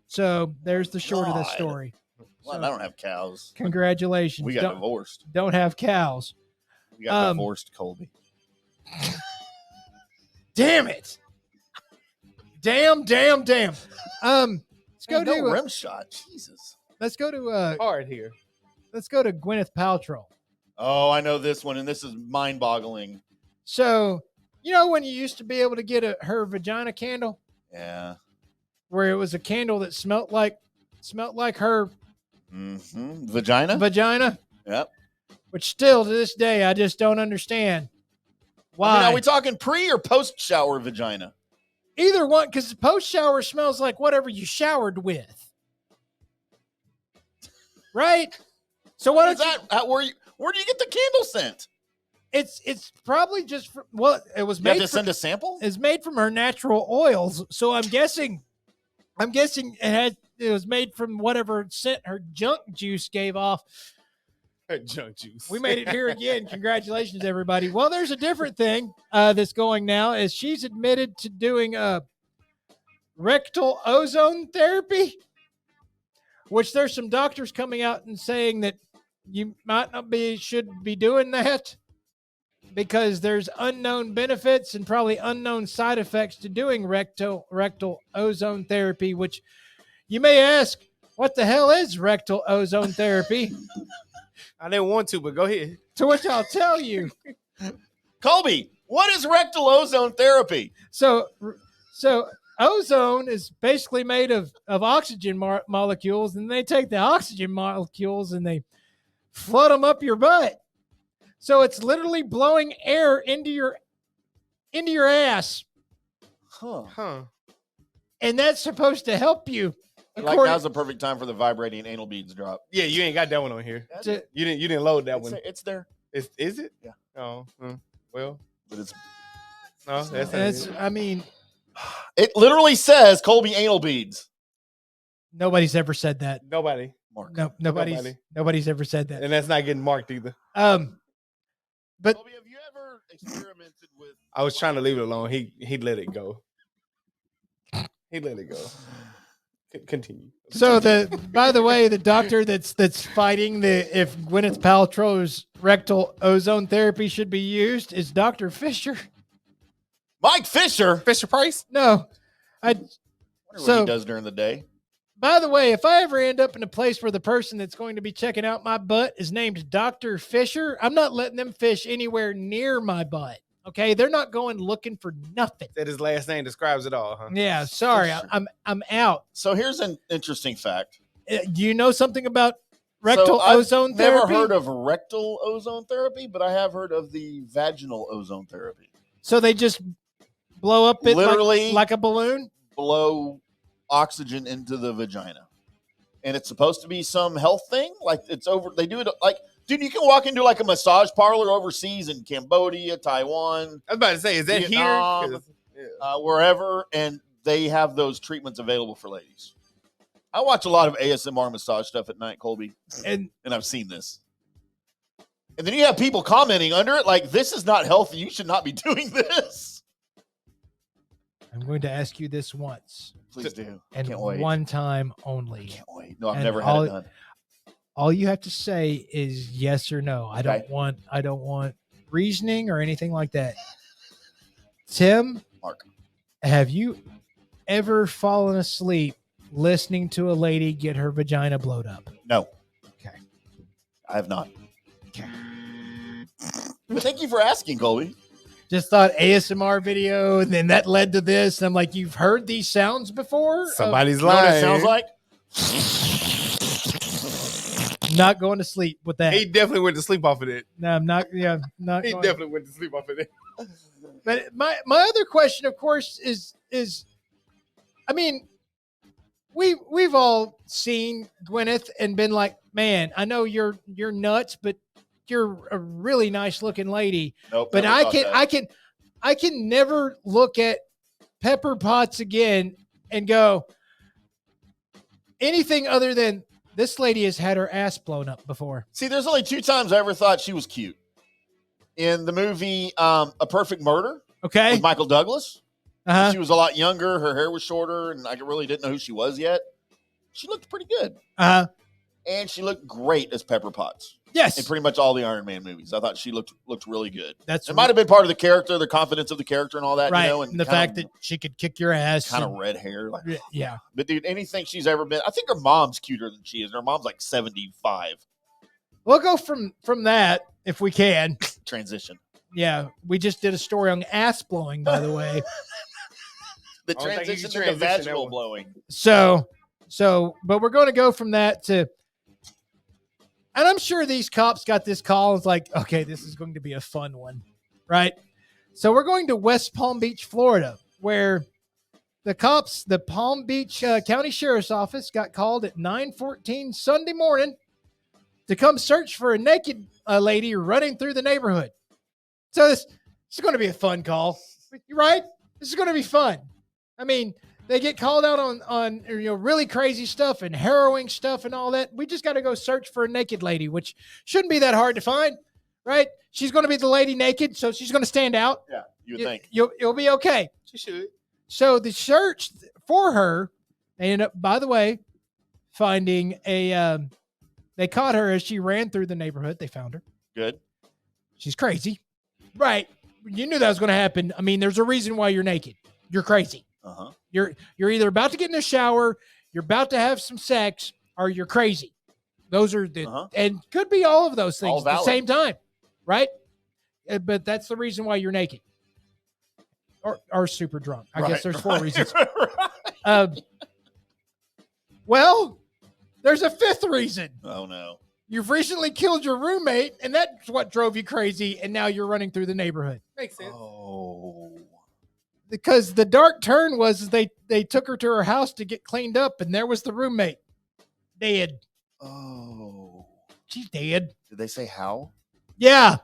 So there's the short of the story. Well, I don't have cows. Congratulations. We got divorced. Don't have cows. We got divorced, Colby. Damn it. Damn. Let's go to rim shot. Jesus. Let's go to hard here. Let's go to Gwyneth Paltrow. Oh, I know this one, and this is mind-boggling. So, when you used to be able to get her vagina candle? Yeah. Where it was a candle that smelled like her vagina? Yep. Which still to this day I just don't understand. Why? I mean, are we talking pre or post shower vagina? Either one, because the post shower smells like whatever you showered with. Right? So what is that? Where do you get the candle scent? It's probably just it was made. You have to send a sample? It's made from her natural oils, so I'm guessing it was made from whatever scent her junk juice gave off. Her junk juice. We made it here again. Congratulations, everybody. Well, there's a different thing that's going now, is she's admitted to doing rectal ozone therapy, which there's some doctors coming out and saying that you might not should be doing that because there's unknown benefits and probably unknown side effects to doing rectal ozone therapy, which you may ask, what the hell is rectal ozone therapy? I didn't want to, but go ahead. To which I'll tell you. Colby, what is rectal ozone therapy? So ozone is basically made of oxygen molecules, and they take the oxygen molecules and they flood them up your butt. So it's literally blowing air into your ass. Huh. And that's supposed to help you. Like now's the perfect time for the vibrating anal beads drop. Yeah, you ain't got that one on here. You didn't load that one. It's there. Is it? Yeah. Oh, well. But it's no. That's I mean, it literally says Colby anal beads. Nobody's ever said that. Nobody. Mark. No, nobody's ever said that. And that's not getting marked either. But Colby, have you ever experimented with? I was trying to leave it alone. He let it go. He let it go. Continue. So by the way, the doctor that's fighting if Gwyneth Paltrow's rectal ozone therapy should be used is Dr. Fisher. Mike Fisher? Fisher Price? No. I wonder what he does during the day. By the way, if I ever end up in a place where the person that's going to be checking out my butt is named Dr. Fisher, I'm not letting them fish anywhere near my butt. Okay, they're not going looking for nothing. That his last name describes it all, huh? Yeah, sorry, I'm out. So here's an interesting fact. Do you know something about rectal ozone I've therapy? never heard of rectal ozone therapy, but I have heard of the vaginal ozone therapy. So they just blow up it literally like a balloon? Blow oxygen into the vagina. And it's supposed to be some health thing. Like they do it like Dude, you can walk into like a massage parlor overseas in Cambodia, Taiwan. I was about to say, is that Vietnam, here? wherever, and they have those treatments available for ladies. I watch a lot of ASMR massage stuff at night, Colby, and I've seen this. And then you have people commenting under it like, this is not healthy. You should not be doing this. I'm going to ask you this once. Please do. And Can't wait. one time only. Can't wait. No, I've never had it done. All you have to say is yes or no. I don't want reasoning or anything like that. Tim, Mark, have you ever fallen asleep listening to a lady get her vagina blowed up? No. Okay. I have not. Okay. But thank you for asking, Colby. Just thought ASMR video, and then that led to this. And I'm like, you've heard these sounds before? Somebody's You know what lying. it sounds like? Not going to sleep with that. He definitely went to sleep off of it. No, I'm not. Yeah, not. He going. definitely went to sleep off of it. But my other question, of course, is I mean, we've all seen Gwyneth and been like, man, I know you're nuts, but you're a really nice looking lady. Nope, but never I thought can never look at Pepper Potts again and go anything other than this lady has had her ass blown up before. See, there's only 2 times I ever thought she was cute. In the movie A Perfect Murder with Michael Douglas. Uh-huh. She was a lot younger. Her hair was shorter, and I really didn't know who she was yet. She looked pretty good. Uh-huh. And she looked great as Pepper Potts. Yes. In pretty much all the Iron Man movies. I thought she looked really good. It might have been part of the character, the confidence of the character and all that. Right. You know, and the fact that she could kick your ass. Kind of red hair. Like, yeah. But, dude, anything she's ever been, I think her mom's cuter than she is. Her mom's like 75. We'll go from that if we can. Transition. Yeah. We just did a story on ass blowing, by the way. The transition to the vaginal blowing. So, but we're going to go from that to, and I'm sure these cops got this call. It's like, okay, this is going to be a fun one, right? So we're going to West Palm Beach, Florida, where the cops, the Palm Beach County Sheriff's Office got called at 9:14 Sunday morning to come search for a naked lady running through the neighborhood. So this is going to be a fun call, right? This is going to be fun. I mean, they get called out on really crazy stuff and harrowing stuff and all that. We just got to go search for a naked lady, which shouldn't be that hard to find, right? She's going to be the lady naked, so she's going to stand out. Yeah, you would think. You'll be okay. She should. So the search for her, they end up, by the way, finding they caught her as she ran through the neighborhood. They found her. Good. She's crazy. Right. You knew that was going to happen. I mean, there's a reason why you're naked. You're crazy. Uh-huh. You're either about to get in the shower, you're about to have some sex, or you're crazy. Those are the and could be all of those things at the same time, right? But that's the reason why you're naked or super drunk. I guess there's 4 reasons. Well, there's a 5th reason. Oh no. You've recently killed your roommate, and that's what drove you crazy, and now you're running through the neighborhood. Makes sense. Oh. Because the dark turn was they took her to her house to get cleaned up, and there was the roommate. Dead. Oh. She's dead. Did they say how? Yeah.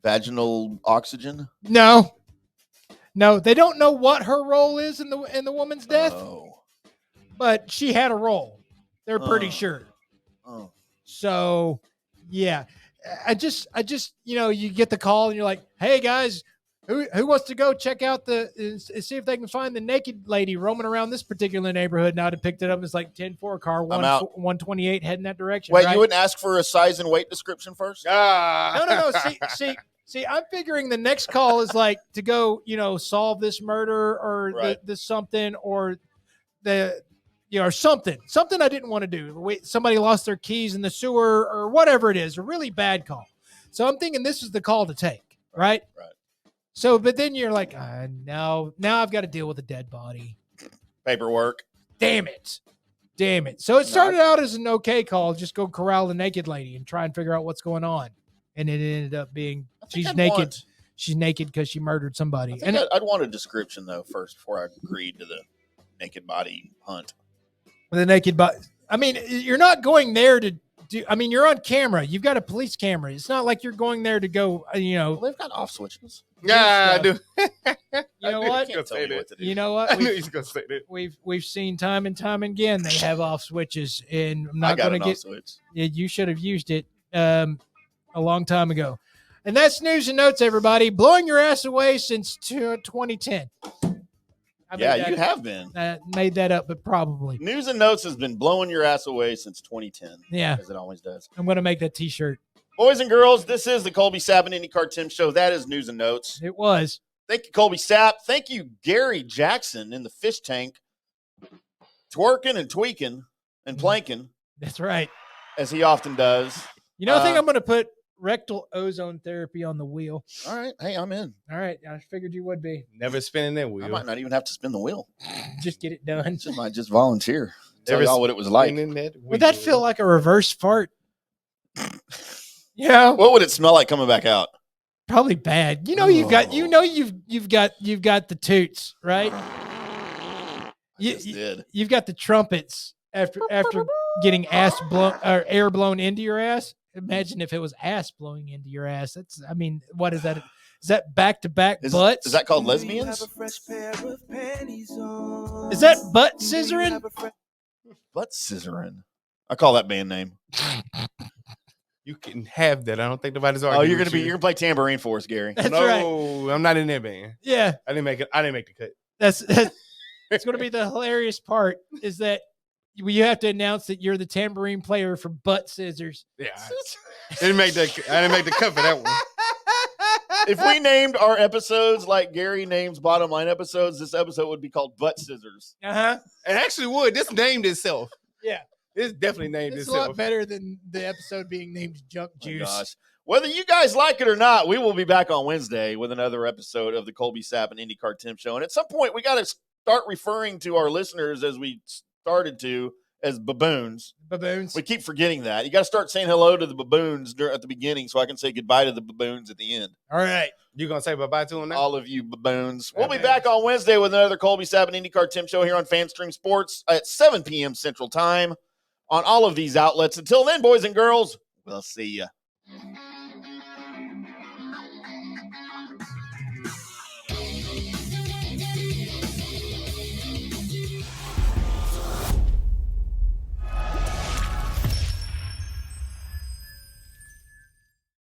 Vaginal oxygen? No, they don't know what her role is in the woman's death. Oh. But she had a role. They're pretty sure. Oh. So, yeah. I just you get the call and you're like, "Hey guys, who wants to go check out see if they can find the naked lady roaming around this particular neighborhood?" Now, I picked it up. It's like 10-4 car, 128 heading that direction. Wait, right? you wouldn't ask for a size and weight description first? No. See, I'm figuring the next call is like to go, solve this murder or the something or or something I didn't want to do. Somebody lost their keys in the sewer or whatever it is, a really bad call. So I'm thinking this is the call to take, right? Right. So, but then you're like, now I've got to deal with a dead body. Paperwork. Damn it. So it started out as an okay call. Just go corral the naked lady and try and figure out what's going on. And it ended up being she's naked. She's naked because she murdered somebody. I'd want a description though first before I agreed to the naked body hunt. The naked body. I mean, you're not going there to I mean, you're on camera. You've got a police camera. It's not like you're going there to go, Well, they've got off switches. Yeah, I do. You know what? Can't tell me what to do. You know what? I knew he was gonna say that. We've seen time and time again they have off switches, and I'm not going to get. Switch. Yeah, you should have used it a long time ago. And that's news and notes, everybody. Blowing your ass away since 2010. Yeah, you have been. Made that up, but probably. News and Notes has been blowing your ass away since 2010. Yeah. As it always does. I'm going to make that T-shirt. Boys and girls, this is the Colby Sapp IndyCarTim show. That is News and Notes. It was. Thank you, Colby Sapp. Thank you, Gary Jackson in the fish tank, twerking and tweaking and planking. That's right. As he often does. You know, I think I'm going to put rectal ozone therapy on the wheel. All right. Hey, I'm in. All right. I figured you would be. Never spinning that wheel. I might not even have to spin the wheel. Just get it done. Might just volunteer. Tell y'all what it was like. Would that feel like a reverse fart? Yeah. What would it smell like coming back out? Probably bad. You know, you've got the toots, right? You've got the trumpets after getting air blown into your ass. Imagine if it was ass blowing into your ass. What is that? Is that back-to-back butts? Is that called lesbians? Is that butt scissoring? Butt scissoring. I call that band name. You can have that. I don't think nobody's arguing. You're gonna play tambourine for us, Gary. That's no, right. I'm not in that band. Yeah. I didn't make it. I didn't make the cut. That's it's gonna be the hilarious part is that you have to announce that you're the tambourine player for butt scissors. Yeah. I didn't make the cut for that one. If we named our episodes like Gary names Bottom Line episodes, this episode would be called Butt Scissors. Uh-huh. It actually would. This named itself. Yeah. This definitely named It's itself. a lot better than the episode being named Junk Juice. Gosh. Whether you guys like it or not, we will be back on Wednesday with another episode of the Colby Sapp and IndyCarTim show. And at some point, we got to start referring to our listeners as we started to as baboons. Baboons. We keep forgetting that. You got to start saying hello to the baboons at the beginning so I can say goodbye to the baboons at the end. All right. You going to say bye-bye to them now? All of you baboons. We'll be back on Wednesday with another Colby Sapp and IndyCarTim show here on FanStream Sports at 7 p.m. Central Time on all of these outlets. Until then, boys and girls, we'll see you.